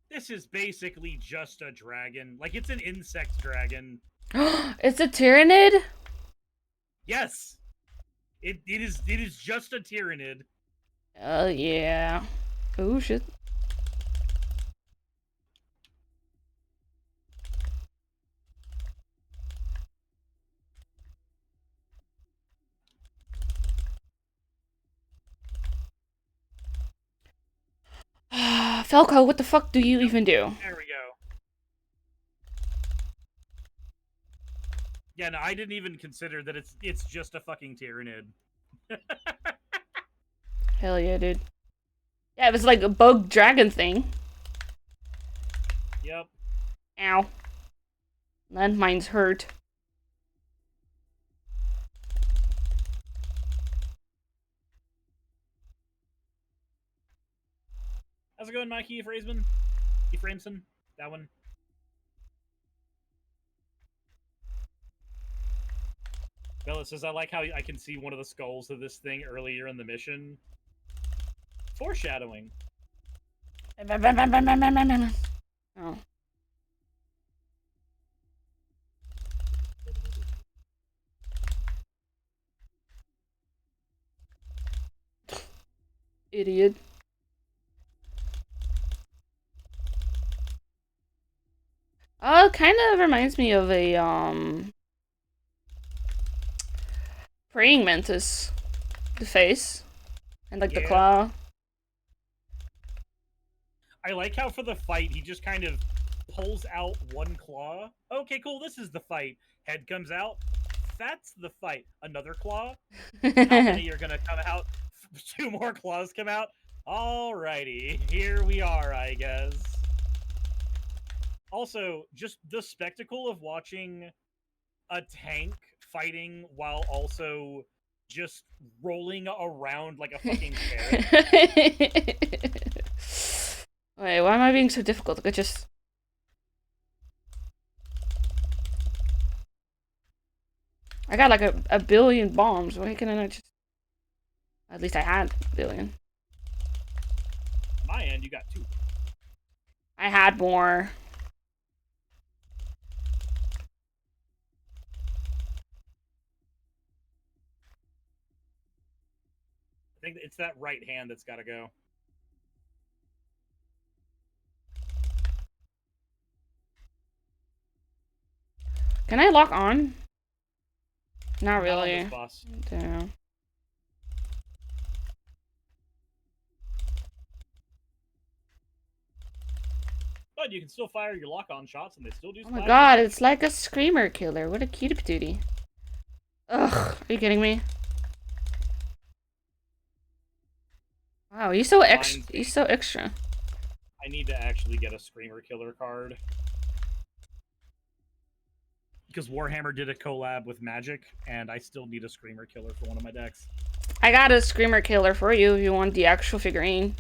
this is basically just a dragon. Like, it's an insect dragon. It's a Tyrannid? Yes! It is just a Tyrannid. Oh, yeah. Oh, shit. Falco, what the fuck do you even do? There we go. Yeah, no, I didn't even consider that it's just a fucking Tyrannid. Hell yeah, dude. Yeah, it was like a bug dragon thing. Yep. Ow. Landmines hurt. How's it going, Mikey Ephraimson? Ephraimson? That one? Bella says, I like how I can see one of the skulls of this thing earlier in the mission. Foreshadowing. Oh. Idiot. Kind of reminds me of a, praying mantis. The face. And, like, the Yeah. claw. I like how for the fight, he just kind of pulls out one claw. Okay, cool, this is the fight. Head comes out. That's the fight. Another claw. How many are gonna come out? 2 more claws come out? Alrighty, here we are, I guess. Also, just the spectacle of watching a tank fighting while also just rolling around like a fucking carrot. Wait, why am I being so difficult? I just... I got like a billion bombs. Why can I not just... At least I had a billion. My end, you got 2. I had more. I think it's that right hand that's got to go. Can I lock on? Not Not on really. this boss. Damn. But you can still fire your lock-on shots, and they still do. Oh my splash god, damage. it's like a screamer killer. What a cutie patootie. Ugh, are you kidding me? Wow, he's so extra. Reminds me. He's so extra. I need to actually get a Screamer Killer card. Because Warhammer did a collab with Magic, and I still need a Screamer Killer for one of my decks. I got a screamer killer for you if you want the actual figurine.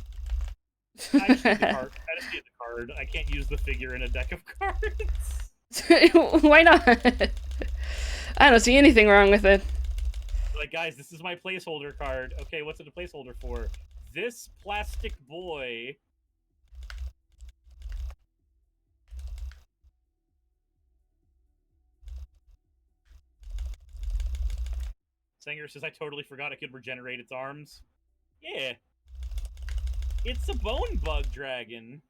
I just need the card. I just need the card. I can't use the figure in a deck of cards. Why not? I don't see anything wrong with it. Like, guys, this is my placeholder card. Okay, what's it a placeholder for? This plastic boy. Sanger says, I totally forgot I could regenerate its arms. Yeah. It's a bone bug dragon.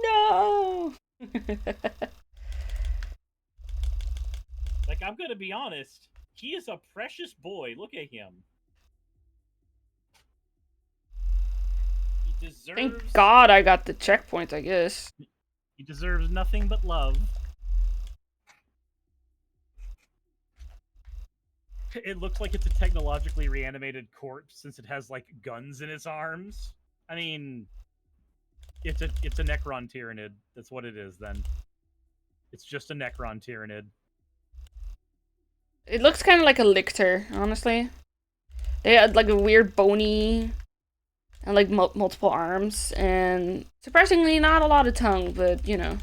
No. Like, I'm gonna be honest. He is a precious boy. Look at him. He deserves. Thank God I got the checkpoint, I guess. He deserves nothing but love. It looks like it's a technologically reanimated corpse since it has like guns in its arms. I mean, it's a Necron Tyrannid. That's what it is. Then it's just a Necron Tyrannid. It looks kind of like a lictor, honestly. They had like a weird bony and like multiple arms, and surprisingly not a lot of tongue, but you know.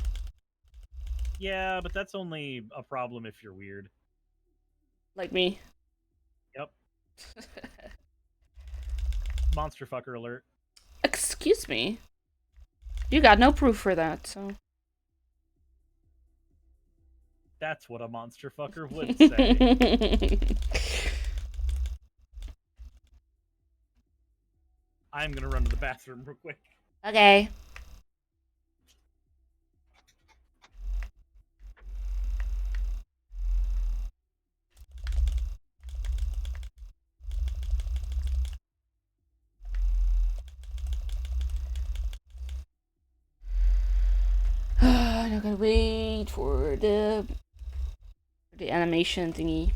Yeah, but that's only a problem if you're weird. Like me. Yep. Monster fucker alert. Excuse me. You got no proof for that, so. That's what a monster fucker would say. I'm gonna run to the bathroom real quick. Okay. I'm gonna wait for the animation thingy.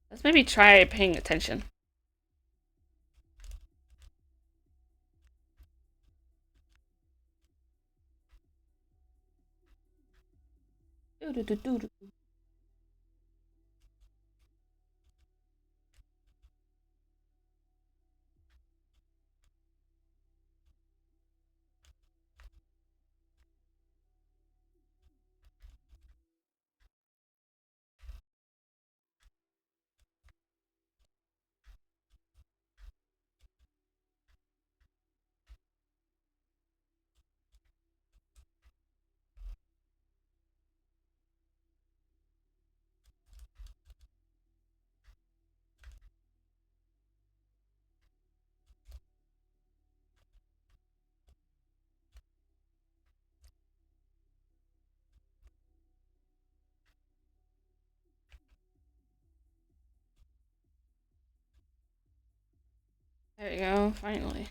Let's maybe try paying attention. Doo-doo-doo-doo-doo. There you go, finally.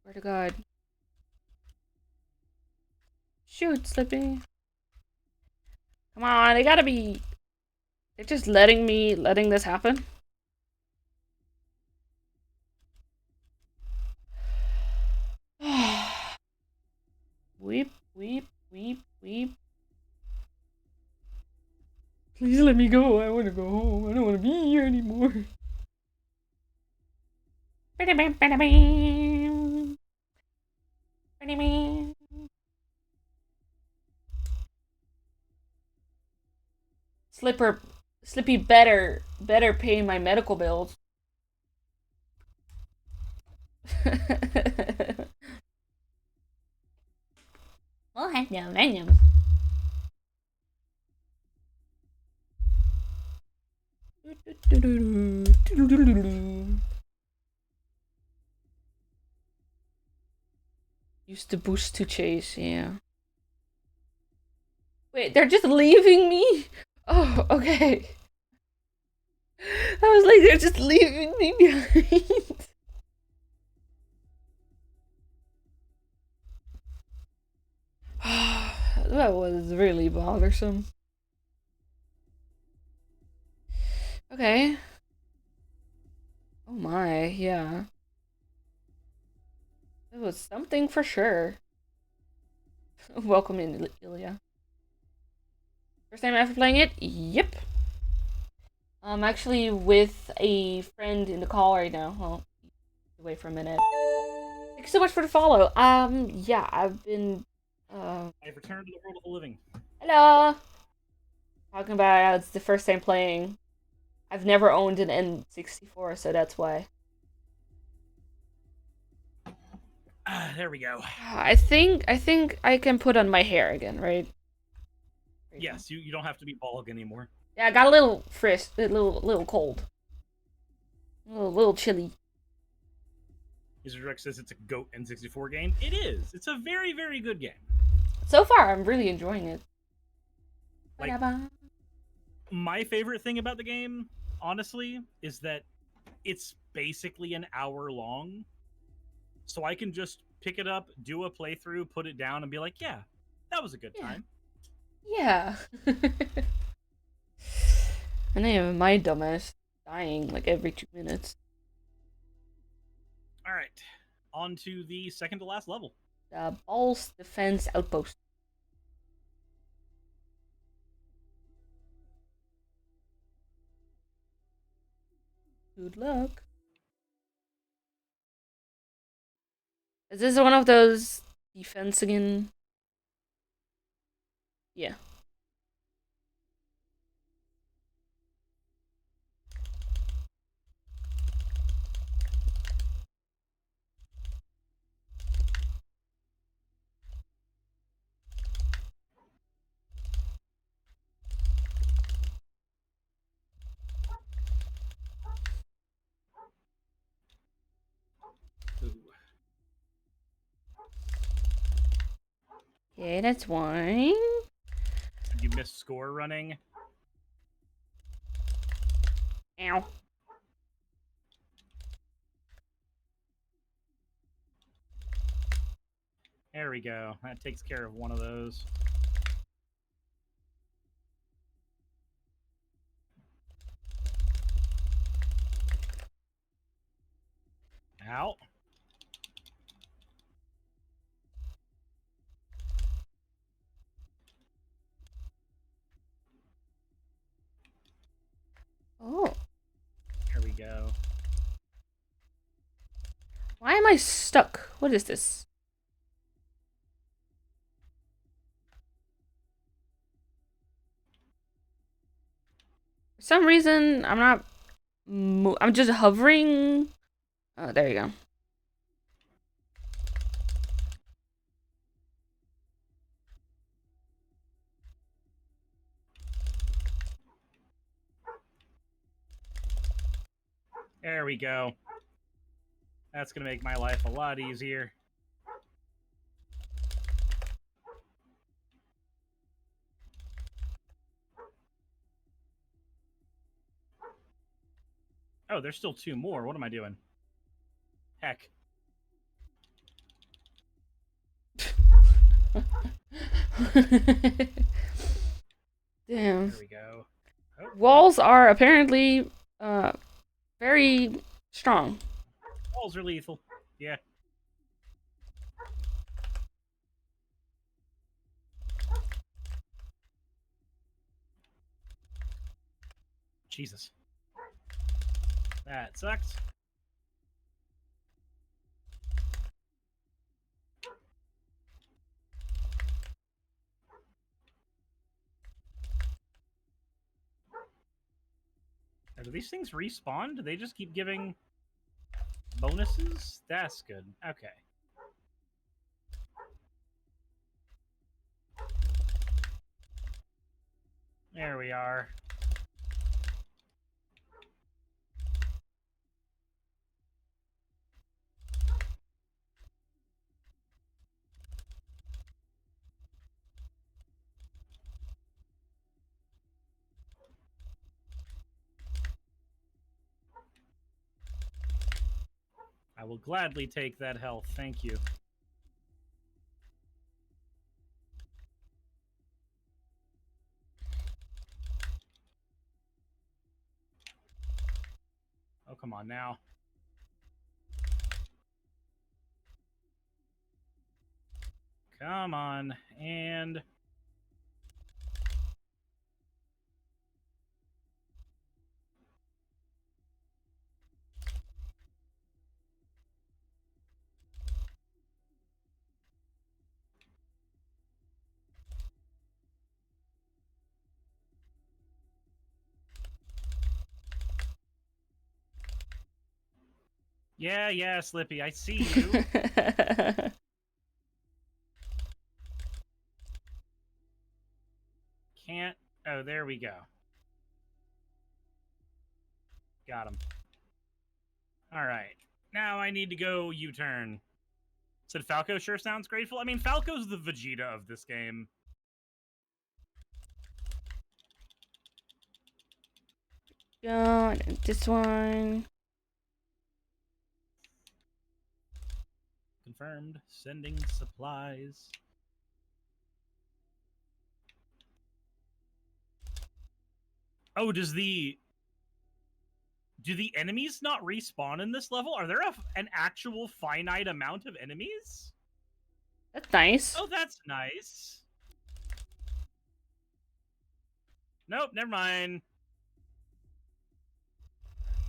Swear to God. Shoot, Slippy. Come on, they gotta be... They're just letting this happen? Weep, weep, weep, weep. Please let me go. I want to go home. I don't want to be here anymore. Slippy better pay my medical bills. Oh, I know. Use the boost to chase, yeah. Wait, they're just leaving me? Oh, okay. I was like, they're just leaving me behind. That was really bothersome. Okay. Oh my, yeah. It was something for sure. Welcome in, Ilya. First time ever playing it? Yep. I'm actually with a friend in the call right now. Well, wait for a minute. Thank you so much for the follow. Yeah, I've been, I've returned to the world of the living. Hello! Talking about how it's the first time playing. I've never owned an N64, so that's why. There we go. I think I can put on my hair again, right? Yes, you don't have to be bald anymore. Yeah, I got a little a little cold. A little chilly. Mr. Rex says it's a GOAT N64 game. It is. It's a very, very good game. So far, I'm really enjoying it. Like, my favorite thing about the game, honestly, is that it's basically an hour long. So I can just pick it up, do a playthrough, put it down, and be like, yeah, that was a good time. Yeah. And then my dumbass dying like every 2 minutes. All right, on to the second to last level. The Balls Defense Outpost. Good luck. Is this one of those defense again? Yeah. Ooh. Okay, that's one. You missed score running. Ow. There we go. That takes care of one of those. Out. Oh. There we go. Why am I stuck? What is this? For some reason, I'm not... I'm just hovering. Oh, there you go. There we go. That's going to make my life a lot easier. Oh, there's still two more. What am I doing? Heck. Damn. There we go. Oh, Walls are apparently very strong. walls are lethal. Yeah. Jesus. That sucks. Do these things respawn? Do they just keep giving bonuses? That's good. Okay. There we are. I will gladly take that health. Thank you. Oh, come on now. Come on. And... yeah, Slippy, I see you. Can't... Oh, there we go. Got him. Alright. Now I need to go U-turn. Said Falco sure sounds grateful. I mean, Falco's the Vegeta of this game. Yeah, this one. Confirmed. Sending supplies. Oh, do the enemies not respawn in this level? Are there an actual finite amount of enemies? That's nice. Oh, that's nice. Nope, never mind.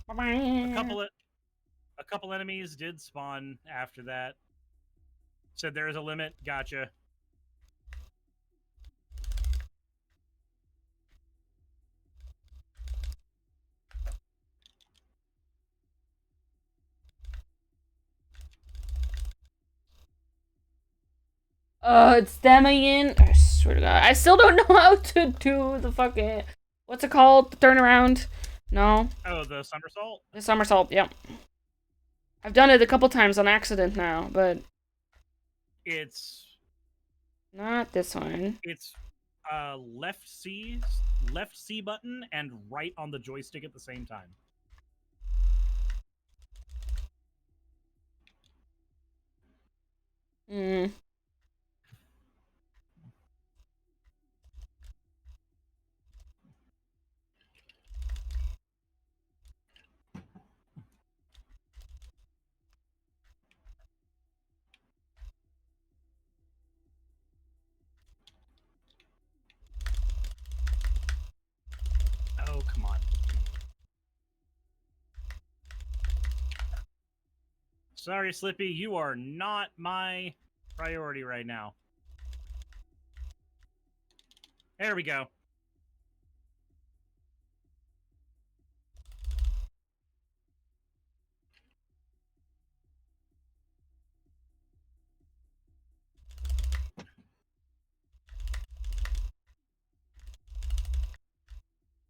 A couple enemies did spawn after that. Said there is a limit. Gotcha. It's them again. I swear to God, I still don't know how to do the fucking what's it called? The turnaround? No. Oh, the somersault? The somersault. Yep. I've done it a couple times on accident now, but It's not this one. It's left C button and right on the joystick at the same time. Hmm. Oh, come on. Sorry, Slippy, you are not my priority right now. There we go.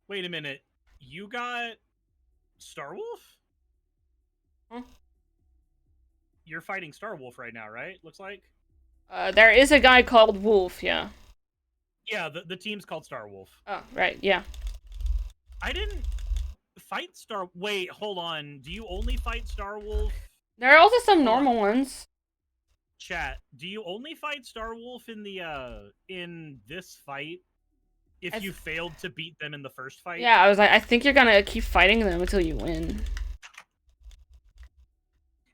Wait a minute. You got Starwolf? Huh? You're fighting Starwolf right now, right? Looks like. There is a guy called Wolf. Yeah. Yeah, the team's called Starwolf. Oh, right. Yeah. I didn't fight Wait, hold on. Do you only fight Starwolf? There are also some normal ones. Chat, do you only fight Starwolf in this fight if you failed to beat them in the first fight? Yeah, I was like, I think you're gonna keep fighting them until you win.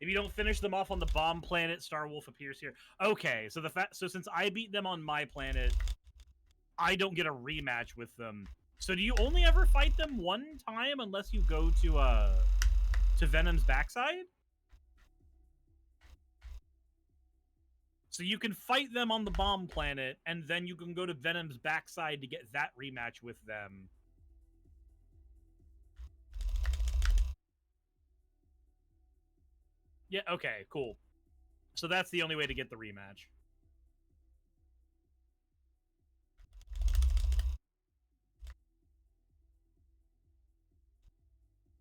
If you don't finish them off on the bomb planet, Starwolf appears here. Okay, so since I beat them on my planet, I don't get a rematch with them. So do you only ever fight them one time unless you go to Venom's backside? So you can fight them on the bomb planet, and then you can go to Venom's backside to get that rematch with them. Yeah, okay, cool. So that's the only way to get the rematch.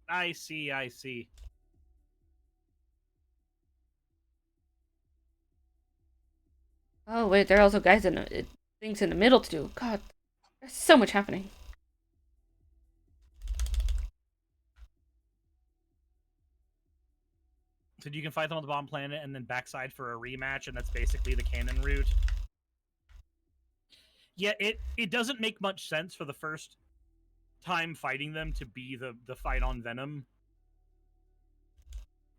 I see, I see. Oh wait, there are also guys things in the middle to do. God, there's so much happening. So you can fight them on the bomb planet and then backside for a rematch, and that's basically the canon route. Yeah, it doesn't make much sense for the first time fighting them to be the fight on Venom,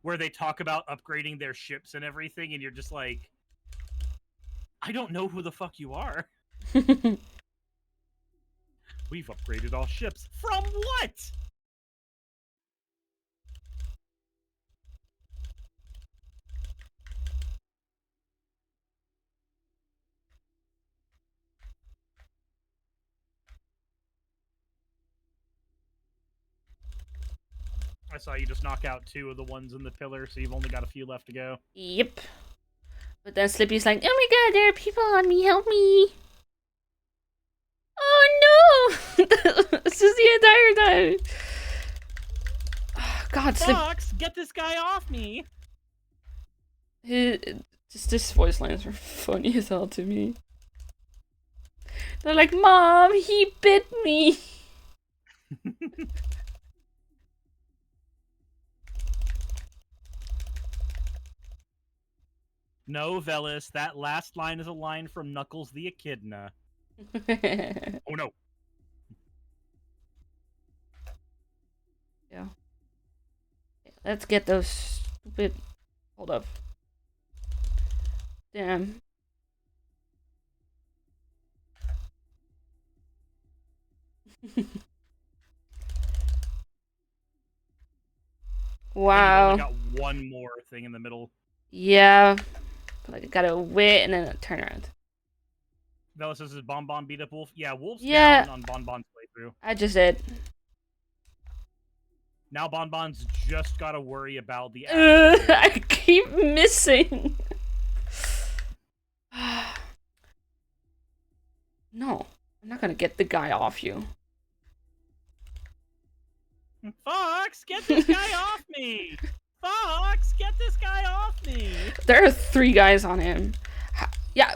where they talk about upgrading their ships and everything, and you're just like, I don't know who the fuck you are. We've upgraded all ships. From what? I saw you just knock out 2 of the ones in the pillar, so you've only got a few left to go. Yep. But then Slippy's like, oh my god, there are people on me, help me. Oh no! This is the entire time. Oh, God, Fox, get this guy off me! Just this voice lines are funny as hell to me. They're like, Mom, he bit me. No, Velis, that last line is a line from Knuckles the Echidna. Oh no. Yeah. Let's get those stupid... Hold up. Damn. Wow. I got one more thing in the middle. Yeah. Like, I got a wit and then a turnaround. Velis says, Bon Bon beat up Wolf? Yeah, Wolf's Yeah. down on Bon Bon's playthrough. I just did. Now Bon Bon's just got to worry about the... I keep missing. No. I'm not gonna get the guy off you. Fox, get this guy off me! Fox, get this guy off me! There are 3 guys on him. Yeah.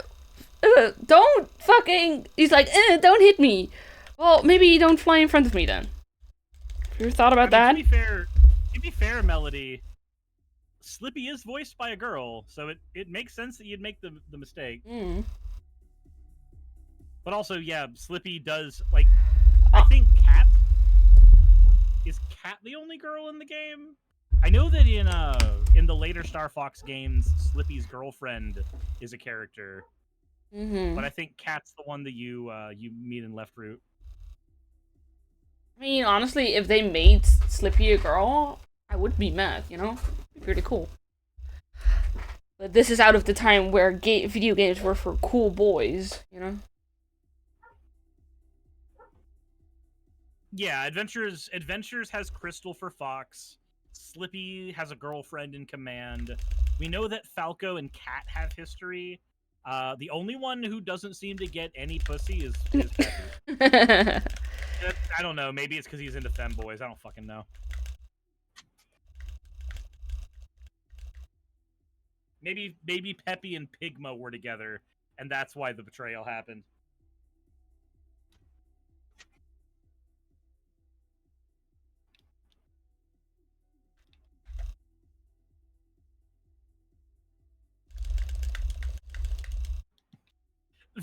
Don't fucking... He's like, don't hit me. Well, maybe you don't fly in front of me then. Have you ever thought about that? To be fair, Melody, Slippy is voiced by a girl, so it makes sense that you'd make the mistake. Mm. But also, yeah, Slippy does, like, I think Cat... Is Cat the only girl in the game? I know that in the later Star Fox games, Slippy's girlfriend is a character. Mm-hmm. But I think Cat's the one that you meet in Left Route. I mean, honestly, if they made Slippy a girl, I would be mad, you know? It'd be pretty cool. But this is out of the time where video games were for cool boys, you know? Yeah, Adventures has Crystal for Fox. Slippy has a girlfriend in command. We know that Falco and Cat have history. The only one who doesn't seem to get any pussy is Peppy. I don't know. Maybe it's because he's into femboys. I don't fucking know. Maybe Peppy and Pigma were together, and that's why the betrayal happened.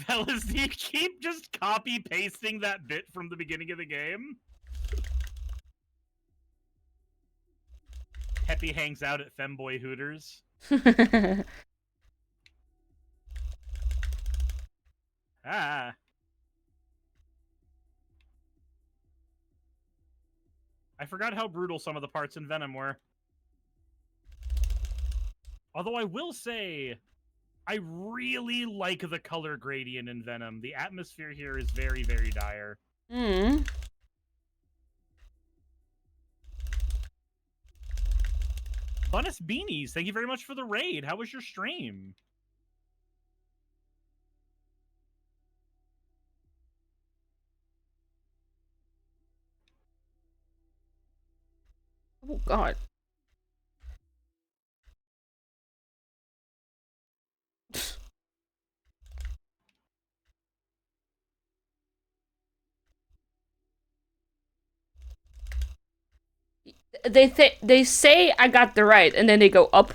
Fellas, do you keep just copy pasting that bit from the beginning of the game? Peppy hangs out at Femboy Hooters. Ah. I forgot how brutal some of the parts in Venom were. Although I will say, I really like the color gradient in Venom. The atmosphere here is very, very dire. Hmm. Bunnis Beanies, thank you very much for the raid. How was your stream? Oh God. They say I got the right, and then they go up.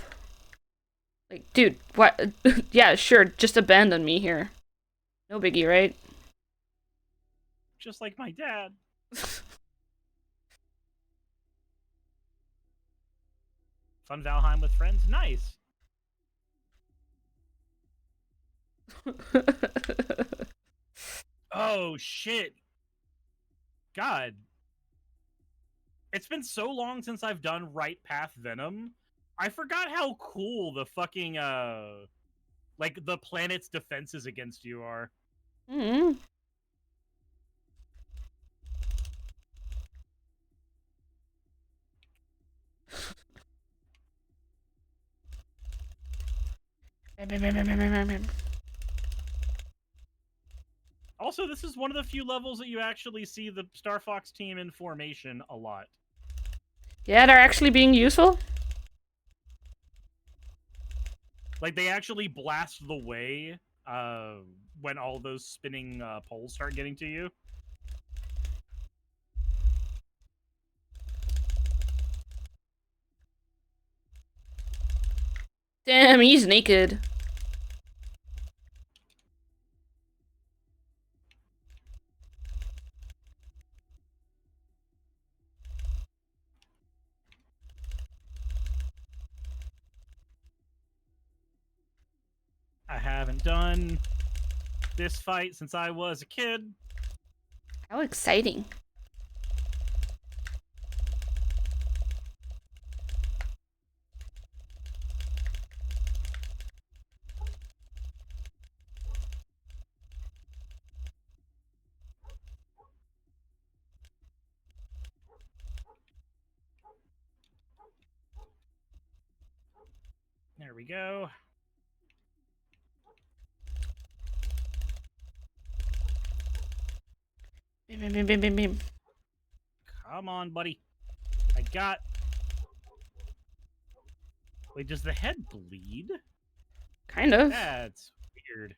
Like, dude, what? Yeah, sure, just abandon me here. No biggie, right? Just like my dad. Fun Valheim with friends? Nice. Oh, shit. God. It's been so long since I've done Right Path Venom. I forgot how cool the fucking, like, the planet's defenses against you are. Hmm. Also, this is one of the few levels that you actually see the Star Fox team in formation a lot. Yeah, they're actually being useful. Like, they actually blast the way when all those spinning poles start getting to you. Damn, he's naked. I haven't done this fight since I was a kid. How exciting. There we go. Bim, bim, bim, bim, bim, bim. Come on, buddy. I got... Wait, does the head bleed? Kind of. That's weird.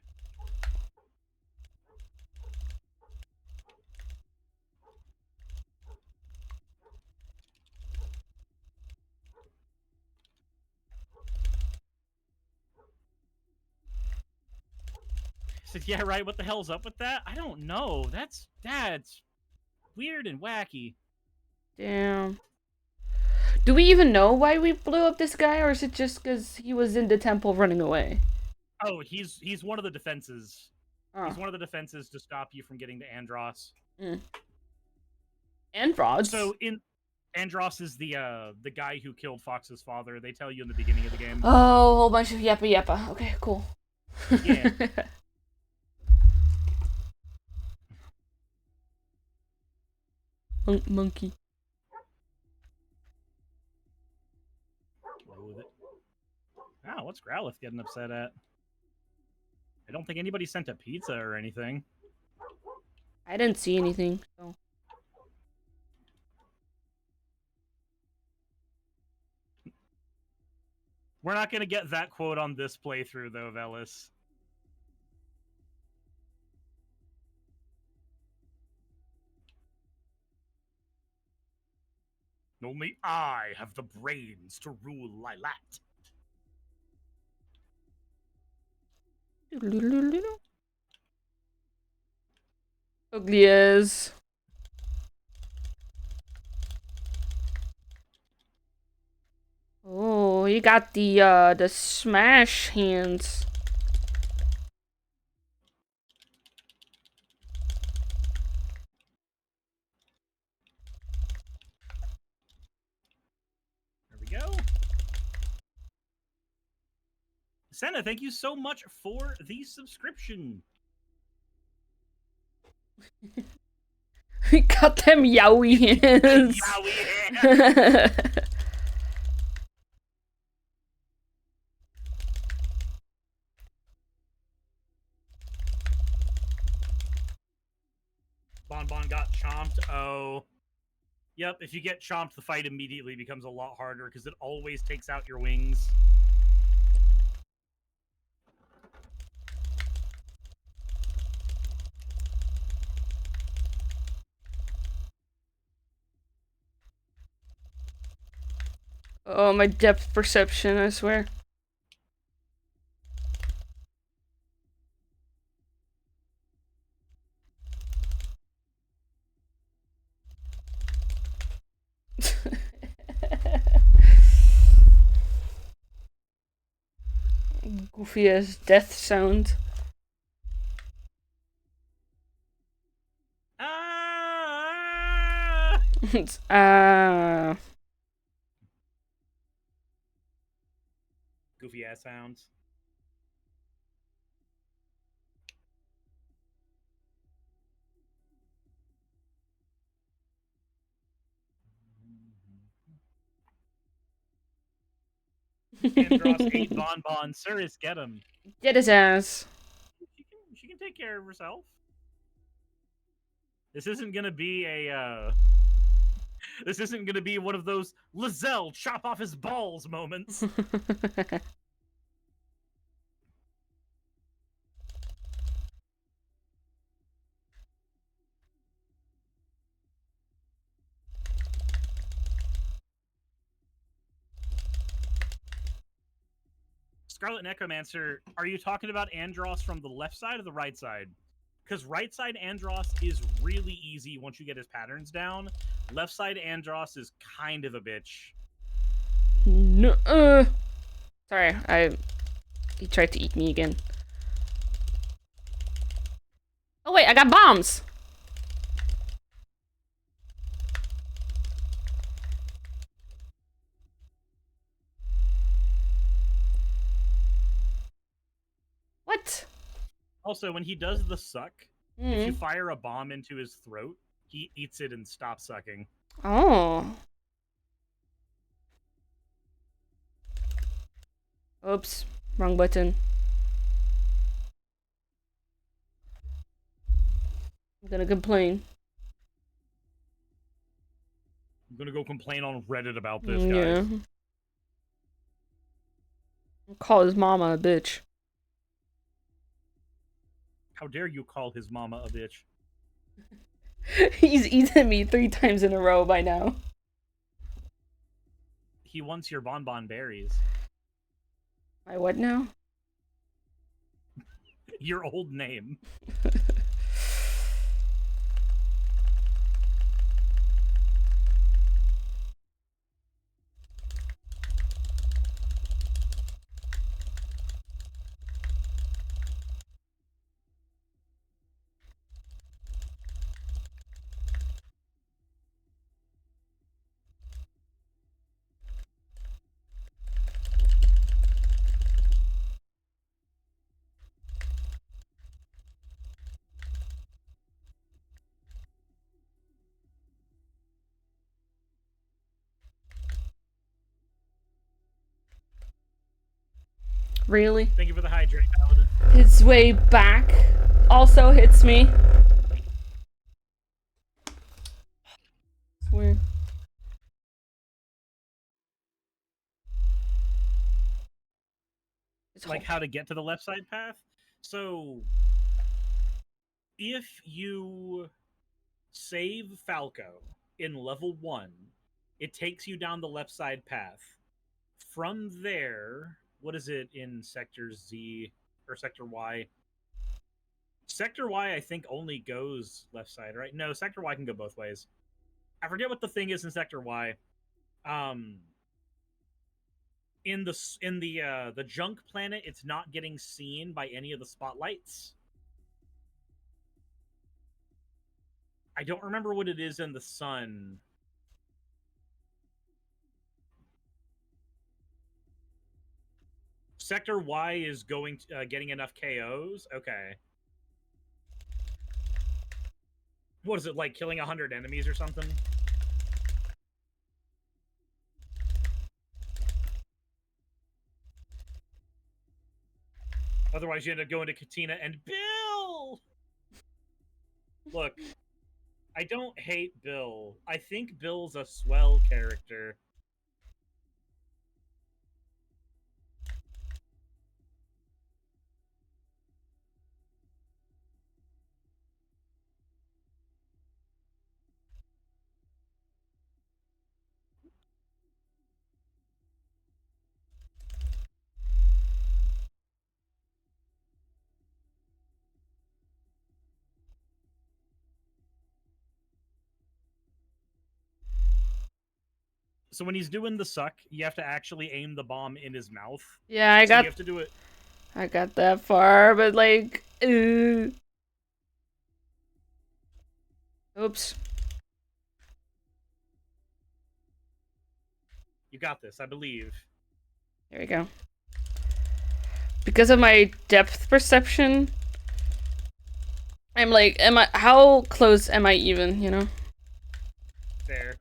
I said, yeah, right, what the hell's up with that? I don't know. That's weird and wacky. Damn. Do we even know why we blew up this guy, or is it just because he was in the temple running away? Oh, he's one of the defenses. Oh. He's one of the defenses to stop you from getting to Andross. Andross? So Andross is the guy who killed Fox's father. They tell you in the beginning of the game. Oh, a whole bunch of yappa yappa. Okay, cool. Yeah. Monkey. Oh, what's Growlithe getting upset at? I don't think anybody sent a pizza or anything. I didn't see anything, so. We're not going to get that quote on this playthrough, though, Velis. Only I have the brains to rule Lylat. Ugly as. Oh, he got the smash hands. There we go. Senna, thank you so much for the subscription. He got them yowie hands. Yowie. Bonbon got chomped. Oh. Yep, if you get chomped, the fight immediately becomes a lot harder because it always takes out your wings. Oh, my depth perception, I swear. Goofy ass death sound. Ah! It's, Goofy ass sounds. Andros ate Bonbon. Cirrus, get him. Get his ass. She can take care of herself. This isn't gonna be a this isn't gonna be one of those Lizelle chop off his balls moments. Scarlet Necromancer, are you talking about Andros from the left side or the right side? Because right side Andros is really easy once you get his patterns down. Left side Andros is kind of a bitch. No, sorry, he tried to eat me again. Oh wait, I got bombs! What? Also, when he does the suck, if you fire a bomb into his throat, he eats it and stops sucking. Oh. Oops, wrong button. I'm gonna complain. I'm gonna go complain on Reddit about this, Yeah. guys. Call his mama a bitch. How dare you call his mama a bitch? He's eaten me 3 times in a row by now. He wants your bonbon berries. My what now? Your old name. Really? Thank you for the hydrate, Paladin. His way back also hits me. It's weird. Like how to get to the left side path. So if you save Falco in level 1, it takes you down the left side path. From there, what is it in Sector Z or Sector Y? Sector Y, I think, only goes left side, right? No, Sector Y can go both ways. I forget what the thing is in Sector Y. In the junk planet, it's not getting seen by any of the spotlights. I don't remember what it is in the sun. Sector Y is going getting enough KOs. Okay. What is it, like killing 100 enemies or something? Otherwise, you end up going to Katina and Bill! Look, I don't hate Bill. I think Bill's a swell character. So when he's doing the suck, you have to actually aim the bomb in his mouth. Yeah, You have to do it. I got that far, but like, oops. You got this, I believe. There we go. Because of my depth perception, I'm like, how close am I even, you know? There.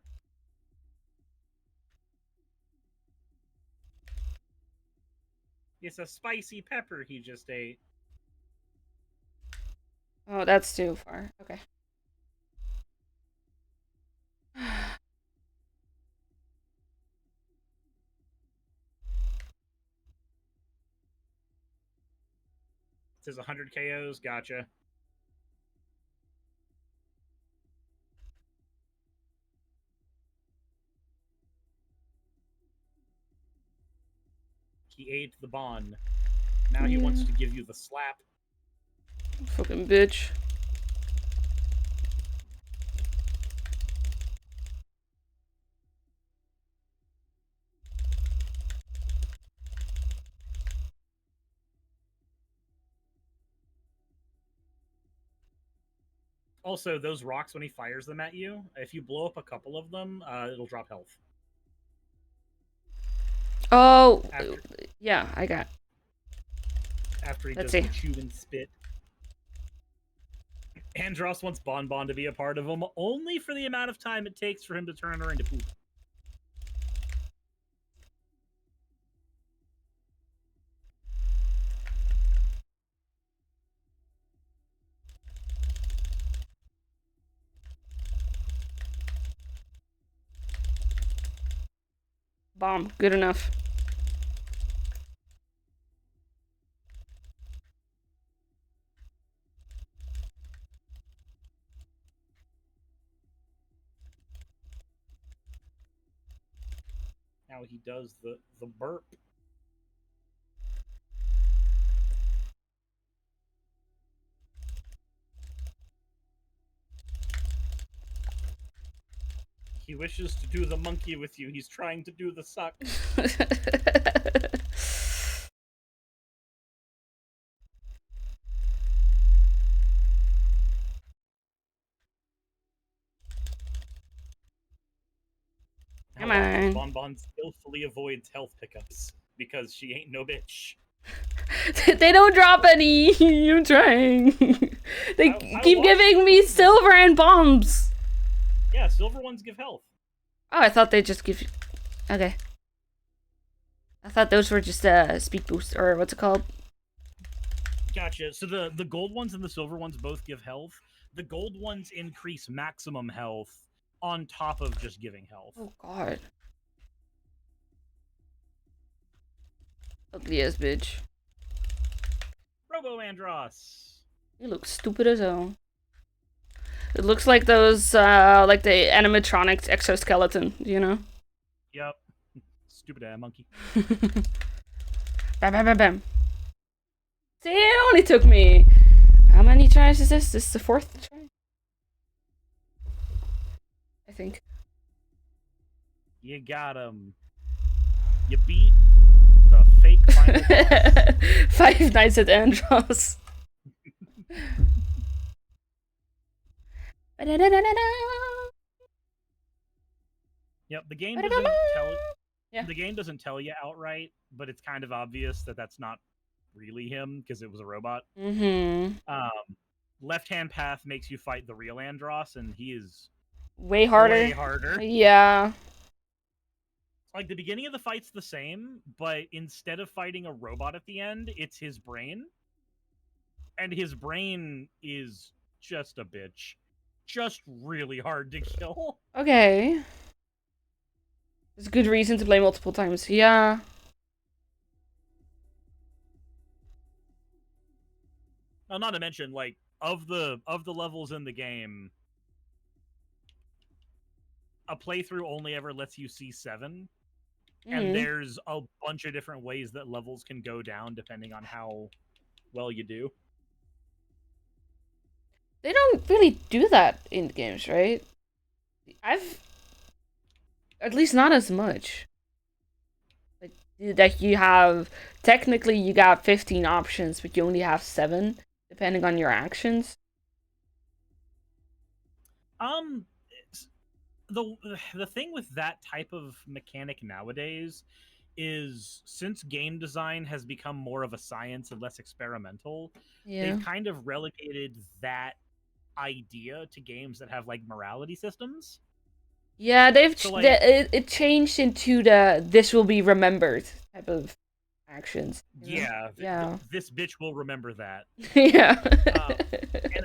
It's a spicy pepper he just ate. Oh, that's too far. Okay. It says 100 KOs, gotcha. He ate the bond. Now he wants to give you the slap. Fucking bitch. Also, those rocks, when he fires them at you, if you blow up a couple of them, it'll drop health. Oh, After- yeah, I got. After he Let's does see. the chew and spit. Andros wants Bon Bon to be a part of him, only for the amount of time it takes for him to turn her into poop. Bomb. Good enough. Now he does the burp. He wishes to do the monkey with you. He's trying to do the suck. Come on. Bon Bon skillfully avoids health pickups because she ain't no bitch. They don't drop any. I'm trying. They I keep watched giving me silver and bombs. Yeah, silver ones give health. Oh, I thought they just give you. Okay. I thought those were just speed boost, or what's it called? Gotcha. So the gold ones and the silver ones both give health. The gold ones increase maximum health on top of just giving health. Oh god. Ugly ass bitch. Robo Andros. You look stupid as hell. It looks like those, like the animatronics exoskeleton, you know? Yep. Stupid monkey. Bam, bam, bam, bam. See, it only took me How many tries is this? This is the 4th try? I think. You got him. You beat the fake final boss. Five Nights at Andros. Yep, the game doesn't tell Yeah. the game doesn't tell you outright, but it's kind of obvious that that's not really him because it was a robot. Mm-hmm. Left-hand path makes you fight the real Andros, and he is Way harder. way harder. Yeah. Like the beginning of the fight's the same, but instead of fighting a robot at the end, it's his brain. And his brain is just a bitch. Just really hard to kill. Okay. There's a good reason to play multiple times. Yeah. Now, not to mention, like, of the levels in the game, a playthrough only ever lets you see 7. And there's a bunch of different ways that levels can go down depending on how well you do. They don't really do that in games, right? At least not as much. Like you have, technically you got 15 options, but you only have 7, depending on your actions. The thing with that type of mechanic nowadays is, since game design has become more of a science and less experimental, they've kind of relegated that idea to games that have like morality systems. Yeah, it changed into the "this will be remembered" type of actions. Yeah, yeah. This bitch will remember that. Yeah. And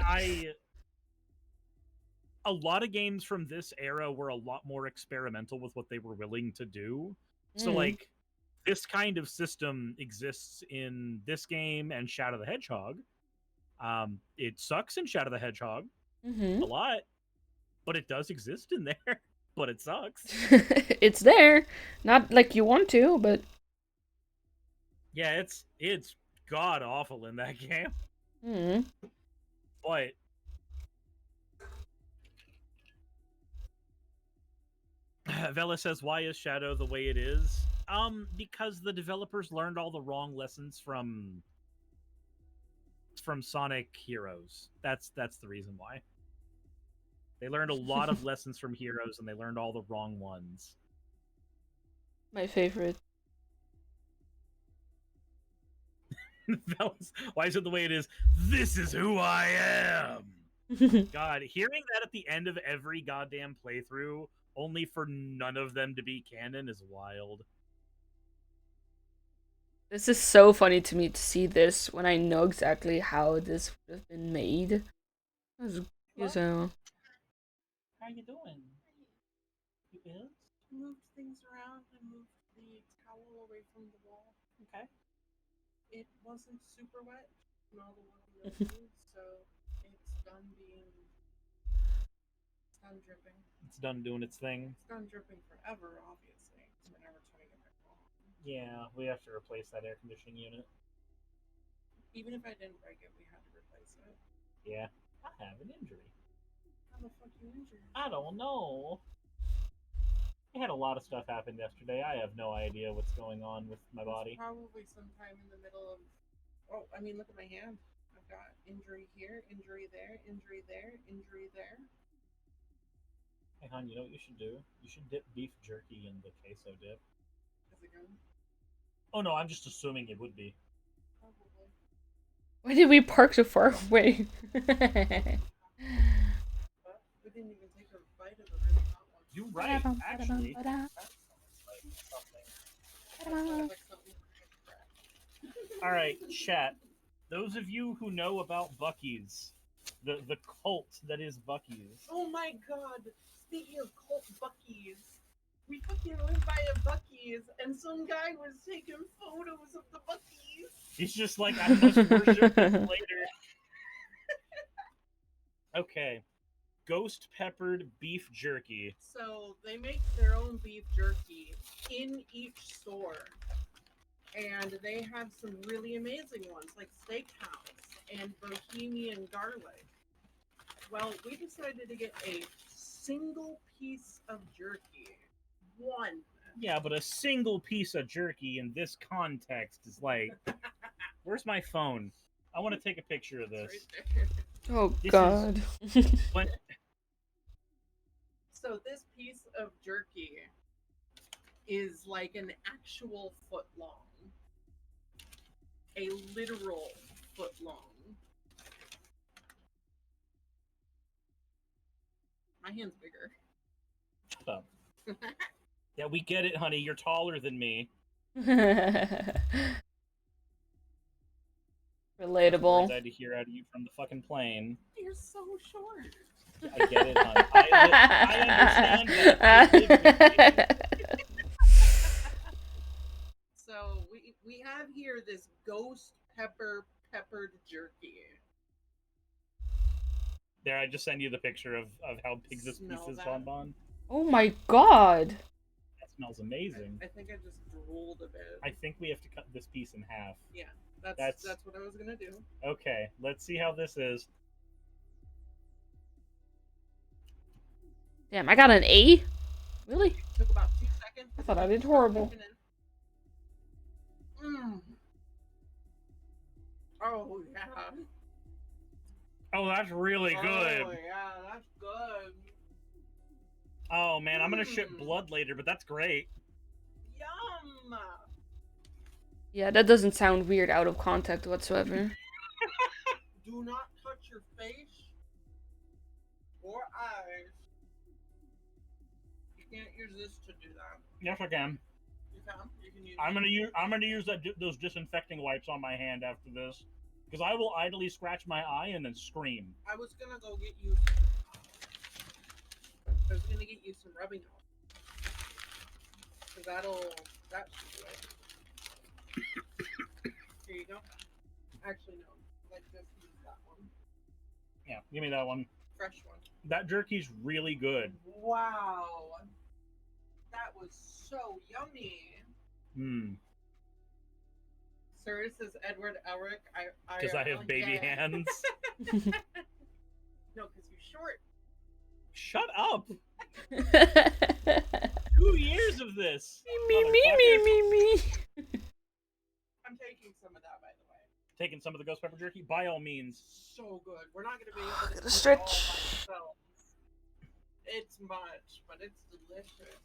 a lot of games from this era were a lot more experimental with what they were willing to do. So, like, this kind of system exists in this game and Shadow the Hedgehog. It sucks in Shadow the Hedgehog a lot, but it does exist in there. But it sucks. It's there, not like you want to, but yeah, it's god awful in that game. But Vela says, "Why is Shadow the way it is?" Because the developers learned all the wrong lessons from Sonic Heroes. That's the reason why. They learned a lot of lessons from Heroes, and they learned all the wrong ones. My favorite. Why is it the way it is? This is who I am! God, hearing that at the end of every goddamn playthrough, only for none of them to be canon, is wild. This is so funny to me to see this when I know exactly how this would have been made. So. How you doing? You good? Moved things around and moved the towel away from the wall. Okay. It wasn't super wet in all the warm mildew, so it's done being. It's done dripping. It's done doing its thing. It's done dripping forever, obviously. We're never turning it back on. Yeah, we have to replace that air conditioning unit. Even if I didn't break it, we had to replace it. Yeah, I have an injury. How the fuck you injured? I don't know. I had a lot of stuff happen yesterday. I have no idea what's going on with my body. Probably sometime in the middle of. Oh, I mean, look at my hand. I've got injury here, injury there, injury there, injury there. Hey, hon, you know what you should do? You should dip beef jerky in the queso dip. Is it good? Oh no, I'm just assuming it would be. Probably. Why did we park so far away? We didn't even take a bite of the really hot one. You're right, actually. Alright, chat. Those of you who know about Buc-ee's, the cult that is Buc-ee's. Oh my god! Speaking of cult Buc-ee's, we fucking went by a Buc-ee's and some guy was taking photos of the Buc-ee's. He's just like, I must worship this later. Okay. Ghost peppered beef jerky. So they make their own beef jerky in each store. And they have some really amazing ones, like Steakhouse and Bohemian garlic. Well, we decided to get a single piece of jerky. One. Yeah, but a single piece of jerky in this context is like, where's my phone? I want to take a picture of this. It's right there. Oh This is- God. When, So this piece of jerky is like an actual foot long. A literal foot long. My hand's bigger. shut up. Yeah, we get it, honey. You're taller than me. Relatable. Words I had to hear out of you from the fucking plane. You're so short. I get it, honey. I understand that. I live with you. So we have here this ghost peppered jerky. There, I just send you the picture of how big this piece Smell is, that? Bonbon. Oh my God. That smells amazing. I think I just drooled a bit. I think we have to cut this piece in half. Yeah, That's- that's what I was gonna do. Okay, let's see how this is. Damn, I got an A? Really? Took about 2 seconds. I thought I did horrible. Mm. Oh yeah. Oh, that's really good. Oh yeah, that's good. Oh man, I'm gonna ship Mm. blood later, but that's great. Yum. Yeah, that doesn't sound weird out of context whatsoever. Do not touch your face or eyes. You can't use this to do that. Yes, I can. You can. You can use. I'm gonna use those disinfecting wipes on my hand after this, because I will idly scratch my eye and then scream. I was gonna go get you. I was gonna get you some rubbing alcohol. Cause that should do it. Here you go. Actually, no. Like just use that one. Yeah, give me that one. Fresh one. That jerky's really good. Wow. That was so yummy. Hmm. Sir, says Edward Elric. Because I have baby yeah. hands. No, because you're short. Shut up. 2 years of this. me, motherfucker. I'm taking some of that, by the way. Taking some of the ghost pepper jerky, by all means. So good. We're not gonna be able to Gotta eat it all stretch. by ourselves. It's much, but it's delicious.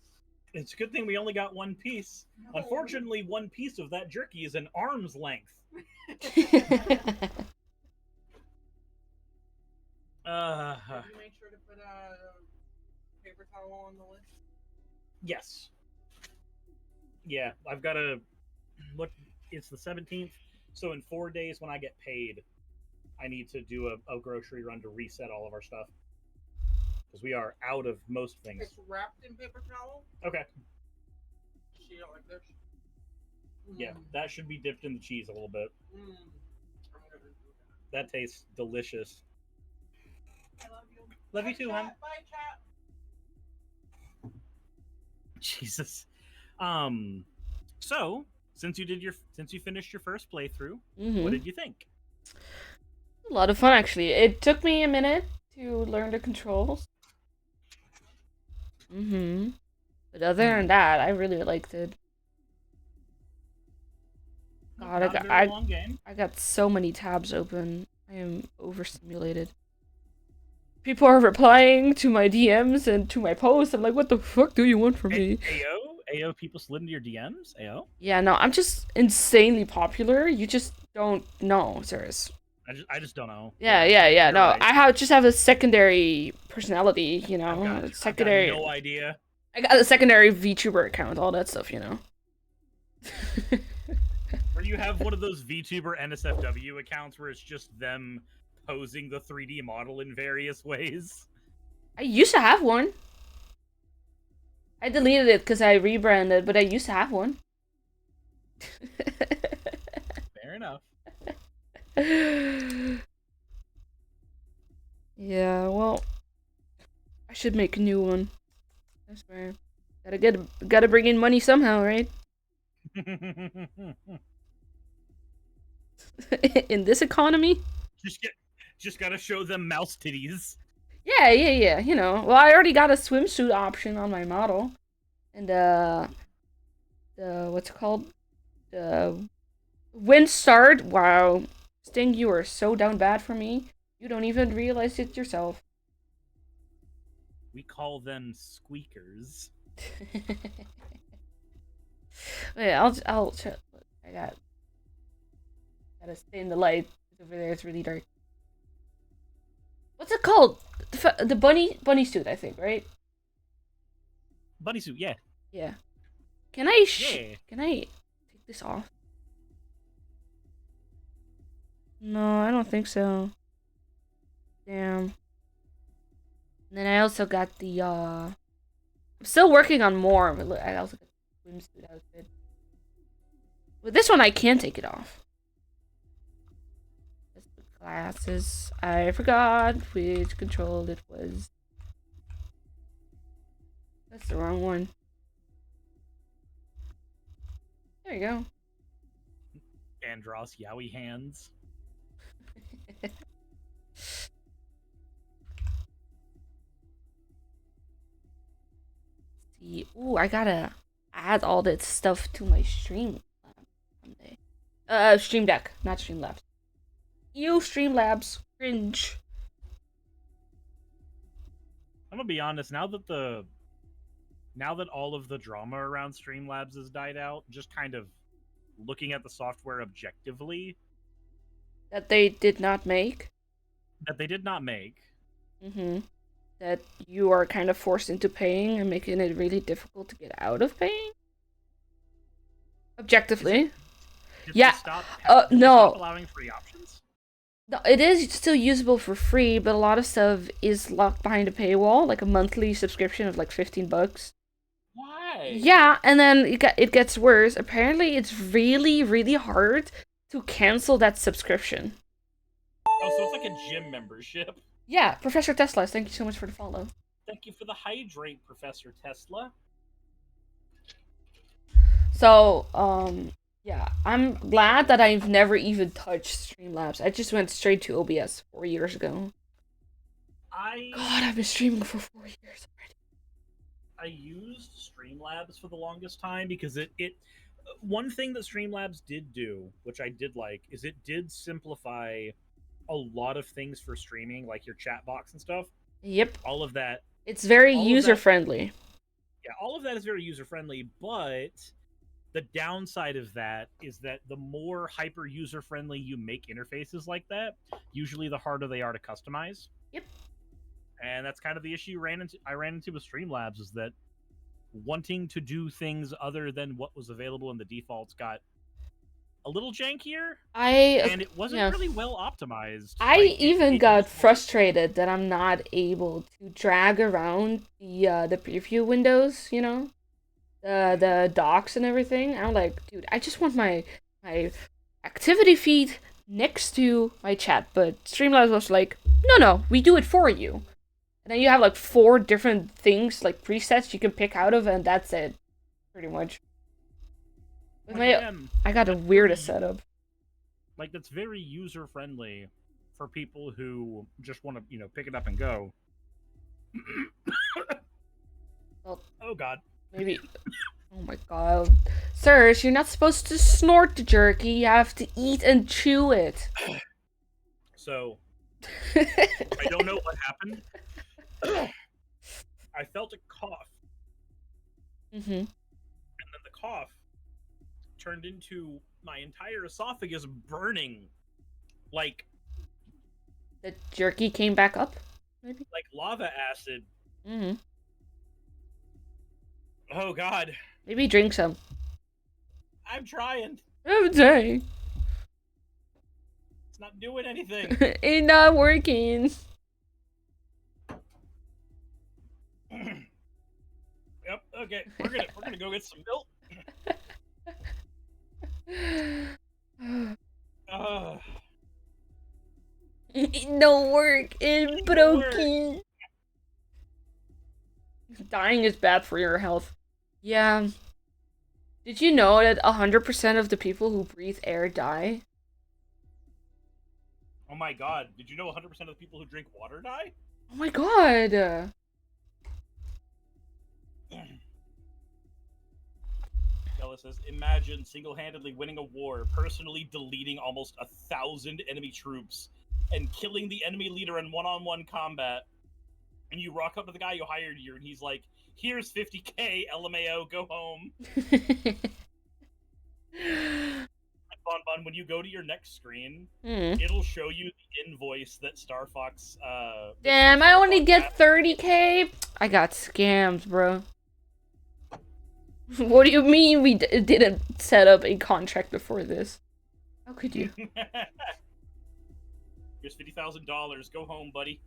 It's a good thing we only got one piece. No. Unfortunately, one piece of that jerky is an arm's length. Did you make sure to put a paper towel on the list? Yes. Yeah, I've got to look. It's the 17th, so in 4 days when I get paid, I need to do a grocery run to reset all of our stuff. Because we are out of most things. It's wrapped in paper towel. Okay. She don't like this. Yeah, that should be dipped in the cheese a little bit. I'm gonna do that. That tastes delicious. I love you. Love Bye, you too, chat. hon. Bye, chat. Jesus. So since you finished your first playthrough, what did you think? A lot of fun, actually. It took me a minute to learn the controls. But other than that, I really liked it. God, Not a very long game. I got so many tabs open. I am overstimulated. People are replying to my DMs and to my posts. I'm like, what the fuck do you want from me? AO, people slid into your DMs? AO? Yeah, no, I'm just insanely popular. You just don't know, sirs. I just don't know. Yeah. You're No, right. I just have a secondary personality, you know. I've got Secondary. no idea. I got a secondary VTuber account, all that stuff, you know. Where you have one of those VTuber NSFW accounts where it's just them posing the 3D model in various ways. I used to have one. I deleted it because I rebranded, but I used to have one. Fair enough. Yeah, well, I should make a new one. I swear. Gotta bring in money somehow, right? In this economy? Just gotta show them mouse titties. Yeah, yeah, yeah. You know, well, I already got a swimsuit option on my model, and the what's it called? The Windstart. Wow, Sting, you are so down bad for me. You don't even realize it yourself. We call them squeakers. Wait, I gotta stay in the light. Over there, it's really dark. What's it called? The bunny suit, I think, right? Bunny suit, yeah. Yeah. Can I Yeah. can I take this off? No, I don't think so. Damn. And then I also got the I'm still working on more, but look, I also got the swimsuit outfit. With this one I can take it off. That's the glasses. I forgot which control it was. That's the wrong one. There you go. Andros Yowie hands. See, ooh, I gotta add all that stuff to my stream someday. Stream Deck, not Streamlabs. You Streamlabs, cringe. I'm gonna be honest. Now that all of the drama around Streamlabs has died out, just kind of looking at the software objectively, That they did not make. that they did not make. Mm-hmm. That you are kind of forced into paying and making it really difficult to get out of paying. Objectively. Did Yeah, they stop, no. did they stop allowing free options? No, it is still usable for free, but a lot of stuff is locked behind a paywall, like a monthly subscription of like $15. Why? Yeah, and then it gets worse. Apparently, it's really, really hard to cancel that subscription. Oh, so it's like a gym membership. Yeah, Professor Tesla, thank you so much for the follow. Thank you for the hydrate, Professor Tesla. So, yeah, I'm glad that I've never even touched Streamlabs. I just went straight to OBS 4 years ago. God, I've been streaming for 4 years already. I used Streamlabs for the longest time because it one thing that Streamlabs did do, which I did like, is it did simplify a lot of things for streaming, like your chat box and stuff. Yep. All of that. It's very all of that- user-friendly. Yeah, all of that is very user-friendly, but the downside of that is that the more hyper user-friendly you make interfaces like that, usually the harder they are to customize. Yep. And that's kind of the issue I ran into with Streamlabs, is that wanting to do things other than what was available in the defaults got a little jankier, and it wasn't really well optimized. I Like, even got frustrated that I'm not able to drag around the preview windows, you know? The docs and everything. I'm like, dude, I just want my activity feed next to my chat, but Streamlabs was like, no, we do it for you. And then you have like 4 different things, like presets you can pick out of, and that's it. Pretty much. With I got a weirdest setup. Like, that's very user friendly for people who just want to, pick it up and go. Well, oh god. Maybe. Oh my god. Sirs, you're not supposed to snort the jerky, you have to eat and chew it. So, I don't know what happened. I felt a cough. Mm-hmm. And then the cough turned into my entire esophagus burning. Like, the jerky came back up? Maybe? Like lava acid. Mm-hmm. Oh god. Maybe drink some. I'm trying. I'm trying. It's not doing anything. It's not working. Yep, okay. We're gonna go get some milk. It don't work. It's broken. Dying is bad for your health. Yeah. Did you know that 100% of the people who breathe air die? Oh my god, did you know 100% of the people who drink water die? Oh my god. Ella says, imagine single-handedly winning a war, personally deleting almost 1,000 enemy troops, and killing the enemy leader in one-on-one combat. And you rock up to the guy who hired you, and he's like, here's 50k, LMAO, go home. Bon, when you go to your next screen, it'll show you the invoice that Star Fox, Damn, I only get 30k? I got scammed, bro. What do you mean we didn't set up a contract before this? How could you? Here's $50,000, go home, buddy.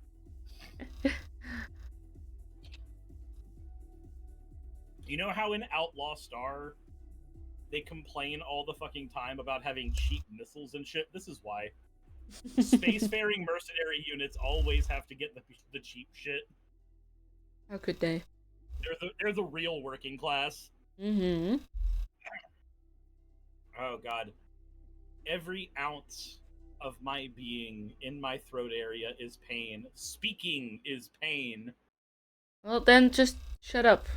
You know how in Outlaw Star, they complain all the fucking time about having cheap missiles and shit? This is why. Spacefaring mercenary units always have to get the cheap shit. How could they? They're the real working class. Mm-hmm. Oh god. Every ounce of my being in my throat area is pain. Speaking is pain. Well, then just shut up.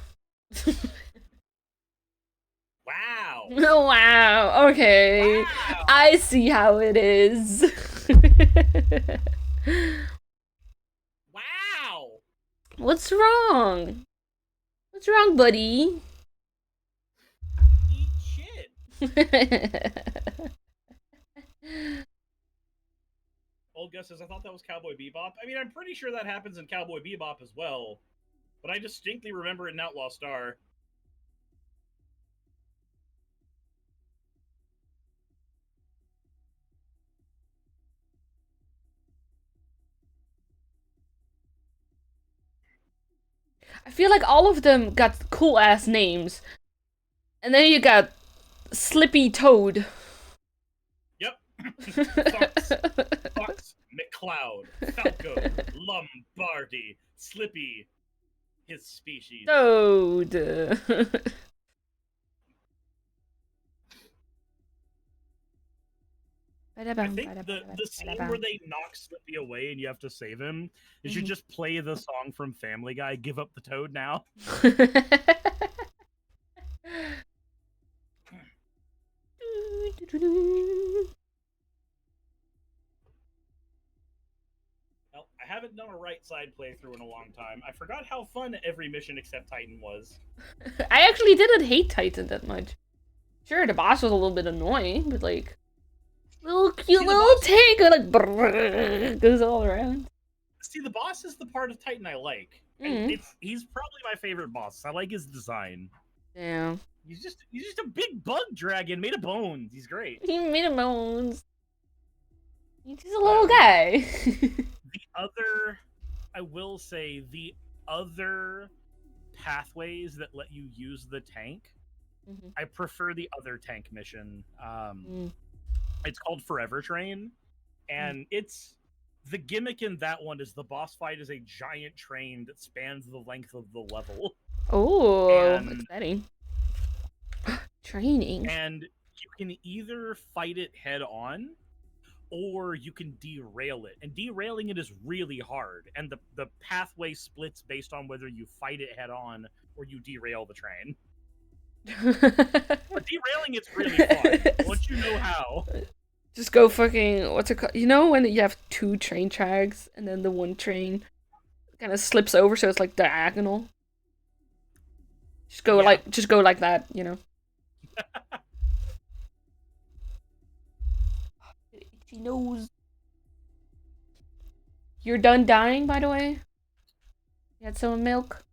Wow. Wow. Okay. Wow. I see how it is. Wow. What's wrong? What's wrong, buddy? Eat shit. Old Gus says, I thought that was Cowboy Bebop. I mean, I'm pretty sure that happens in Cowboy Bebop as well. But I distinctly remember it in Outlaw Star. I feel like all of them got cool ass names. And then you got Slippy Toad. Yep. Fox, McCloud, Falco, Lombardi, Slippy, his species. Toad. I think the scene where they knock Slippy away and you have to save him, you should just play the song from Family Guy, Give Up the Toad Now. Well, I haven't done a right side playthrough in a long time. I forgot how fun every mission except Titan was. I actually didn't hate Titan that much. Sure, the boss was a little bit annoying, but like, little cute little tank like brrr, goes all around. See, the boss is the part of Titan I like. And he's probably my favorite boss. I like his design. Yeah. He's just a big bug dragon made of bones. He's great. He made of bones. He's just a little guy. I will say, the other pathways that let you use the tank, I prefer the other tank mission. It's called Forever Train, and it's the gimmick in that one is the boss fight is a giant train that spans the length of the level. Oh, exciting. Training. And you can either fight it head on, or you can derail it. And derailing it is really hard, and the pathway splits based on whether you fight it head on or you derail the train. But derailing it's really fun once you know how. Just go fucking, what's it called? You know when you have two train tracks and then the one train kind of slips over so it's like diagonal? Just go like that, you know. Itchy nose. You're done dying, by the way? You had some milk?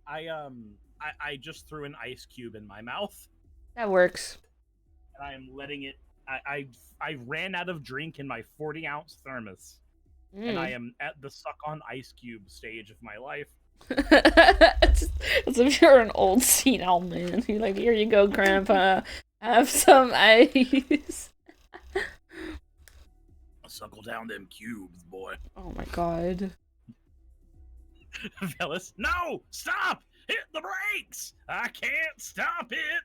I just threw an ice cube in my mouth. That works. And I am letting it. I ran out of drink in my 40-ounce thermos, and I am at the suck on ice cube stage of my life. As if you're an old senile man. You're like, here you go, Grandpa. Have some ice. Suckle down them cubes, boy. Oh my god. Velis, no! Stop! Hit the brakes! I can't stop it!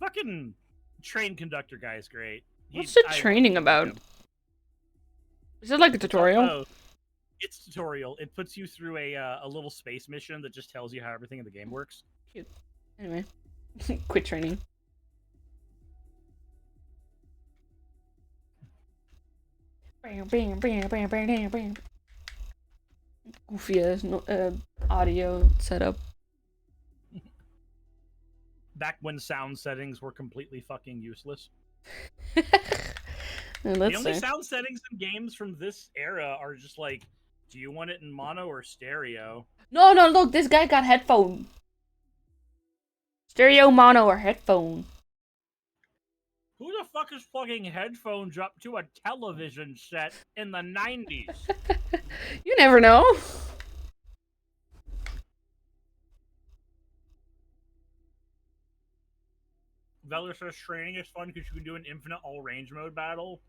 Fucking train conductor guy is great. What's the training about? Is it like a tutorial? Oh, it's tutorial. It puts you through a little space mission that just tells you how everything in the game works. Cute. Anyway, quit training. Goofy ass audio setup. Back when sound settings were completely fucking useless. And The let's only see. sound settings in games from this era are just like, do you want it in mono or stereo? No, look, this guy got headphone. Stereo, mono, or headphone. Who the fuck is plugging headphones up to a television set in the 90s? You never know. Veller says training is fun because you can do an infinite all range mode battle,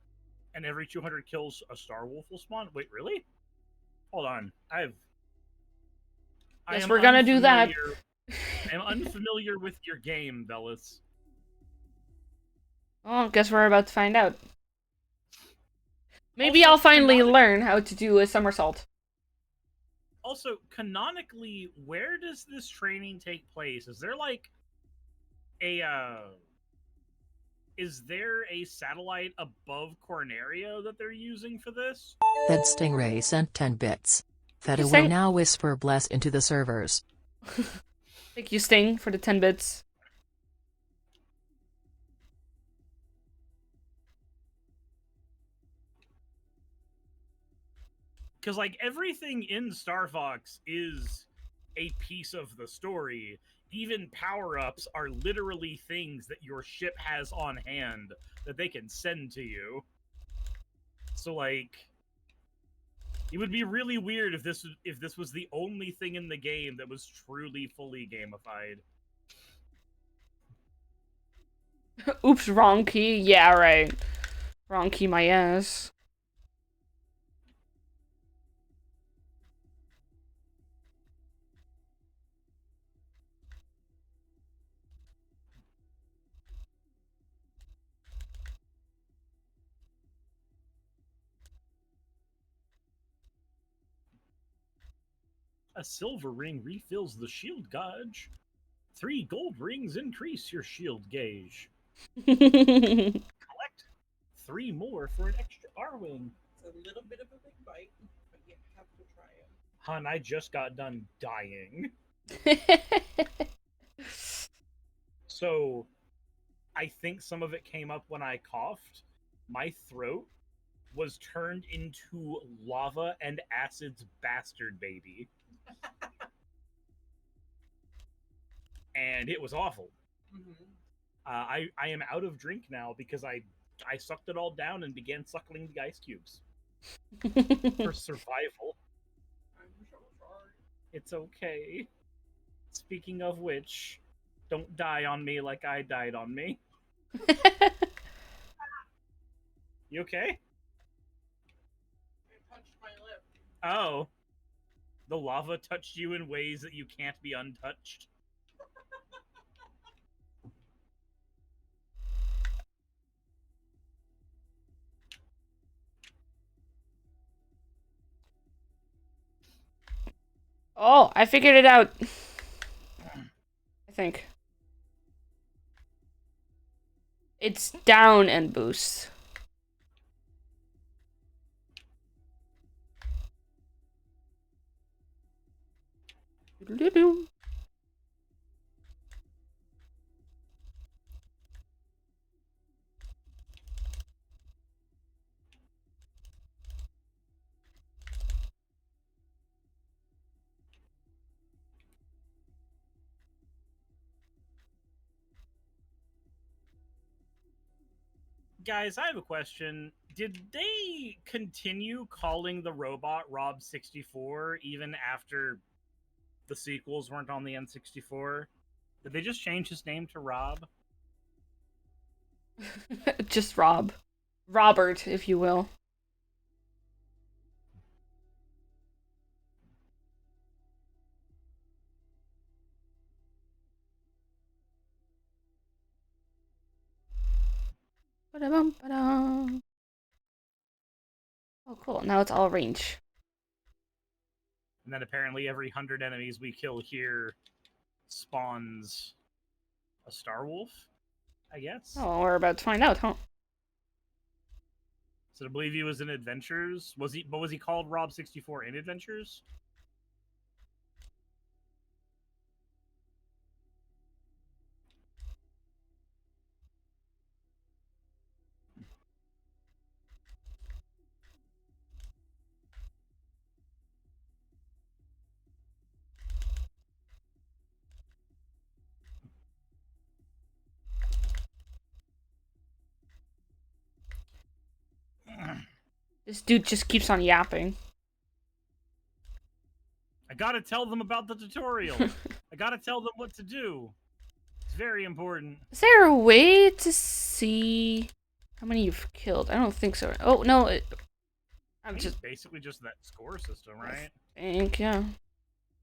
and every 200 kills a Star Wolf will spawn. Wait, really? Hold on. Yes, we're gonna do that. I am unfamiliar with your game, Velas. Oh, guess we're about to find out. Maybe I'll finally learn how to do a somersault. Also, canonically, where does this training take place? Is there like is there a satellite above Cornerio that they're using for this? Fed Stingray sent 10 bits. Feta will now whisper bless into the servers. Thank you, Sting, for the 10 bits. Because, like, everything in Star Fox is a piece of the story. Even power-ups are literally things that your ship has on hand that they can send to you. So, like, it would be really weird if this was the only thing in the game that was truly fully gamified. Oops, wrong key. Yeah, right. Wrong key my ass. A silver ring refills the shield gauge. 3 gold rings increase your shield gauge. Collect 3 more for an extra R-wing. It's a little bit of a big bite, but you have to try it. Hun, I just got done dying. So, I think some of it came up when I coughed. My throat was turned into lava and acid's bastard baby. And it was awful. Mm-hmm. I am out of drink now because I sucked it all down and began suckling the ice cubes for survival. I'm so sorry. It's okay. Speaking of which, don't die on me like I died on me. You okay? I touched my lip. Oh. The lava touched you in ways that you can't be untouched. Oh, I figured it out. I think. It's down and boost. Doo-doo-doo. Guys, I have a question. Did they continue calling the robot Rob 64 even after the sequels weren't on the N64? Did they just change his name to Rob? Just Rob. Robert, if you will. Ba-da-bum, ba-dum. Oh, cool. Now it's all range. And then apparently every 100 enemies we kill here spawns a Star Wolf, I guess. Oh, we're about to find out, huh? So I believe he was in Adventures. Was he called Rob64 in Adventures? This dude just keeps on yapping. I gotta tell them about the tutorial. I gotta tell them what to do. It's very important. Is there a way to see how many you've killed? I don't think so. Oh, no. I'm It's just basically just that score system, right? think, yeah.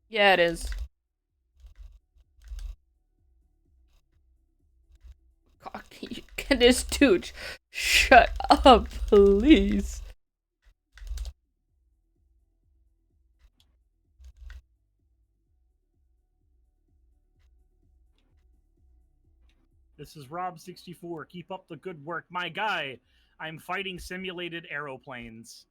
Yeah, it is. God, can this dude shut up, please? This is Rob64. Keep up the good work. My guy, I'm fighting simulated aeroplanes.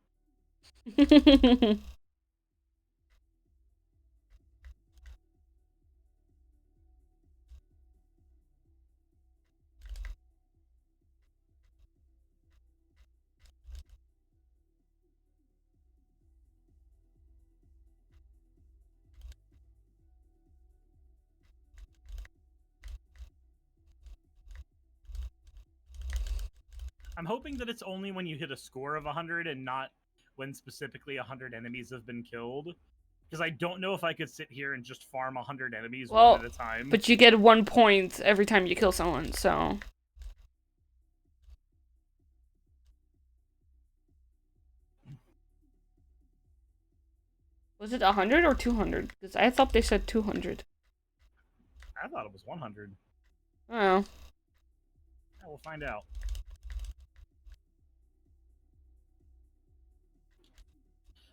I'm hoping that it's only when you hit a score of 100 and not when specifically 100 enemies have been killed. Because I don't know if I could sit here and just farm 100 enemies one at a time. But you get 1 point every time you kill someone, so... Was it 100 or 200? Because I thought they said 200. I thought it was 100. Oh. Yeah, we'll find out.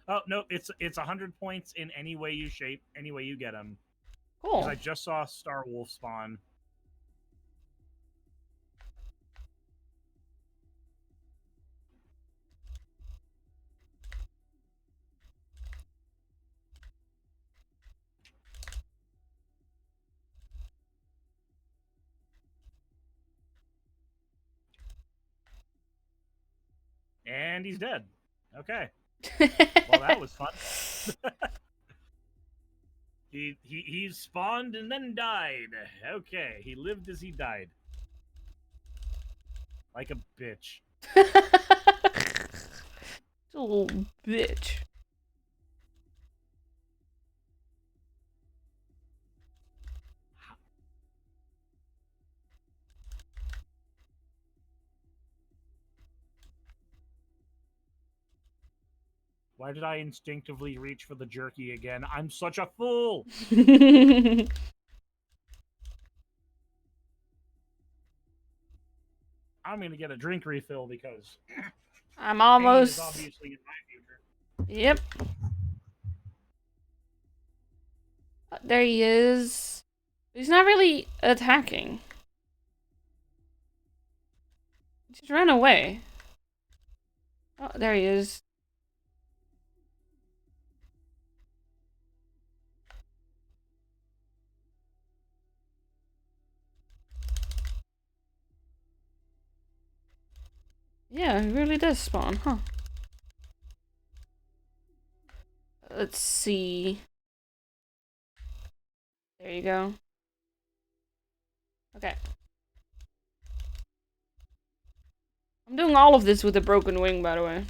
Oh, no, it's 100 points in any way you shape, any way you get them. Cool. I just saw Star Wolf spawn. And he's dead. Okay. Well, that was fun. He spawned and then died. Okay, he lived as he died. Like a bitch. Little bitch. Why did I instinctively reach for the jerky again? I'm such a fool! I'm gonna get a drink refill because I'm almost... Pain is obviously in my future. Yep. There he is. He's not really attacking. He just ran away. Oh, there he is. Yeah, he really does spawn, huh? Let's see. There you go. Okay. I'm doing all of this with a broken wing, by the way.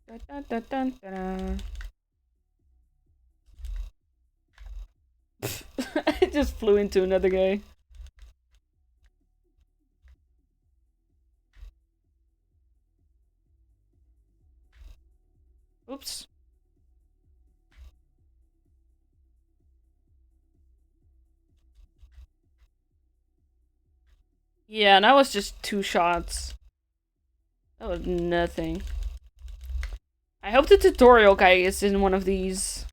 Dun, dun, dun, dun, dun. just flew into another guy. Oops. Yeah, and that was just 2 shots. That was nothing. I hope the tutorial guy is in one of these.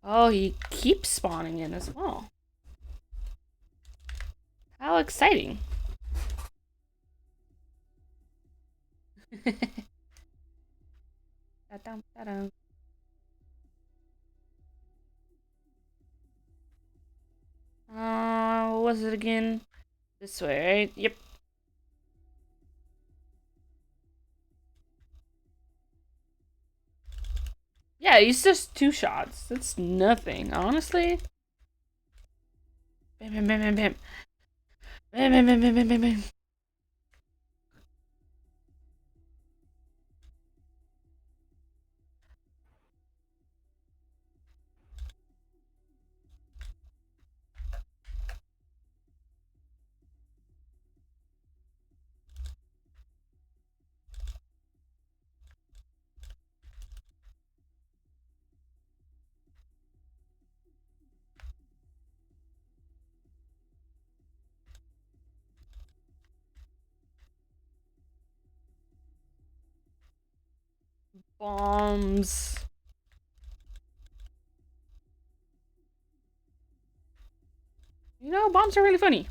Oh, he keeps spawning in as well. How exciting. Ta-dum, ta-dum. What was it again? This way, right? Yep. Yeah, he's just 2 shots. That's nothing, honestly. Bam, bam, bam, bam, bam. Bam, bam, bam, bam, bam, bam, bam. Bombs. You know, bombs are really funny.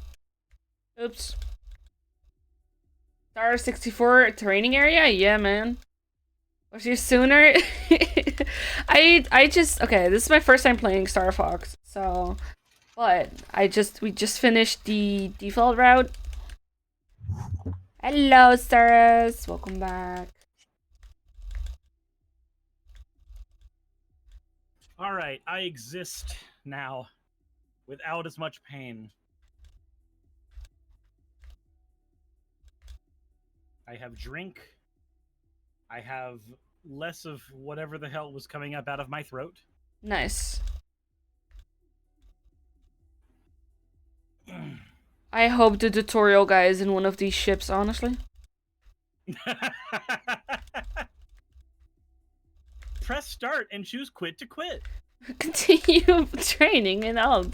Oops. Star 64 training area? Yeah, man. Was you sooner? I just okay, this is my first time playing Star Fox, so but we just finished the default route. Hello, Staris. Welcome back. All right, I exist now without as much pain. I have drink. I have less of whatever the hell was coming up out of my throat. Nice. I hope the tutorial guy is in one of these ships, honestly. Press start and choose quit to quit. Continue training and I'll...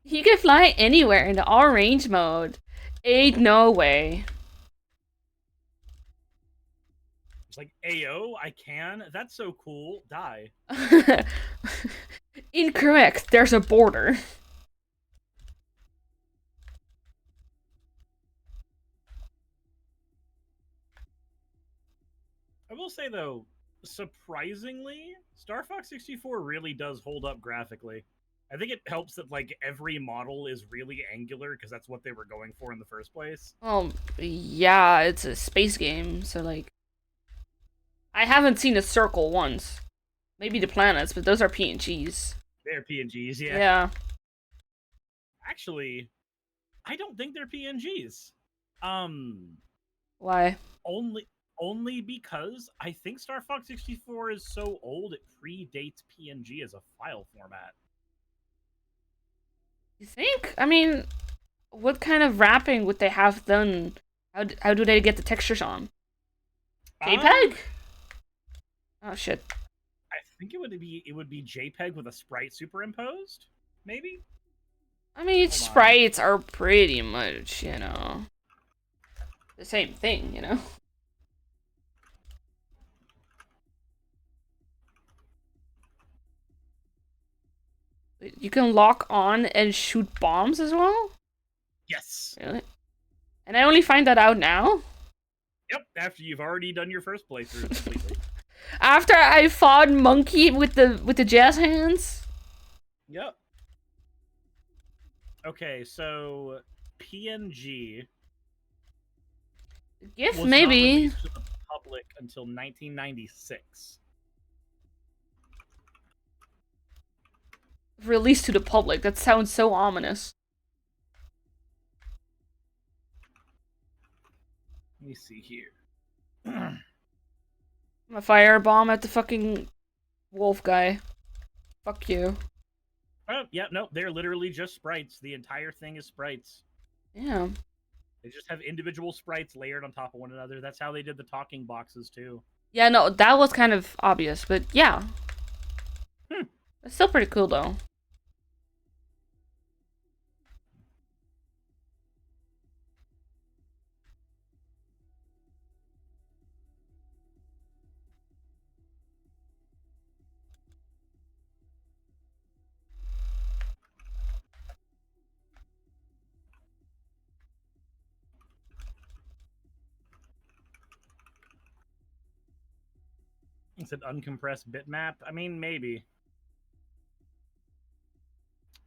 He can fly anywhere in the all-range mode. Ain't no way. It's like, Ayo, I can? That's so cool. Die. Incorrect. There's a border. I will say, though, surprisingly, Star Fox 64 really does hold up graphically. I think it helps that, like, every model is really angular, because that's what they were going for in the first place. Well, yeah, it's a space game, so, like... I haven't seen a circle once. Maybe the planets, but those are PNGs. They're PNGs, yeah. Yeah. Actually, I don't think they're PNGs. Why? Only because I think Star Fox 64 is so old it predates PNG as a file format. You think? I mean, what kind of wrapping would they have done? How do they get the textures on? JPEG? Oh shit. I think it would be JPEG with a sprite superimposed, maybe? I mean, sprites are pretty much, you know, the same thing, you know? You can lock on and shoot bombs as well? Yes. Really? And I only find that out now? Yep, after you've already done your first playthrough completely. After I fought Monkey with the jazz hands? Yep. Okay, so PNG GIF was maybe. not released to the public until 1996. Released to the public. That sounds so ominous. Let me see here. I'm a firebomb at the fucking wolf guy. Fuck you. Oh, yeah, no, they're literally just sprites. The entire thing is sprites. Yeah. They just have individual sprites layered on top of one another. That's how they did the talking boxes, too. Yeah, no, that was kind of obvious, but yeah. Hmm. It's still pretty cool, though. It's an uncompressed bitmap. I mean, maybe.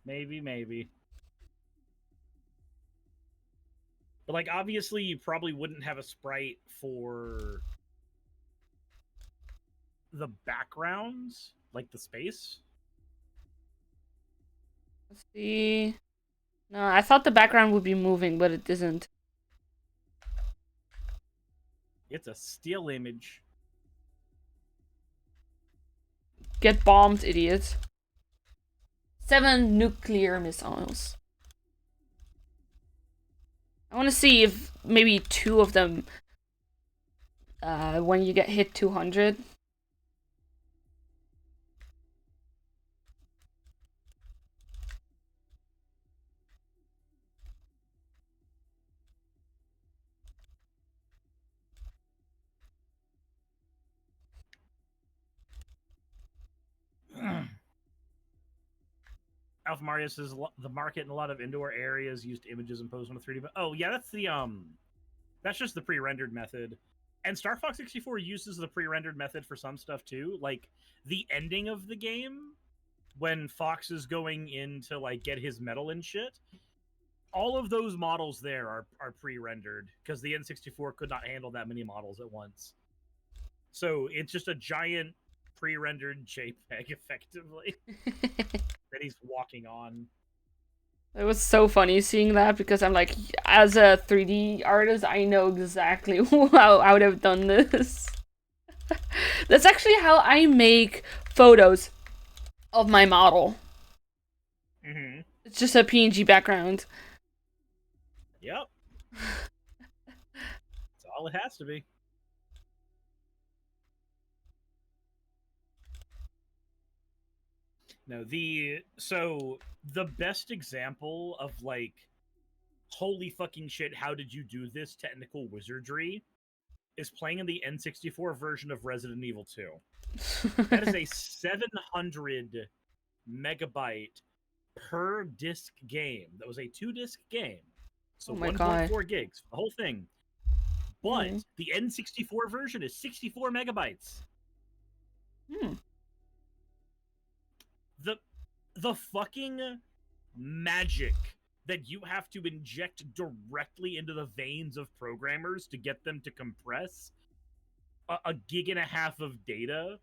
Maybe. But, like, obviously, you probably wouldn't have a sprite for the backgrounds, like the space. Let's see. No, I thought the background would be moving, but it isn't. It's a still image. Get bombed, idiots. 7 nuclear missiles. I want to see if maybe 2 of them, when you get hit 200. Alpha Mario says the market in a lot of indoor areas used images imposed on a 3D. Oh yeah, that's just the pre-rendered method. And Star Fox 64 uses the pre-rendered method for some stuff too. Like the ending of the game, when Fox is going in to like get his medal and shit, all of those models there are pre-rendered because the N64 could not handle that many models at once. So it's just a giant pre-rendered JPEG, effectively, that he's walking on. It was so funny seeing that because I'm like, as a 3D artist, I know exactly how I would have done this. That's actually how I make photos of my model. Mm-hmm. It's just a PNG background. Yep. That's all it has to be. No, the best example of like holy fucking shit, how did you do this technical wizardry is playing in the N64 version of Resident Evil 2. That is a 700 megabyte per disc game. That was a 2-disc game. So 1.4 gigs, the whole thing. But the N64 version is 64 megabytes. The fucking magic that you have to inject directly into the veins of programmers to get them to compress a gig and a half of data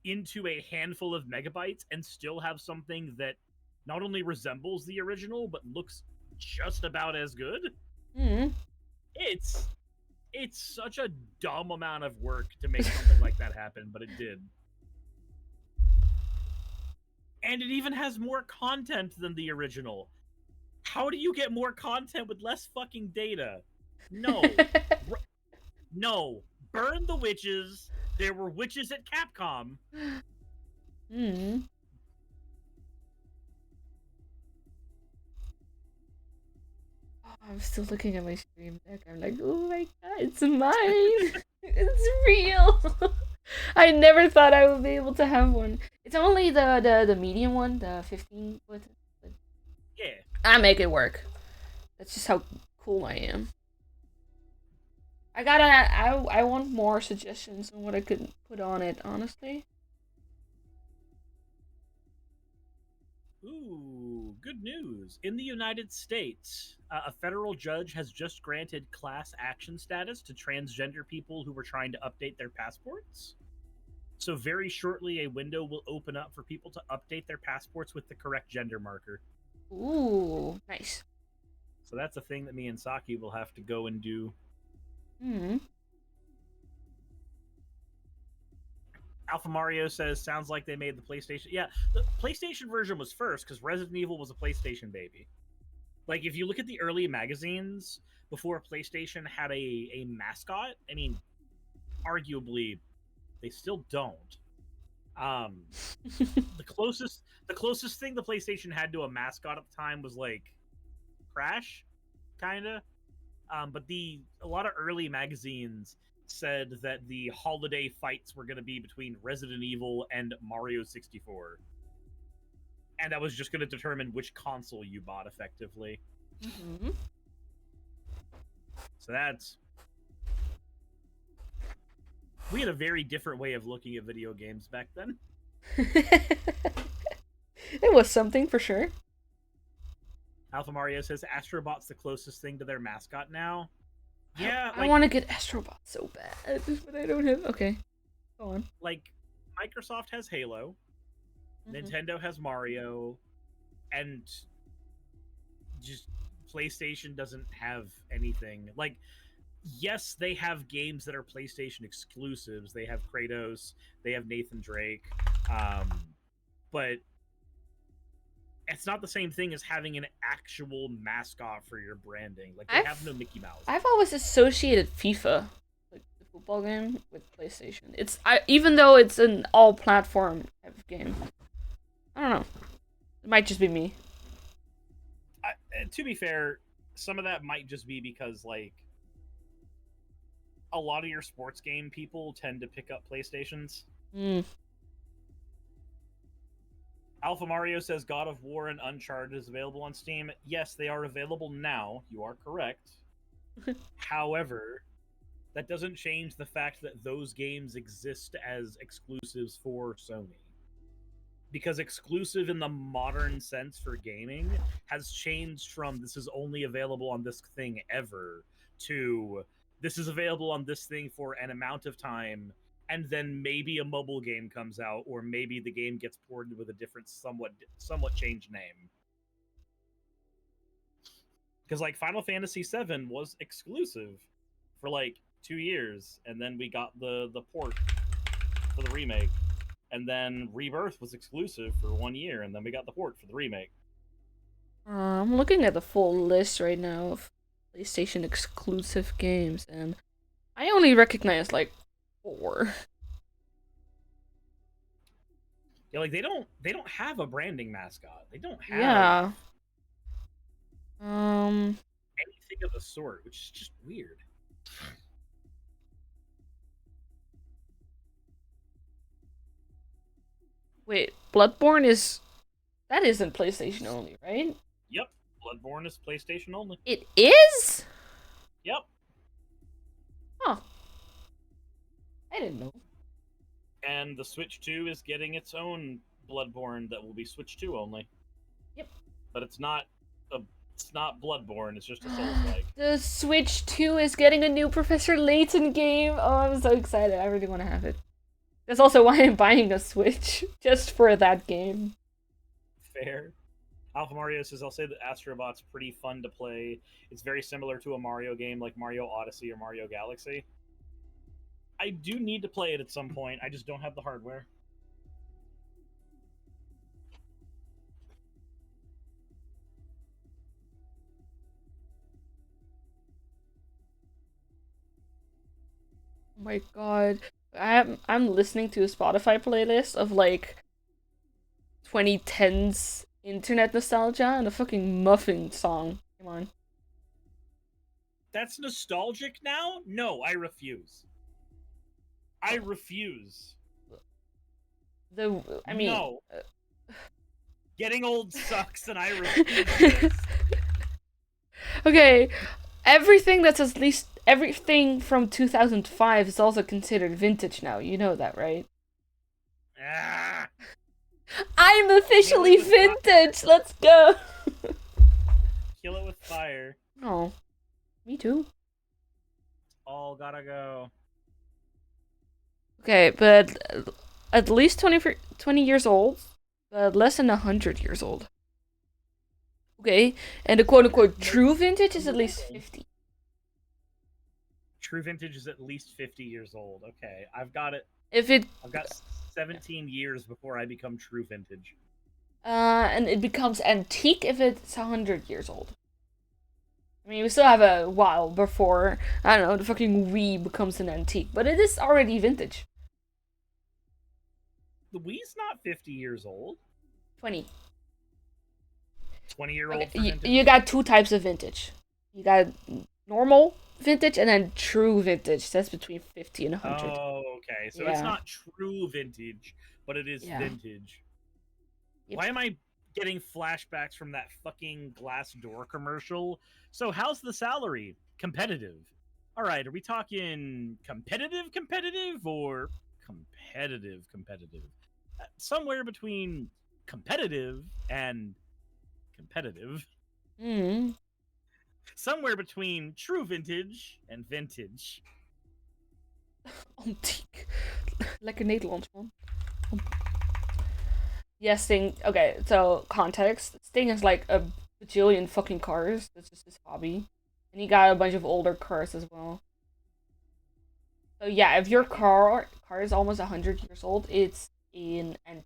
into a handful of megabytes and still have something that not only resembles the original but looks just about as good. It's such a dumb amount of work to make something like that happen, but it did. And it even has more content than the original. How do you get more content with less fucking data? No. No. Burn the witches. There were witches at Capcom. I'm still looking at my stream deck. I'm like, oh my god, it's mine. It's real. I never thought I would be able to have one. It's only the medium one, the 15 foot. Yeah. I make it work. That's just how cool I am. I want more suggestions on what I could put on it, honestly. Ooh, good news. In the United States, a federal judge has just granted class action status to transgender people who were trying to update their passports. So very shortly, a window will open up for people to update their passports with the correct gender marker. Ooh, nice. So that's a thing that me and Saki will have to go and do. Alpha Mario says, sounds like they made the PlayStation. Yeah, the PlayStation version was first because Resident Evil was a PlayStation baby. Like, if you look at the early magazines before PlayStation had a mascot, I mean, arguably, they still don't. The closest thing the PlayStation had to a mascot at the time was like Crash, kinda. But a lot of early magazines said that the holiday fights were going to be between Resident Evil and Mario 64. And that was just going to determine which console you bought effectively. Mm-hmm. So that's... We had a very different way of looking at video games back then. It was something for sure. Alpha Mario says Astrobot's the closest thing to their mascot now. Yeah, I want to get Astrobot so bad, but I don't have. Okay, go on. Like, Microsoft has Halo, Mm-hmm. Nintendo has Mario, and just PlayStation doesn't have anything. Like, yes, they have games that are PlayStation exclusives. They have Kratos, they have Nathan Drake, but it's not the same thing as having an actual mascot for your branding. Like, they have no Mickey Mouse. I've always associated FIFA, like the football game, with PlayStation. Even though it's an all-platform type of game. I don't know. It might just be me. To be fair, some of that might just be because, like, a lot of your sports game people tend to pick up PlayStations. Mm. Alpha Mario says God of War and Uncharted is available on Steam. Yes, they are available now. You are correct. However, that doesn't change the fact that those games exist as exclusives for Sony. Because exclusive in the modern sense for gaming has changed from this is only available on this thing ever to this is available on this thing for an amount of time, and then maybe a mobile game comes out, or maybe the game gets ported with a different, somewhat changed name. Because, like, Final Fantasy VII was exclusive for, like, 2 years, and then we got the port for the remake. And then Rebirth was exclusive for 1 year, and then we got the port for the remake. I'm looking at the full list right now of PlayStation exclusive games, and I only recognize, like, 4. Yeah, like, they don't have a branding mascot. They don't have Yeah. anything of the sort, which is just weird. Wait, Bloodborne that isn't PlayStation only, right? Yep, Bloodborne is PlayStation only. It is? Yep. Huh. I didn't know. And the Switch 2 is getting its own Bloodborne that will be Switch 2 only. Yep. But it's not Bloodborne, it's just a Souls-like. The Switch 2 is getting a new Professor Layton game. Oh, I'm so excited. I really want to have it. That's also why I'm buying a Switch, just for that game. Fair. Alpha Mario says, I'll say that Astrobot's pretty fun to play. It's very similar to a Mario game like Mario Odyssey or Mario Galaxy. I do need to play it at some point. I just don't have the hardware. Oh my god. I'm listening to a Spotify playlist of, like, 2010s internet nostalgia and a fucking Muffin song. Come on. That's nostalgic now? No, I refuse. I refuse. I mean... No. Getting old sucks and I refuse this. Okay, everything that's at least... Everything from 2005 is also considered vintage now. You know that, right? Ah, I'm officially vintage! Let's go! kill it with fire. Oh, me too. All gotta go. Okay, but at least 20 years old, but less than 100 years old. Okay, and the quote-unquote true vintage is at least 50. True vintage is at least 50 years old. Okay, I've got it. If it... I've got 17 years before I become true vintage. And it becomes antique if it's 100 years old. I mean, we still have a while before, I don't know, the fucking Wii becomes an antique, but it is already vintage. The Wii's not 50 years old. 20. 20-year-old Okay, for vintage. you got two types of vintage. You got normal vintage and then true vintage. That's between 50 and 100. Oh, okay. So Yeah. it's not true vintage, but it is Yeah. vintage. Yep. Why am I getting flashbacks from that fucking Glassdoor commercial? So how's the salary? Competitive. All right, are we talking competitive or competitive? Somewhere between competitive and competitive. Mm. Somewhere between true vintage and vintage. Antiek. Lekker Nederlands, man. Yes, Sting. Okay, so context. Sting has like a bajillion fucking cars. That's just his hobby. And he got a bunch of older cars as well. So yeah, if your car is almost 100 years old, it's an antique.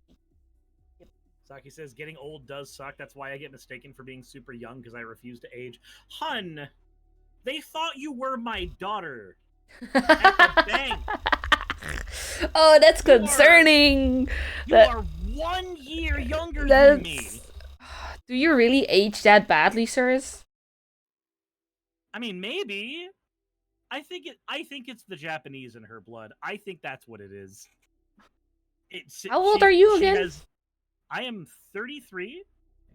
Saki says, getting old does suck. That's why I get mistaken for being super young because I refuse to age. Hun, they thought you were my daughter. At the bank. Oh, that's concerning. You are 1 year younger than me. Do you really age that badly, sirs? I mean, maybe. I think it's the Japanese in her blood. I think that's what it is. How old are you again? I am 33,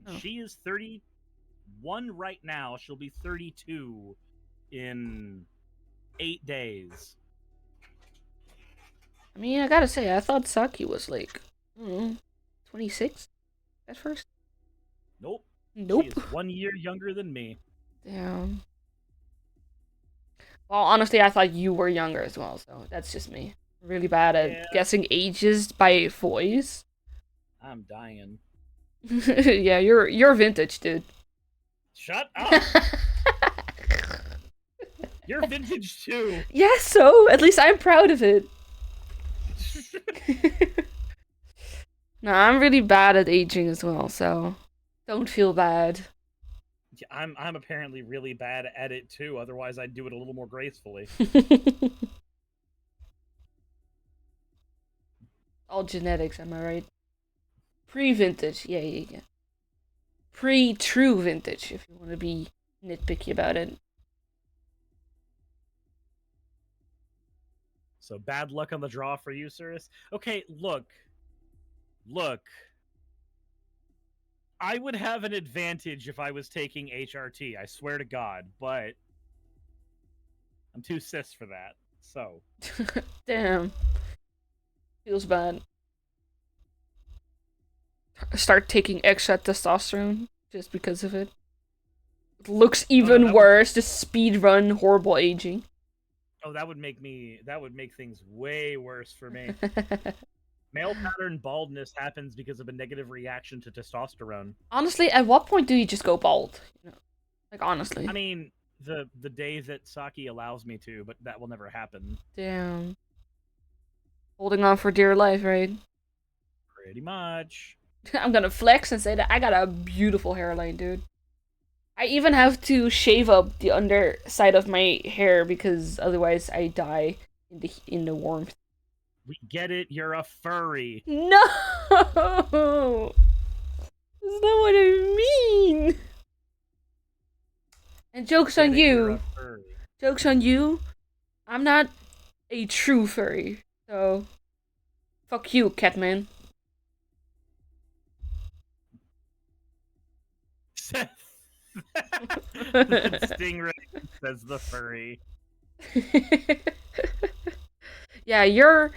and Oh. she is 31 right now. She'll be 32 in 8 days. I mean, I gotta say, I thought Saki was like, 26 at first. Nope. Nope. She is 1 year younger than me. Damn. Well, honestly, I thought you were younger as well, so that's just me. Really bad at guessing ages by voice. I'm dying. Yeah, you're vintage, dude. Shut up! You're vintage too. Yeah, so at least I'm proud of it. No, I'm really bad at aging as well, so don't feel bad. Yeah, I'm apparently really bad at it too. Otherwise, I'd do it a little more gracefully. All genetics, am I right? Pre-vintage, yeah. Pre-true vintage, if you want to be nitpicky about it. So bad luck on the draw for you, Cirrus. Okay, look. I would have an advantage if I was taking HRT, I swear to God, but I'm too cis for that, so. Damn. Feels bad. Start taking extra testosterone just because of it. It looks even worse, the speed run horrible aging. Oh, that would make things way worse for me. Male pattern baldness happens because of a negative reaction to testosterone. Honestly, at what point do you just go bald? You know, like, honestly. I mean, the day that Saki allows me to, but that will never happen. Damn. Holding on for dear life, right? Pretty much. I'm gonna flex and say that I got a beautiful hairline, dude. I even have to shave up the underside of my hair because otherwise I die in the warmth. We get it, you're a furry. No! That's not what I mean! And joke's on you. Joke's on you. I'm not a true furry. So, fuck you, Catman. Stingray says the furry. Yeah, you're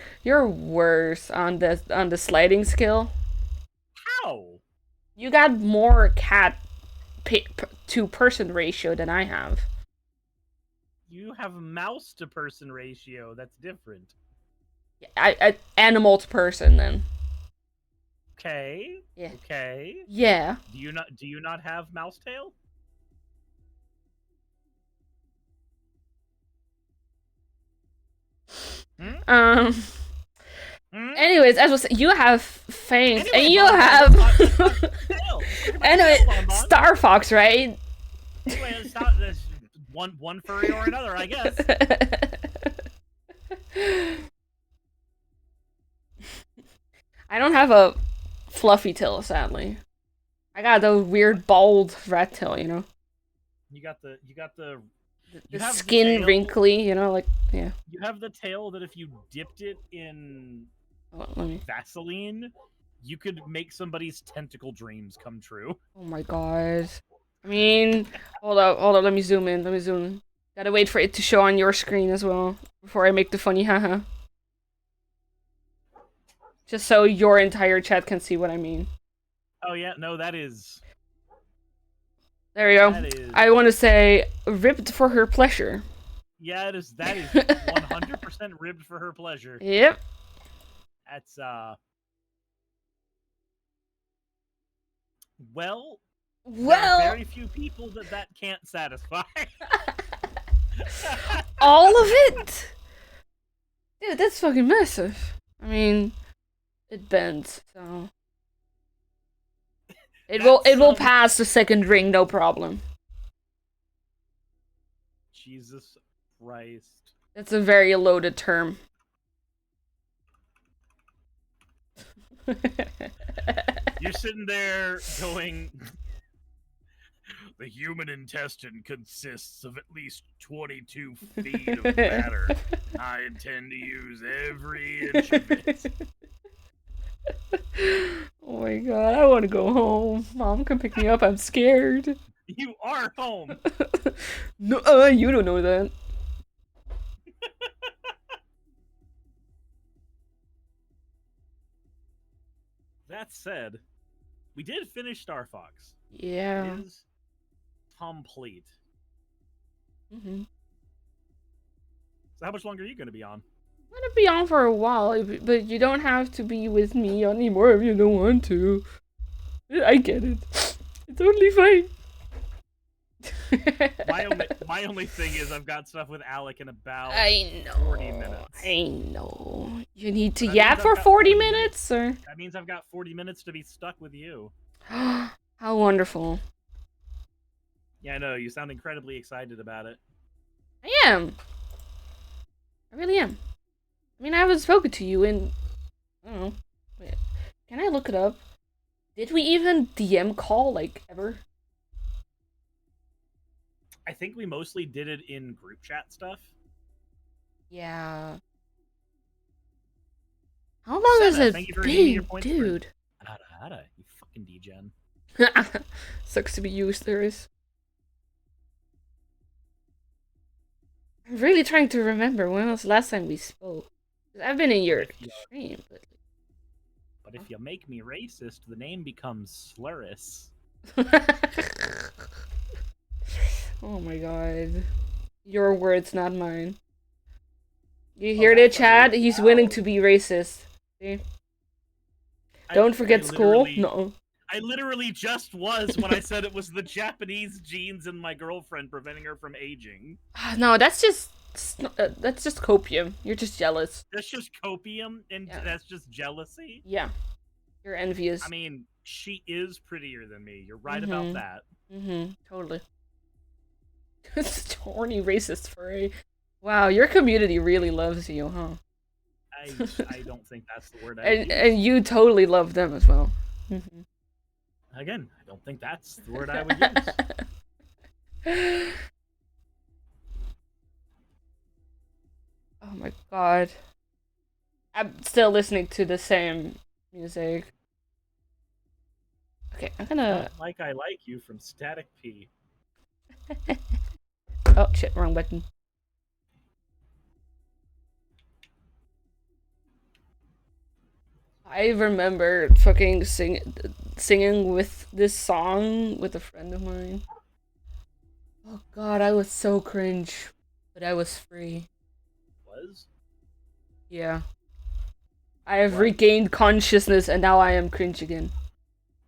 worse on the sliding skill. How? You got more cat to person ratio than I have. You have mouse to person ratio. That's different. I animal to person then. Okay. Yeah. Okay. Yeah. Do you not have mouse tail? Anyways, Anyways, as was you have fangs, Anyway, and you Bon Bon, have let's talk tail. anyway, Bon Bon. Star Fox, right? Anyway, let's talk- there's one furry or another, I guess. I don't have a fluffy tail, sadly. I got the weird bald rat tail, you know. You got the you The have the skin tail. wrinkly, you know, like yeah. You have the tail that if you dipped it in Let me. Vaseline, you could make somebody's tentacle dreams come true. Oh my god. I mean, hold up, let me zoom in, Gotta wait for it to show on your screen as well before I make the funny haha. Just so your entire chat can see what I mean. Oh yeah, no, that is There we go. that is I want to say ribbed for her pleasure. yeah, that is 100% ribbed for her pleasure. Yep. That's well, there are very few people that can't satisfy. all of it? Dude, that's fucking massive. I mean, it bends, so it will pass the second ring, no problem. Jesus Christ. That's a very loaded term. You're sitting there going, the human intestine consists of at least 22 feet of matter. I intend to use every inch of it. Oh my god, I want to go home. Mom, come pick me up. I'm scared. You are home. No, you don't know that. That said, we did finish Star Fox. Yeah. It is complete. Mm-hmm. So how much longer are you going to be on? I'm gonna be on for a while, but you don't have to be with me anymore if you don't want to. I get it. It's totally fine. My only thing is I've got stuff with Alec in about I know. 40 minutes. I know. You need to That yap means for I've got 40 40 minutes, or? That means I've got 40 minutes to be stuck with you. How wonderful. Yeah, I know. You sound incredibly excited about it. I am. I really am. I mean, I haven't spoken to you in... I don't know. Wait, can I look it up? Did we even DM call, like, ever? I think we mostly did it in group chat stuff. Yeah. How long has Senna, it thank you for redeeming your been, points, dude? Hada, you fucking degen. Sucks to be used, there is. I'm really trying to remember when was the last time we spoke. 'Cause I've been in your stream, but... But if you make me racist, the name becomes Slurris. Oh my god. Your words, not mine. You hear that, Chad? He's willing to be racist. See? Don't forget school? No. I literally just was when I said it was the Japanese genes in my girlfriend preventing her from aging. No, that's just copium. You're just jealous. That's just copium, and that's just jealousy? Yeah. You're envious. I mean, she is prettier than me. You're right about that. Mm-hmm. Totally. It's horny racist furry. Wow, your community really loves you, huh? I don't think that's the word I use. And you totally love them as well. Mm-hmm. Again, I don't think that's the word I would use. Oh my god. I'm still listening to the same music. Okay, I'm gonna... Like I Like You from Static P. Oh shit, wrong button. I remember fucking singing with this song with a friend of mine. Oh god, I was so cringe. But I was free. Was? Yeah. I have regained consciousness and now I am cringe again.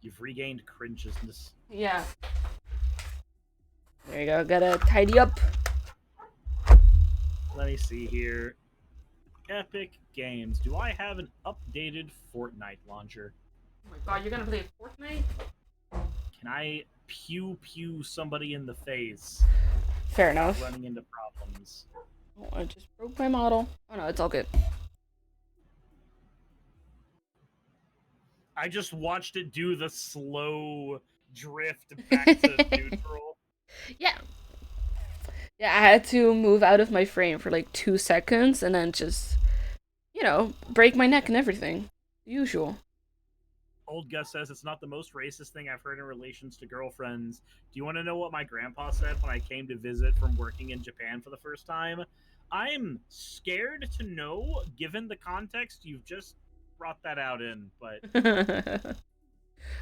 You've regained cringeousness. Yeah. There you go, gotta tidy up. Let me see here. Epic Games. Do I have an updated Fortnite launcher? Oh my god, you're gonna play Fortnite? Can I pew pew somebody in the face Fair without enough. running into problems? Oh, I just broke my model. Oh no, it's all good. I just watched it do the slow drift back to neutral. Yeah. Yeah, I had to move out of my frame for like 2 seconds and then just, break my neck and everything. Usual. Old Gus says it's not the most racist thing I've heard in relations to girlfriends. Do you want to know what my grandpa said when I came to visit from working in Japan for the first time? I'm scared to know, given the context you've just brought that out in, but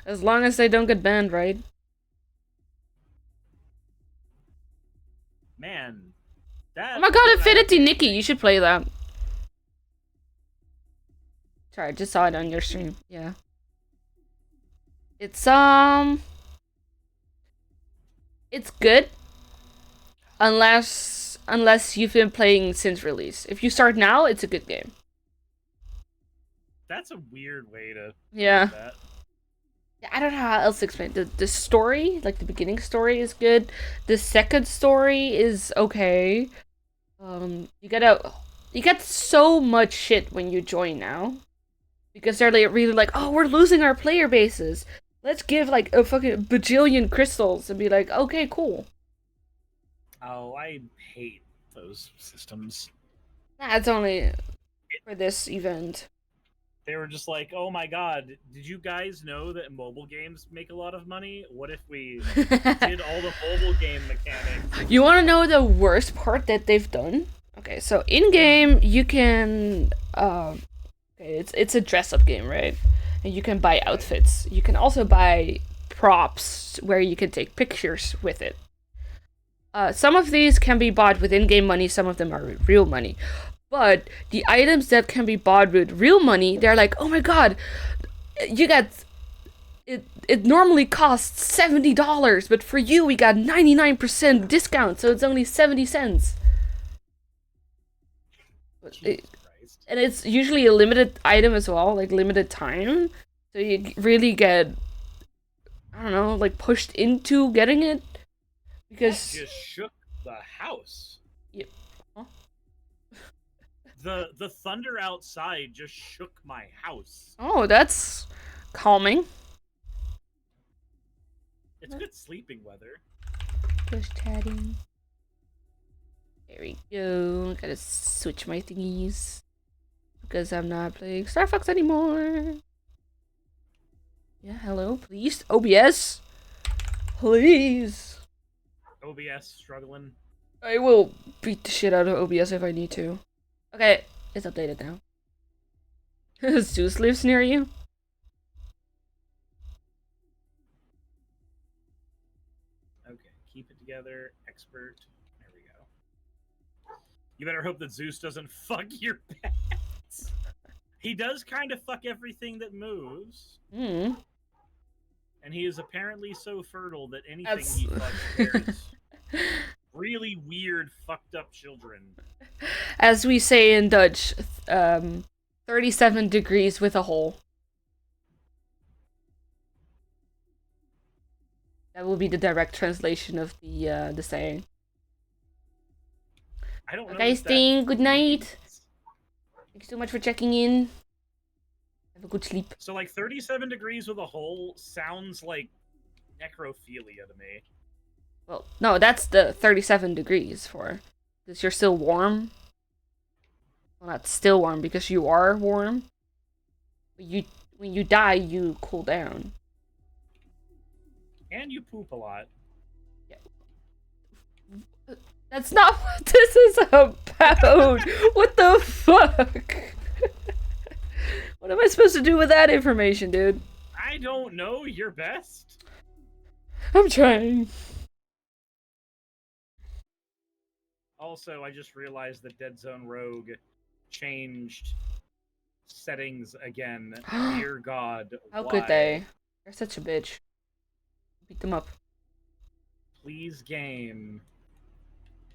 As long as they don't get banned, right? man, that. Oh my god, Infinity Nikki, you should play that. Sorry, I just saw it on your stream. Yeah. It's good. Unless you've been playing since release. If you start now, it's a good game. That's a weird way to. Yeah. Do that. Yeah, I don't know how else to explain it. The story, like the beginning story, is good. The second story is okay. You get so much shit when you join now, because they're like really like, oh, we're losing our player bases. Let's give like a fucking bajillion crystals and be like, okay, cool. Oh, I hate those systems. That's only for this event. They were just like, oh my god, did you guys know that mobile games make a lot of money? What if we did all the mobile game mechanics? You want to know the worst part that they've done? Okay, so in game you can it's a dress up game, right? And you can buy outfits. You can also buy props where you can take pictures with it. Some of these can be bought with in-game money, some of them are real money. But the items that can be bought with real money, they're like, oh my god, you got it normally costs $70, but for you we got 99% discount, so it's only 70 cents. And it's usually a limited item as well, like limited time. So you really get, I don't know, like pushed into getting it. Because that just shook the house. Yep. Huh? The thunder outside just shook my house. Oh, that's calming. It's good sleeping weather. Just chatting. There we go. Gotta switch my thingies. Because I'm not playing Star Fox anymore. Yeah, hello, please. OBS. Please. OBS struggling. I will beat the shit out of OBS if I need to. Okay, it's updated now. Zeus lives near you? Okay, keep it together. Expert. There we go. You better hope that Zeus doesn't fuck your pets. He does kind of fuck everything that moves. Hmm. And he is apparently so fertile that anything he fucks bears really weird, fucked up children. As we say in Dutch, 37 degrees with a hole. That will be the direct translation of the saying. I don't know. Okay, Sting, good night. Thanks so much for checking in. Have a good sleep. So, like, 37 degrees with a hole sounds like necrophilia to me. Well, no, that's the 37 degrees for. Because you're still warm. Well, not still warm, because you are warm. But when you die, you cool down. And you poop a lot. Yeah. That's not what this is about! What the fuck? What am I supposed to do with that information, dude? I don't know. Your best. I'm trying. Also, I just realized that Dead Zone Rogue changed settings again. Dear God, How why? could they? They're such a bitch. Beat them up. Please, game,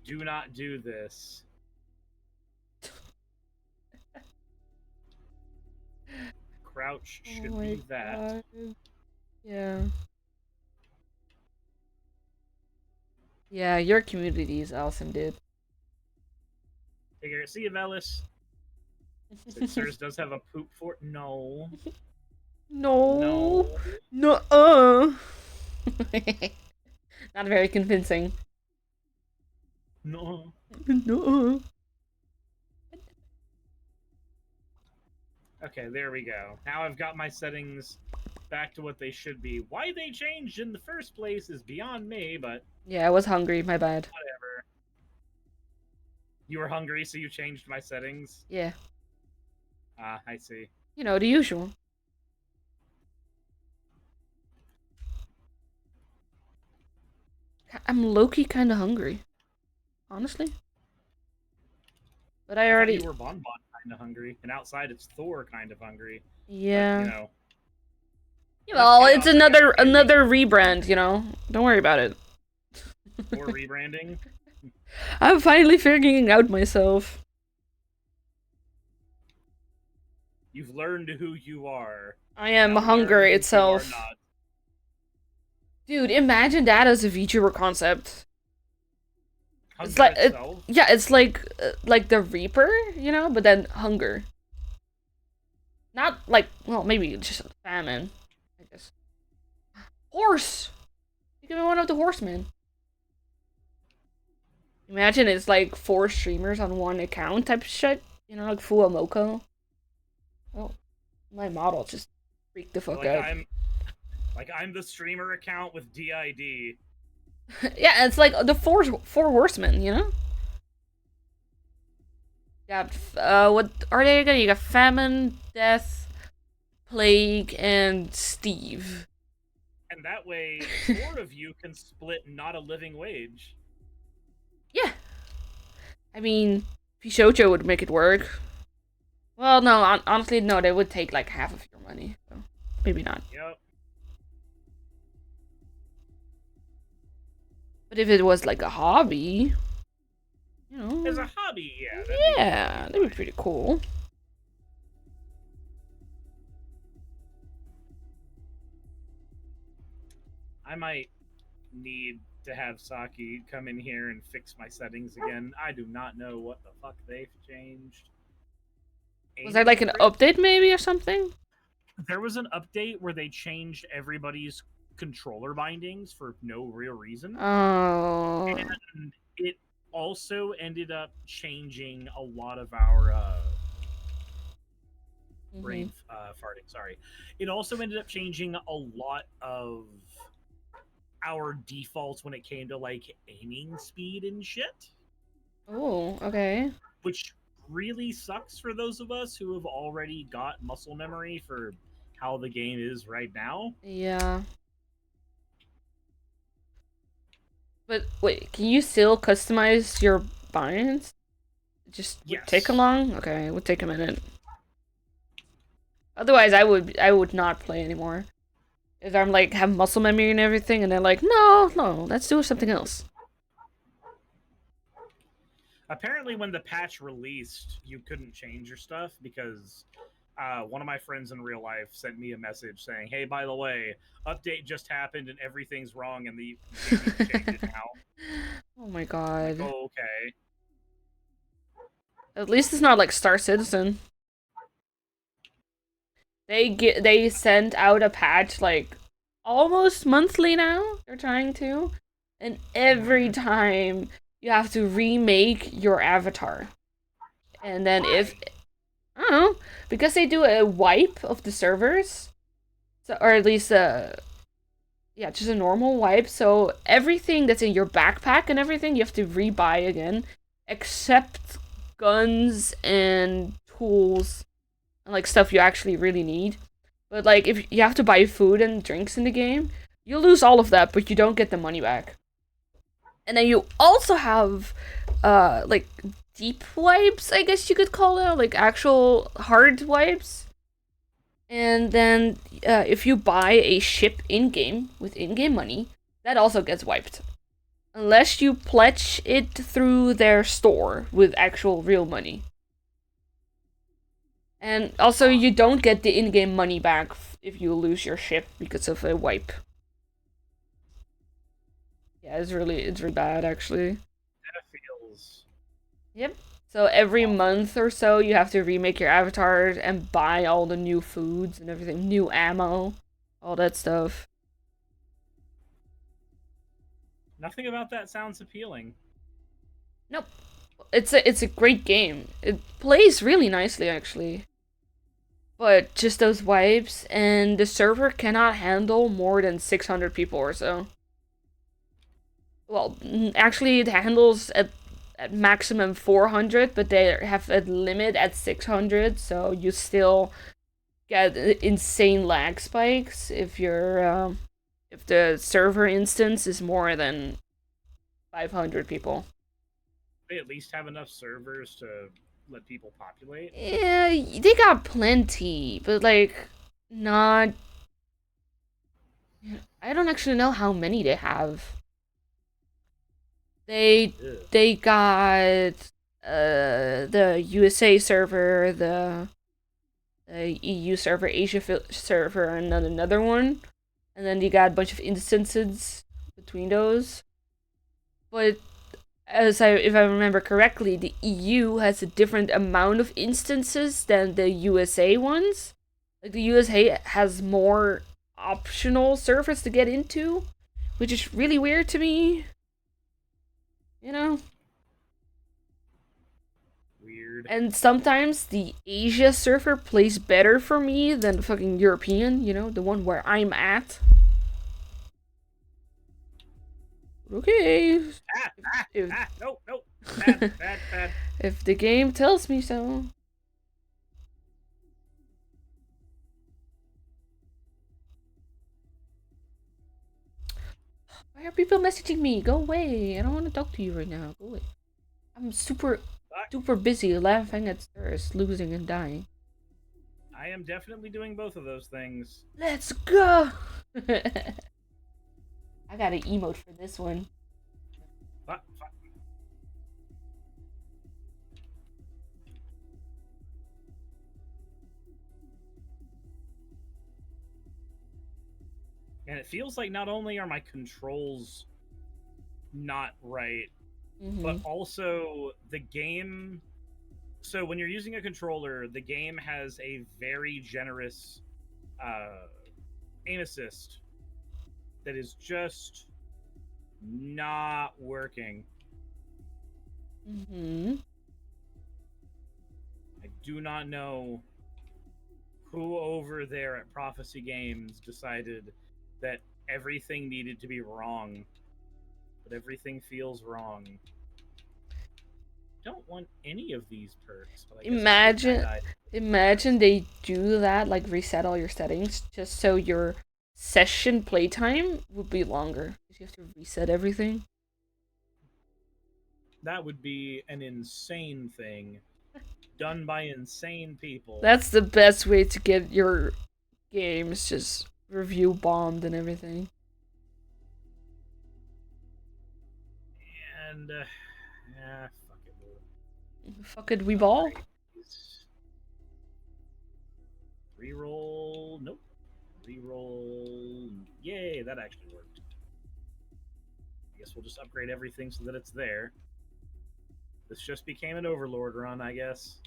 do not do this. Crouch should Oh my be that. God. Yeah. Yeah, your community is awesome, dude. Figure. See you, Melis. Sixers does have a poop fort. No. No. No. No. Not very convincing. No. No. Okay, there we go. Now I've got my settings back to what they should be. Why they changed in the first place is beyond me, but Yeah, I was hungry. My bad. whatever. You were hungry, so you changed my settings? Yeah. Ah, I see. You know, the usual. I'm low-key kind of hungry. Honestly. But I I already... thought you were Bon Bon kind of hungry, and outside it's Thor kind of hungry. Yeah. But, you know. Well, it's chaos, I guess, another rebrand, you know? Don't worry about it. Or rebranding. I'm finally figuring out myself. You've learned who you are. I am Now hunger learn who you are itself. not. Dude, imagine that as a VTuber concept. Hunger It's like itself. yeah, it's like the Reaper, you know, but then hunger. Not like, well, maybe just a famine, I guess. Horse. You can be one of the horsemen. Imagine it's like 4 streamers on one account type of shit. You know, like Fuamoko. Oh, my model just freaked the fuck out. I'm the streamer account with DID. Yeah, it's like the four horsemen, you know? You got, what are they again? You got Famine, Death, Plague, and Steve. And that way, 4 of you can split not a living wage. Yeah. I mean, Pishocho would make it work. Well, no, honestly, no, they would take like half of your money. So maybe not. Yep. But if it was like a hobby, you know. As a hobby, yeah. That'd be pretty cool. I might need to have Saki come in here and fix my settings again. I do not know what the fuck they've changed. Was there like an update maybe or something? There was an update where they changed everybody's controller bindings for no real reason. Oh. And it also ended up changing a lot of our brain farting, sorry. It also ended up changing a lot of our defaults when it came to like aiming speed and shit. Oh, okay. Which really sucks for those of us who have already got muscle memory for how the game is right now. Yeah. But wait, can you still customize your binds? Just would take long? Okay, it would take a minute. Otherwise, I would not play anymore. If I'm like have muscle memory and everything, and they're like, no, let's do something else. Apparently, when the patch released, you couldn't change your stuff because one of my friends in real life sent me a message saying, "Hey, by the way, update just happened and everything's wrong, and you need to change it now." Oh my god. Like, oh, okay. At least it's not like Star Citizen. They send out a patch like almost monthly now. They're trying to, and every time you have to remake your avatar, and then if I don't know, because they do a wipe of the servers, so or at least yeah, just a normal wipe. So everything that's in your backpack and everything you have to rebuy again, except guns and tools. And like stuff you actually really need. But like if you have to buy food and drinks in the game, you lose all of that, but you don't get the money back. And then you also have like deep wipes, I guess you could call it, like actual hard wipes. And then if you buy a ship in-game with in-game money, that also gets wiped. Unless you pledge it through their store with actual real money. And also, you don't get the in-game money back if you lose your ship because of a wipe. Yeah, it's really bad, actually. That feels. Yep. So every month or so, you have to remake your avatar and buy all the new foods and everything, new ammo, all that stuff. Nothing about that sounds appealing. Nope. It's a great game. It plays really nicely, actually. But just those wipes, and the server cannot handle more than 600 people or so. Well, actually, it handles at maximum 400, but they have a limit at 600, so you still get insane lag spikes if you're if the server instance is more than 500 people. They at least have enough servers to let people populate. Yeah, they got plenty, but like not. I don't actually know how many they have. They got the USA server, the EU server, Asia server, and then another one, and then you got a bunch of instances between those. But if I remember correctly, the EU has a different amount of instances than the USA ones. Like the USA has more optional servers to get into, which is really weird to me. You know? Weird. And sometimes the Asia server plays better for me than the fucking European, you know, the one where I'm at. Okay. Nope. Bad. If the game tells me so. Why are people messaging me? Go away. I don't want to talk to you right now. Go away. I'm super busy laughing at stars, losing and dying. I am definitely doing both of those things. Let's go! I got an emote for this one. And it feels like not only are my controls not right, but also the game. So when you're using a controller, the game has a very generous aim assist that is just not working. I do not know who over there at Prophecy Games decided that everything needed to be wrong, but everything feels wrong. Don't want any of these perks. But Imagine they do that, like reset all your settings, just so your session playtime would be longer. Because you have to reset everything. That would be an insane thing, done by insane people. That's the best way to get your games just review bombed and everything. And fuck it, we ball. Reroll. Nope. Reroll. Yay, that actually worked. I guess we'll just upgrade everything so that it's there. This just became an Overlord run, I guess.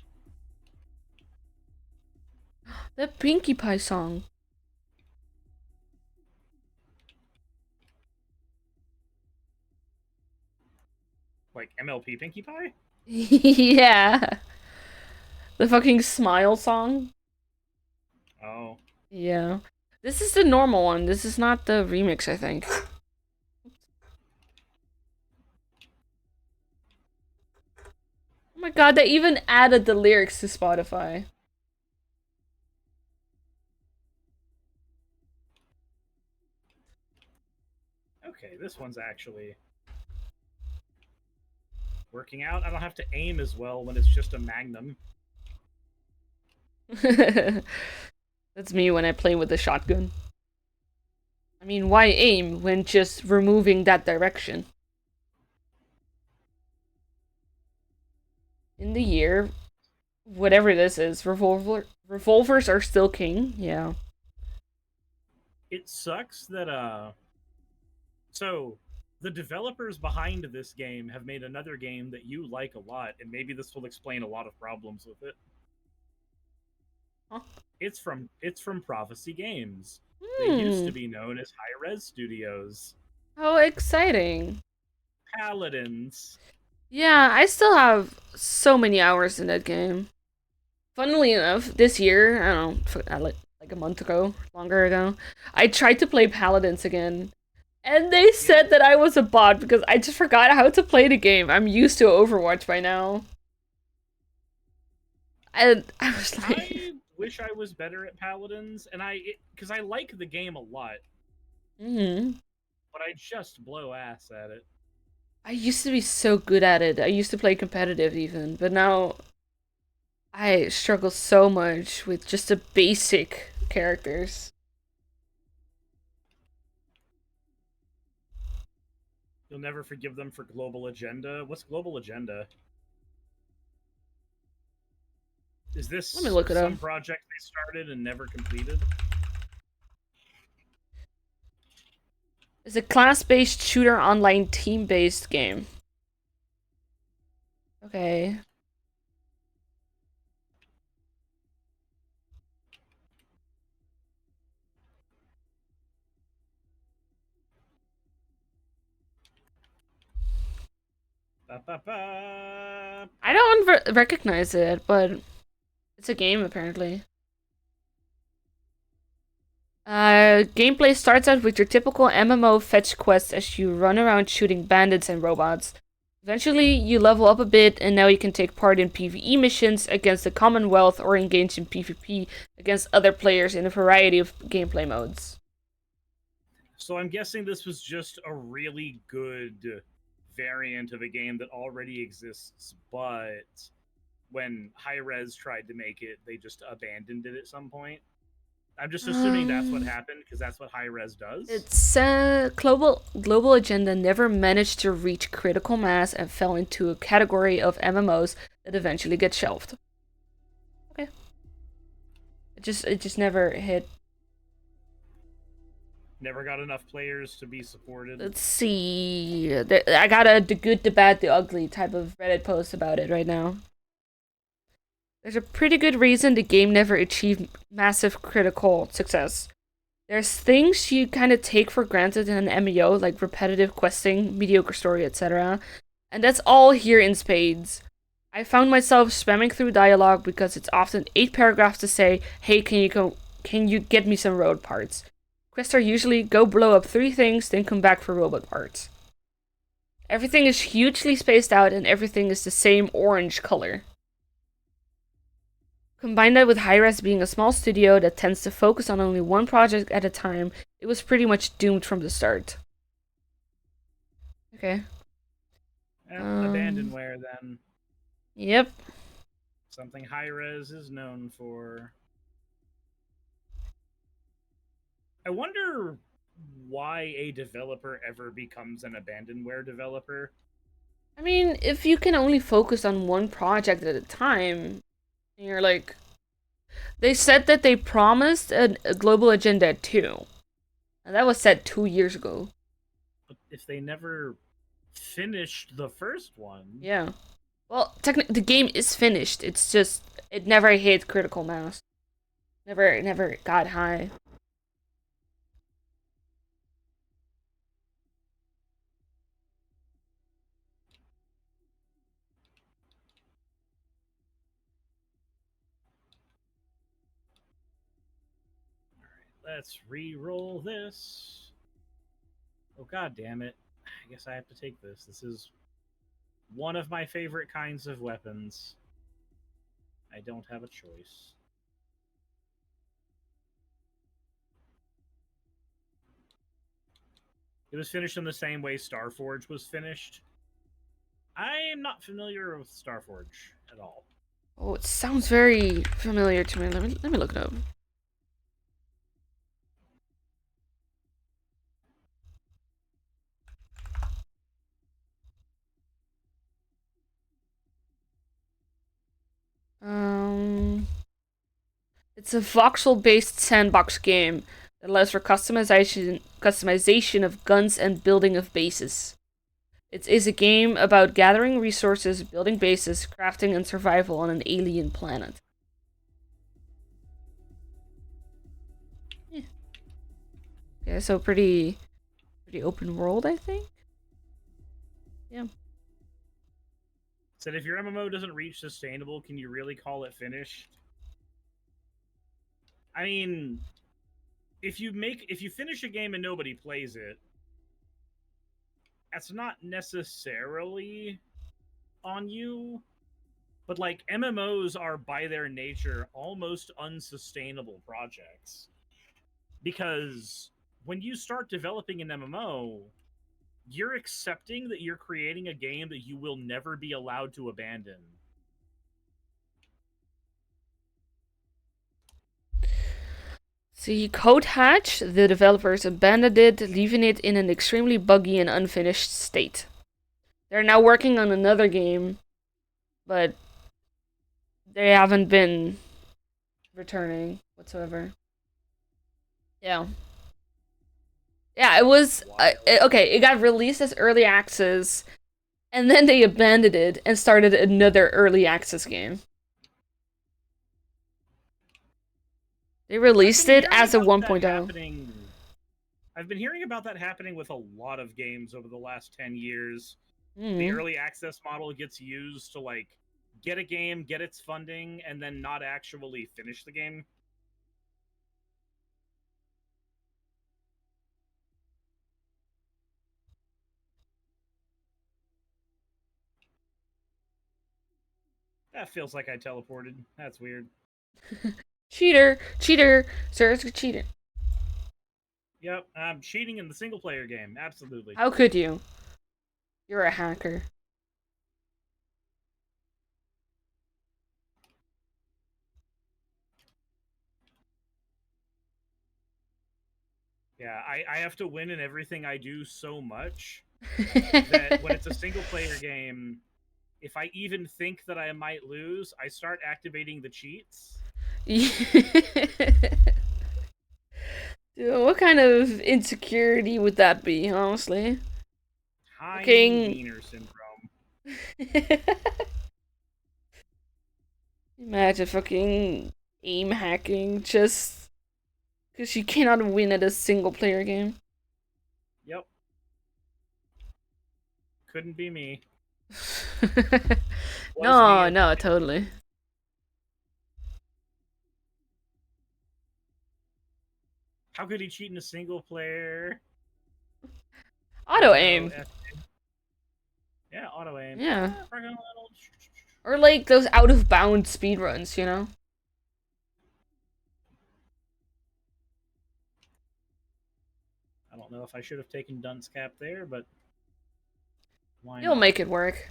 That Pinkie Pie song. Like MLP Pinkie Pie? Yeah. The fucking Smile song. Oh. Yeah. This is the normal one. This is not the remix, I think. Oh my god, they even added the lyrics to Spotify. Okay, this one's actually working out. I don't have to aim as well when it's just a Magnum. That's me when I play with the shotgun. I mean, why aim when just removing that direction? In the year whatever this is. Revolvers are still king. Yeah. It sucks that so the developers behind this game have made another game that you like a lot, and maybe this will explain a lot of problems with it. Huh? It's from Prophecy Games. They used to be known as High Res Studios. How exciting. Paladins. Yeah, I still have so many hours in that game. Funnily enough, this year, I don't know, like a month ago, longer ago, I tried to play Paladins again. And they said that I was a bot because I just forgot how to play the game. I'm used to Overwatch by now. And I was like... I wish I was better at Paladins, and because I like the game a lot. But I just blow ass at it. I used to be so good at it. I used to play competitive even, but now I struggle so much with just the basic characters. You'll never forgive them for Global Agenda. What's Global Agenda? Is this Let me look it some up. project they started and never completed? It's a class-based shooter online team-based game. Okay. Ba, ba, ba. I don't recognize it, but it's a game apparently. Gameplay starts out with your typical MMO fetch quest as you run around shooting bandits and robots. Eventually, you level up a bit, and now you can take part in PvE missions against the Commonwealth or engage in PvP against other players in a variety of gameplay modes. So I'm guessing this was just a really good variant of a game that already exists, but when Hi-Rez tried to make it, they just abandoned it at some point. I'm just assuming that's what happened, because that's what Hi-Rez does. It's Global Agenda never managed to reach critical mass and fell into a category of MMOs that eventually get shelved. Okay. It just never hit. Never got enough players to be supported. Let's see. I got the good, the bad, the ugly type of Reddit post about it right now. There's a pretty good reason the game never achieved massive critical success. There's things you kind of take for granted in an MMO, like repetitive questing, mediocre story, etc. And that's all here in spades. I found myself spamming through dialogue because it's often 8 paragraphs to say, hey, can you get me some road parts? Quests are usually go blow up 3 things, then come back for robot parts. Everything is hugely spaced out and everything is the same orange color. Combine that with Hi-Rez being a small studio that tends to focus on only one project at a time, it was pretty much doomed from the start. Okay. Abandonware, then. Yep. Something Hi-Rez is known for. I wonder why a developer ever becomes an abandonware developer. I mean, if you can only focus on one project at a time, you're like... They said that they promised a Global Agenda 2. And that was said 2 years ago. But if they never finished the first one... Yeah. Well, technically, the game is finished. It's just, it never hit critical mass. Never got high. Let's re-roll this. Oh, god damn it. I guess I have to take this. This is one of my favorite kinds of weapons. I don't have a choice. It was finished in the same way Starforge was finished. I am not familiar with Starforge at all. Oh, it sounds very familiar to me. Let me look it up. It's a voxel-based sandbox game that allows for customization of guns and building of bases. It is a game about gathering resources, building bases, crafting, and survival on an alien planet. Yeah. Yeah, so pretty open world, I think. Yeah. Said if your MMO doesn't reach sustainable, can you really call it finished? I mean, if you finish a game and nobody plays it, that's not necessarily on you. But like MMOs are by their nature almost unsustainable projects. Because when you start developing an MMO, you're accepting that you're creating a game that you will never be allowed to abandon. See, Code Hatch, the developers abandoned it, leaving it in an extremely buggy and unfinished state. They're now working on another game, but they haven't been returning whatsoever. Yeah. Yeah, it was okay. It got released as early access, and then they abandoned it and started another early access game. They released it as a 1.0. I've been hearing about that happening with a lot of games over the last 10 years. Mm. The early access model gets used to like get a game, get its funding, and then not actually finish the game. That feels like I teleported. That's weird. Cheater! Sir, it's a cheater. Yep, I'm cheating in the single player game. Absolutely. How could you? You're a hacker. Yeah, I have to win in everything I do so much that when it's a single player game, if I even think that I might lose, I start activating the cheats. Dude, what kind of insecurity would that be, honestly? Tiny wiener syndrome. Imagine fucking aim hacking just because you cannot win at a single player game. Yep. Couldn't be me. No, totally. How could he cheat in a single player? Auto aim. Yeah, auto aim. Yeah. Or like those out of bounds speedruns, you know? I don't know if I should have taken Dunce Cap there, but why You'll not? make it work.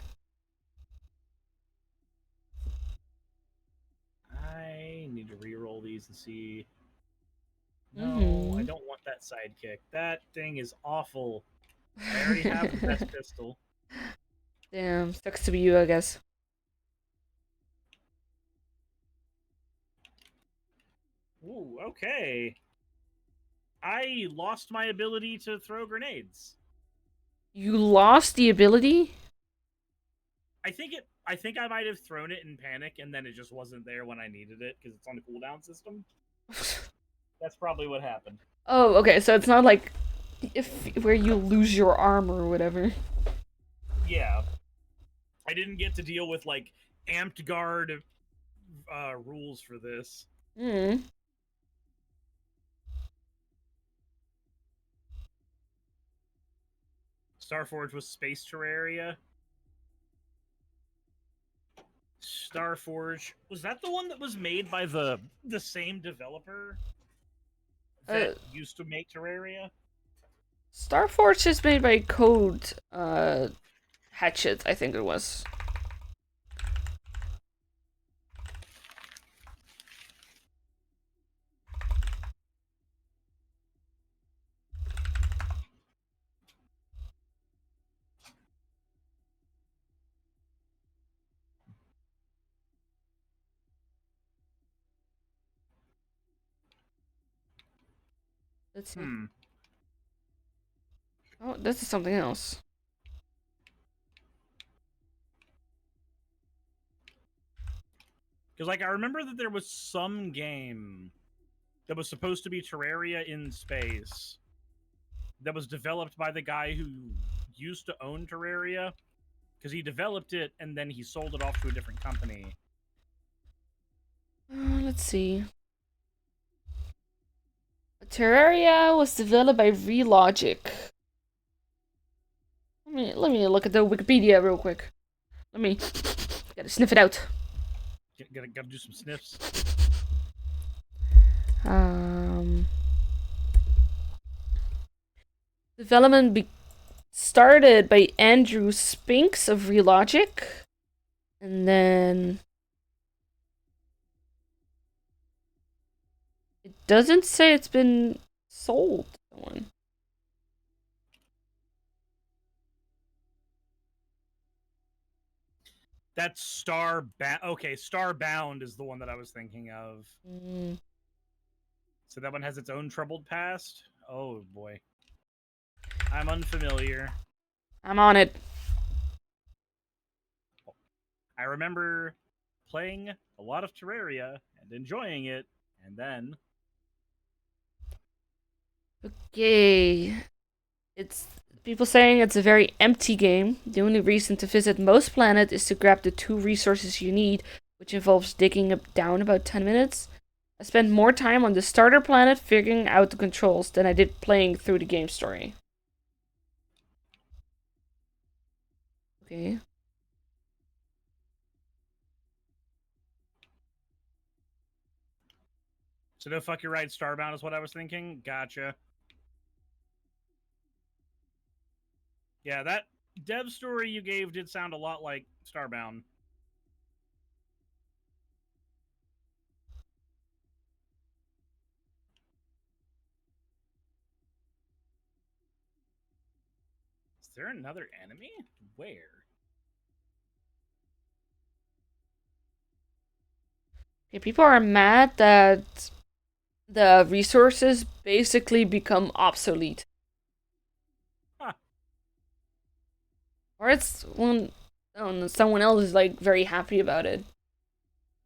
I need to re-roll these and see. No, I don't want that sidekick. That thing is awful. I already have the best pistol. Damn, sucks to be you, I guess. Ooh, okay. I lost my ability to throw grenades. You lost the ability? I think I might have thrown it in panic and then it just wasn't there when I needed it because it's on a cooldown system. That's probably what happened. Oh, okay, so it's not like where you lose your arm or whatever. Yeah. I didn't get to deal with like amped guard rules for this. Hmm. Starforge was Space Terraria. Starforge, was that the one that was made by the same developer that used to make Terraria? Starforge is made by Code Hatchet, I think it was. Let's see. Hmm. Oh, this is something else. Because, like, I remember that there was some game that was supposed to be Terraria in space that was developed by the guy who used to own Terraria. Because he developed it and then he sold it off to a different company. Let's see. Terraria was developed by Relogic. Let me look at the Wikipedia real quick. Let me gotta sniff it out. Gotta do some sniffs. Development started by Andrew Spinks of Relogic, and then it doesn't say it's been sold to someone. That's Starbound. Okay, Starbound is the one that I was thinking of. So that one has its own troubled past? Oh boy. I'm unfamiliar. I'm on it. I remember playing a lot of Terraria and enjoying it, and then... Okay. It's people saying it's a very empty game. The only reason to visit most planets is to grab the 2 resources you need, which involves digging down about 10 minutes. I spent more time on the starter planet figuring out the controls than I did playing through the game story. Okay. So no, fuck, you're right, Starbound is what I was thinking? Gotcha. Yeah, that dev story you gave did sound a lot like Starbound. Is there another enemy? Where? Okay, people are mad that the resources basically become obsolete. Huh. Or it's when someone else is like very happy about it.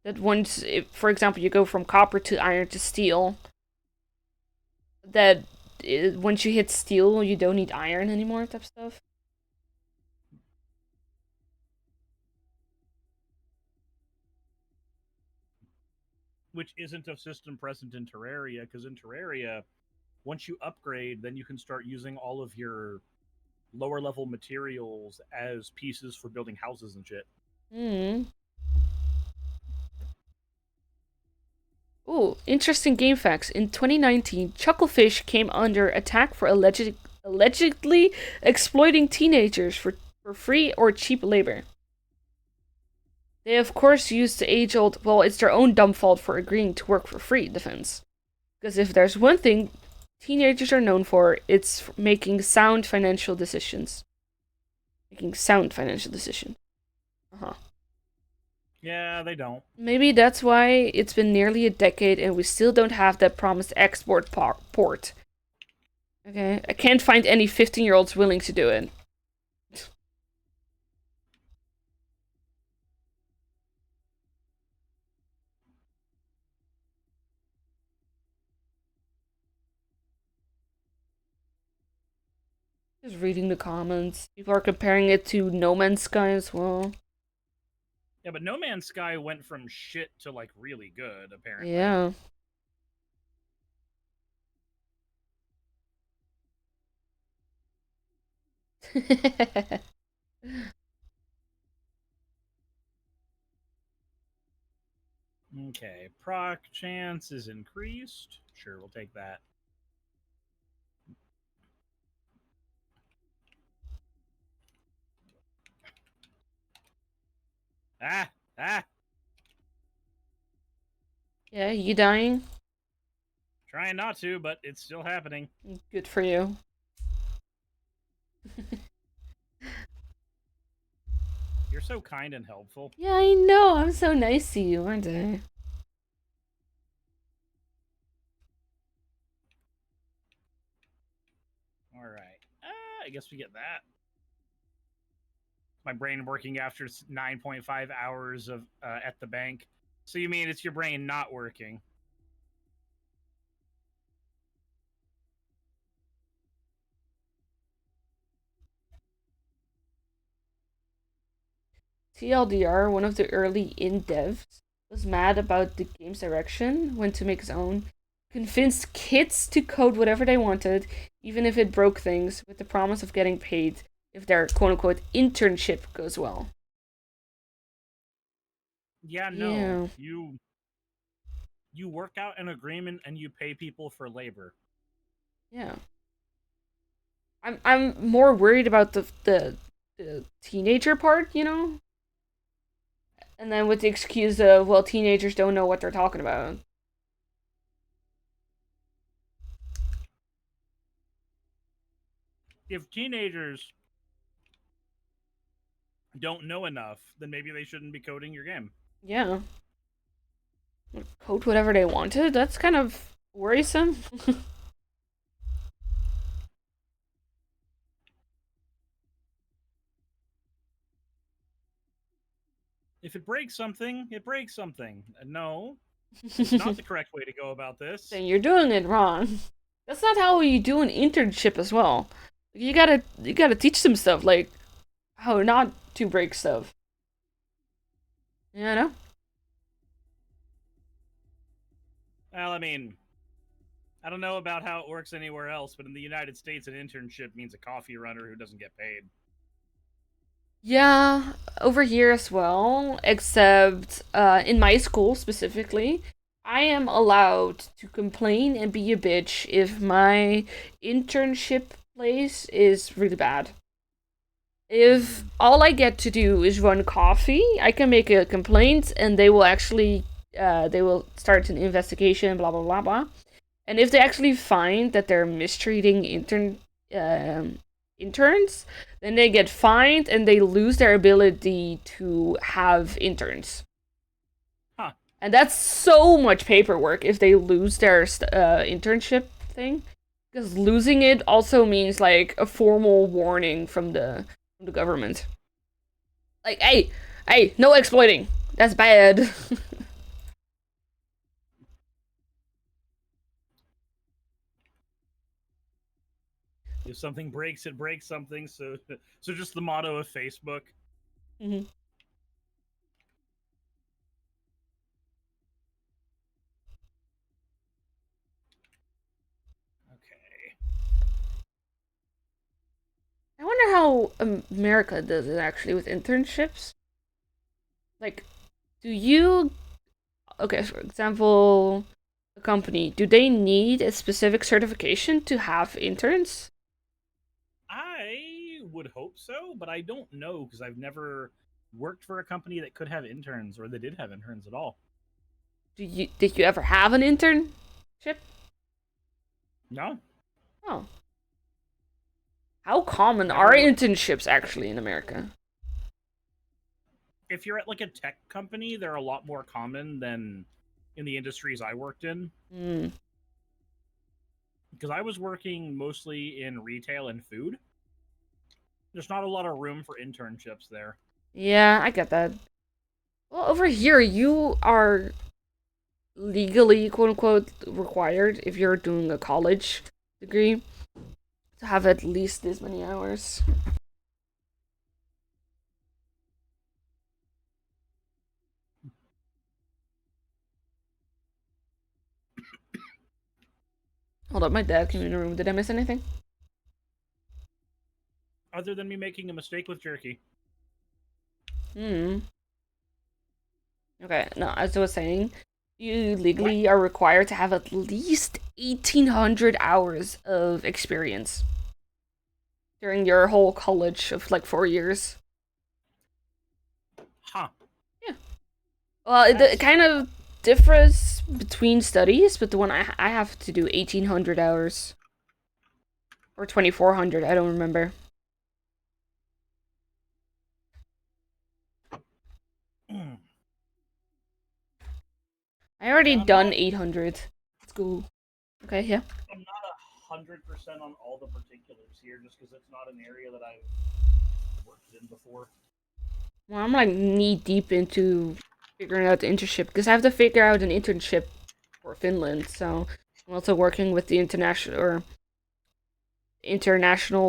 That once, for example, you go from copper to iron to steel, that once you hit steel, you don't need iron anymore, type stuff. Which isn't a system present in Terraria, because in Terraria, once you upgrade, then you can start using all of your lower level materials as pieces for building houses and shit. Ooh, interesting game facts. In 2019, Chucklefish came under attack for allegedly exploiting teenagers for free or cheap labor. They, of course, used the age-old, well, it's their own dumb fault for agreeing to work for free defense. Because if there's one thing teenagers are known for, it's making sound financial decisions. Uh-huh. Yeah, they don't. Maybe that's why it's been nearly a decade and we still don't have that promised export port. Okay, I can't find any 15-year-olds willing to do it. Just reading the comments. People are comparing it to No Man's Sky as well. Yeah, but No Man's Sky went from shit to, like, really good, apparently. Yeah. Okay, proc chance is increased. Sure, we'll take that. Ah! Yeah, you dying? Trying not to, but it's still happening. Good for you. You're so kind and helpful. Yeah, I know. I'm so nice to you, aren't I? guess we get that. My brain working after 9.5 hours of at the bank. So you mean it's your brain not working? TLDR, one of the early in-devs, was mad about the game's direction, went to make his own, convinced kids to code whatever they wanted, even if it broke things, with the promise of getting paid if their quote-unquote internship goes well. Yeah, no. You work out an agreement and you pay people for labor. Yeah. I'm more worried about the teenager part, you know? And then with the excuse of, well, teenagers don't know what they're talking about. If teenagers don't know enough, then maybe they shouldn't be coding your game. Yeah. Code whatever they wanted? That's kind of worrisome. If it breaks something, it breaks something. No, it's not the correct way to go about this. Then you're doing it wrong. That's not how you do an internship as well. You gotta teach them stuff, like how not to break stuff. You know? Well, I mean, I don't know about how it works anywhere else, but in the United States, an internship means a coffee runner who doesn't get paid. Yeah, over here as well, except in my school specifically, I am allowed to complain and be a bitch if my internship place is really bad. If all I get to do is run coffee, I can make a complaint and they will actually they will start an investigation, blah blah blah blah. And if they actually find that they're mistreating interns, then they get fined and they lose their ability to have interns. Huh. And that's so much paperwork if they lose their internship thing. Because losing it also means like a formal warning from the government. Like, hey, no exploiting. That's bad. If something breaks, it breaks something. So just the motto of Facebook. Mm-hmm. Okay. I wonder how America does it actually with internships. Like, do you... Okay, for example, a company, do they need a specific certification to have interns? I would hope so, but I don't know because I've never worked for a company that could have interns or that did have interns at all. Did you ever have an internship? No. Oh. How common are internships actually in America? If you're at like a tech company, they're a lot more common than in the industries I worked in. Because I was working mostly in retail and food. There's not a lot of room for internships there. Yeah, I get that. Well, over here, you are legally, quote unquote, required if you're doing a college degree to have at least this many hours. Hold up, my dad came in the room. Did I miss anything? Other than me making a mistake with jerky. Okay, no, as I was saying, you legally are required to have at least 1,800 hours of experience during your whole college of like 4 years. Huh. Yeah. Well, it kind of differs between studies, but the one I have to do 1,800 hours. Or 2,400, I don't remember. I already done 800. Let's go. Okay, yeah. I'm not 100% on all the particulars here, just because it's not an area that I've worked in before. Well, I'm like knee deep into figuring out the internship because I have to figure out an internship for Finland. So I'm also working with the international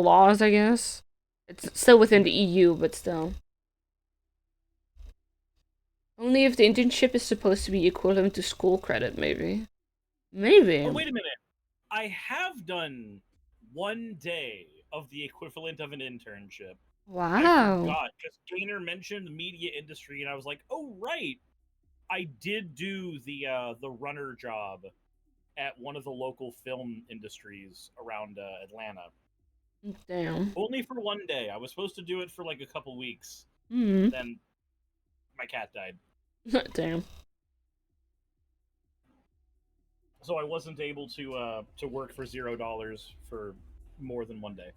laws, I guess. It's still within the EU, but still. Only if the internship is supposed to be equivalent to school credit, maybe. Maybe. Oh, wait a minute. I have done 1 day of the equivalent of an internship. I Wow. forgot, because Gainer mentioned the media industry, and I was like, oh, right. I did do the runner job at one of the local film industries around Atlanta. Damn. Only for 1 day. I was supposed to do it for like a couple weeks. Hmm. Then my cat died. Damn. So I wasn't able to work for $0 for more than 1 day.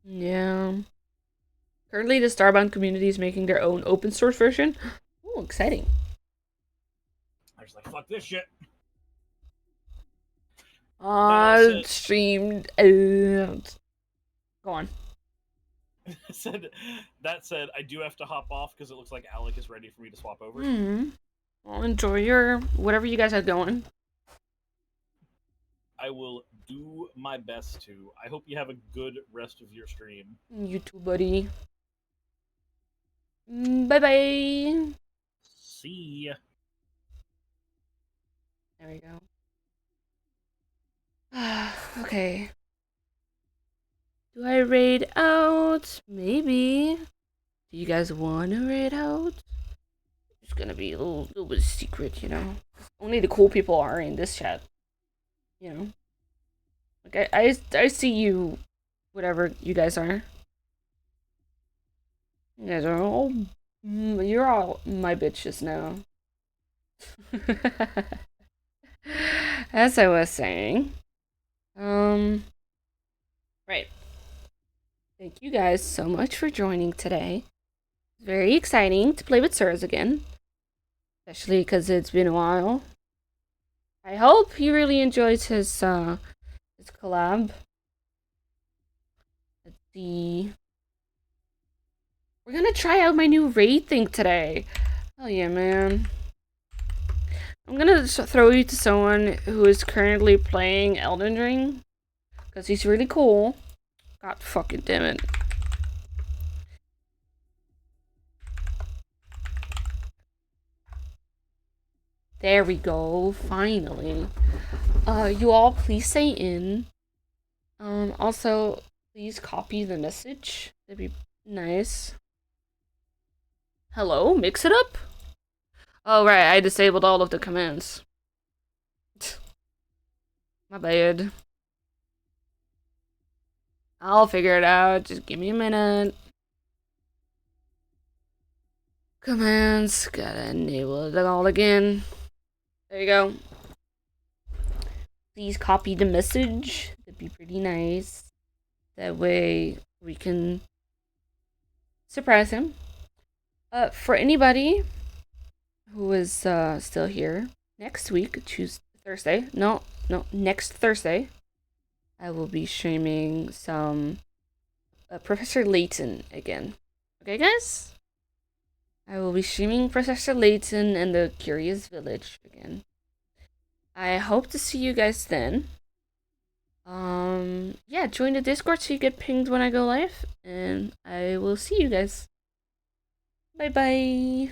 Yeah. Currently, the Starbound community is making their own open source version. Oh, exciting. I was like, fuck this shit. Streamed. Go on. That said, I do have to hop off because it looks like Alec is ready for me to swap over. Well, enjoy your whatever you guys have going. I will do my best to. I hope you have a good rest of your stream. You too, buddy. Bye bye. See ya. There we go. Okay. Do I raid out? Maybe. Do you guys want to raid out? It's gonna be a little bit secret, you know. Only the cool people are in this chat. You know. Like I see you, whatever you guys are. You guys are all. You're all my bitches now. As I was saying. Right. Thank you guys so much for joining today. It's very exciting to play with Sirs again. Especially because it's been a while. I hope he really enjoys his collab. Let's see. We're gonna try out my new raid thing today. Oh yeah, man. I'm gonna throw you to someone who is currently playing Elden Ring. Because he's really cool. God fucking damn it. There we go, finally. You all please stay in. Also, please copy the message. That'd be nice. Hello, mix it up? Oh right, I disabled all of the commands. My bad. I'll figure it out, just give me a minute. Commands, gotta enable it all again. There you go. Please copy the message. That'd be pretty nice. That way we can surprise him. For anybody who is still here, next week, next Thursday, I will be streaming some Professor Layton again. Okay, guys? I will be streaming Professor Layton and the Curious Village again. I hope to see you guys then. Yeah, join the Discord so you get pinged when I go live, and I will see you guys. Bye bye.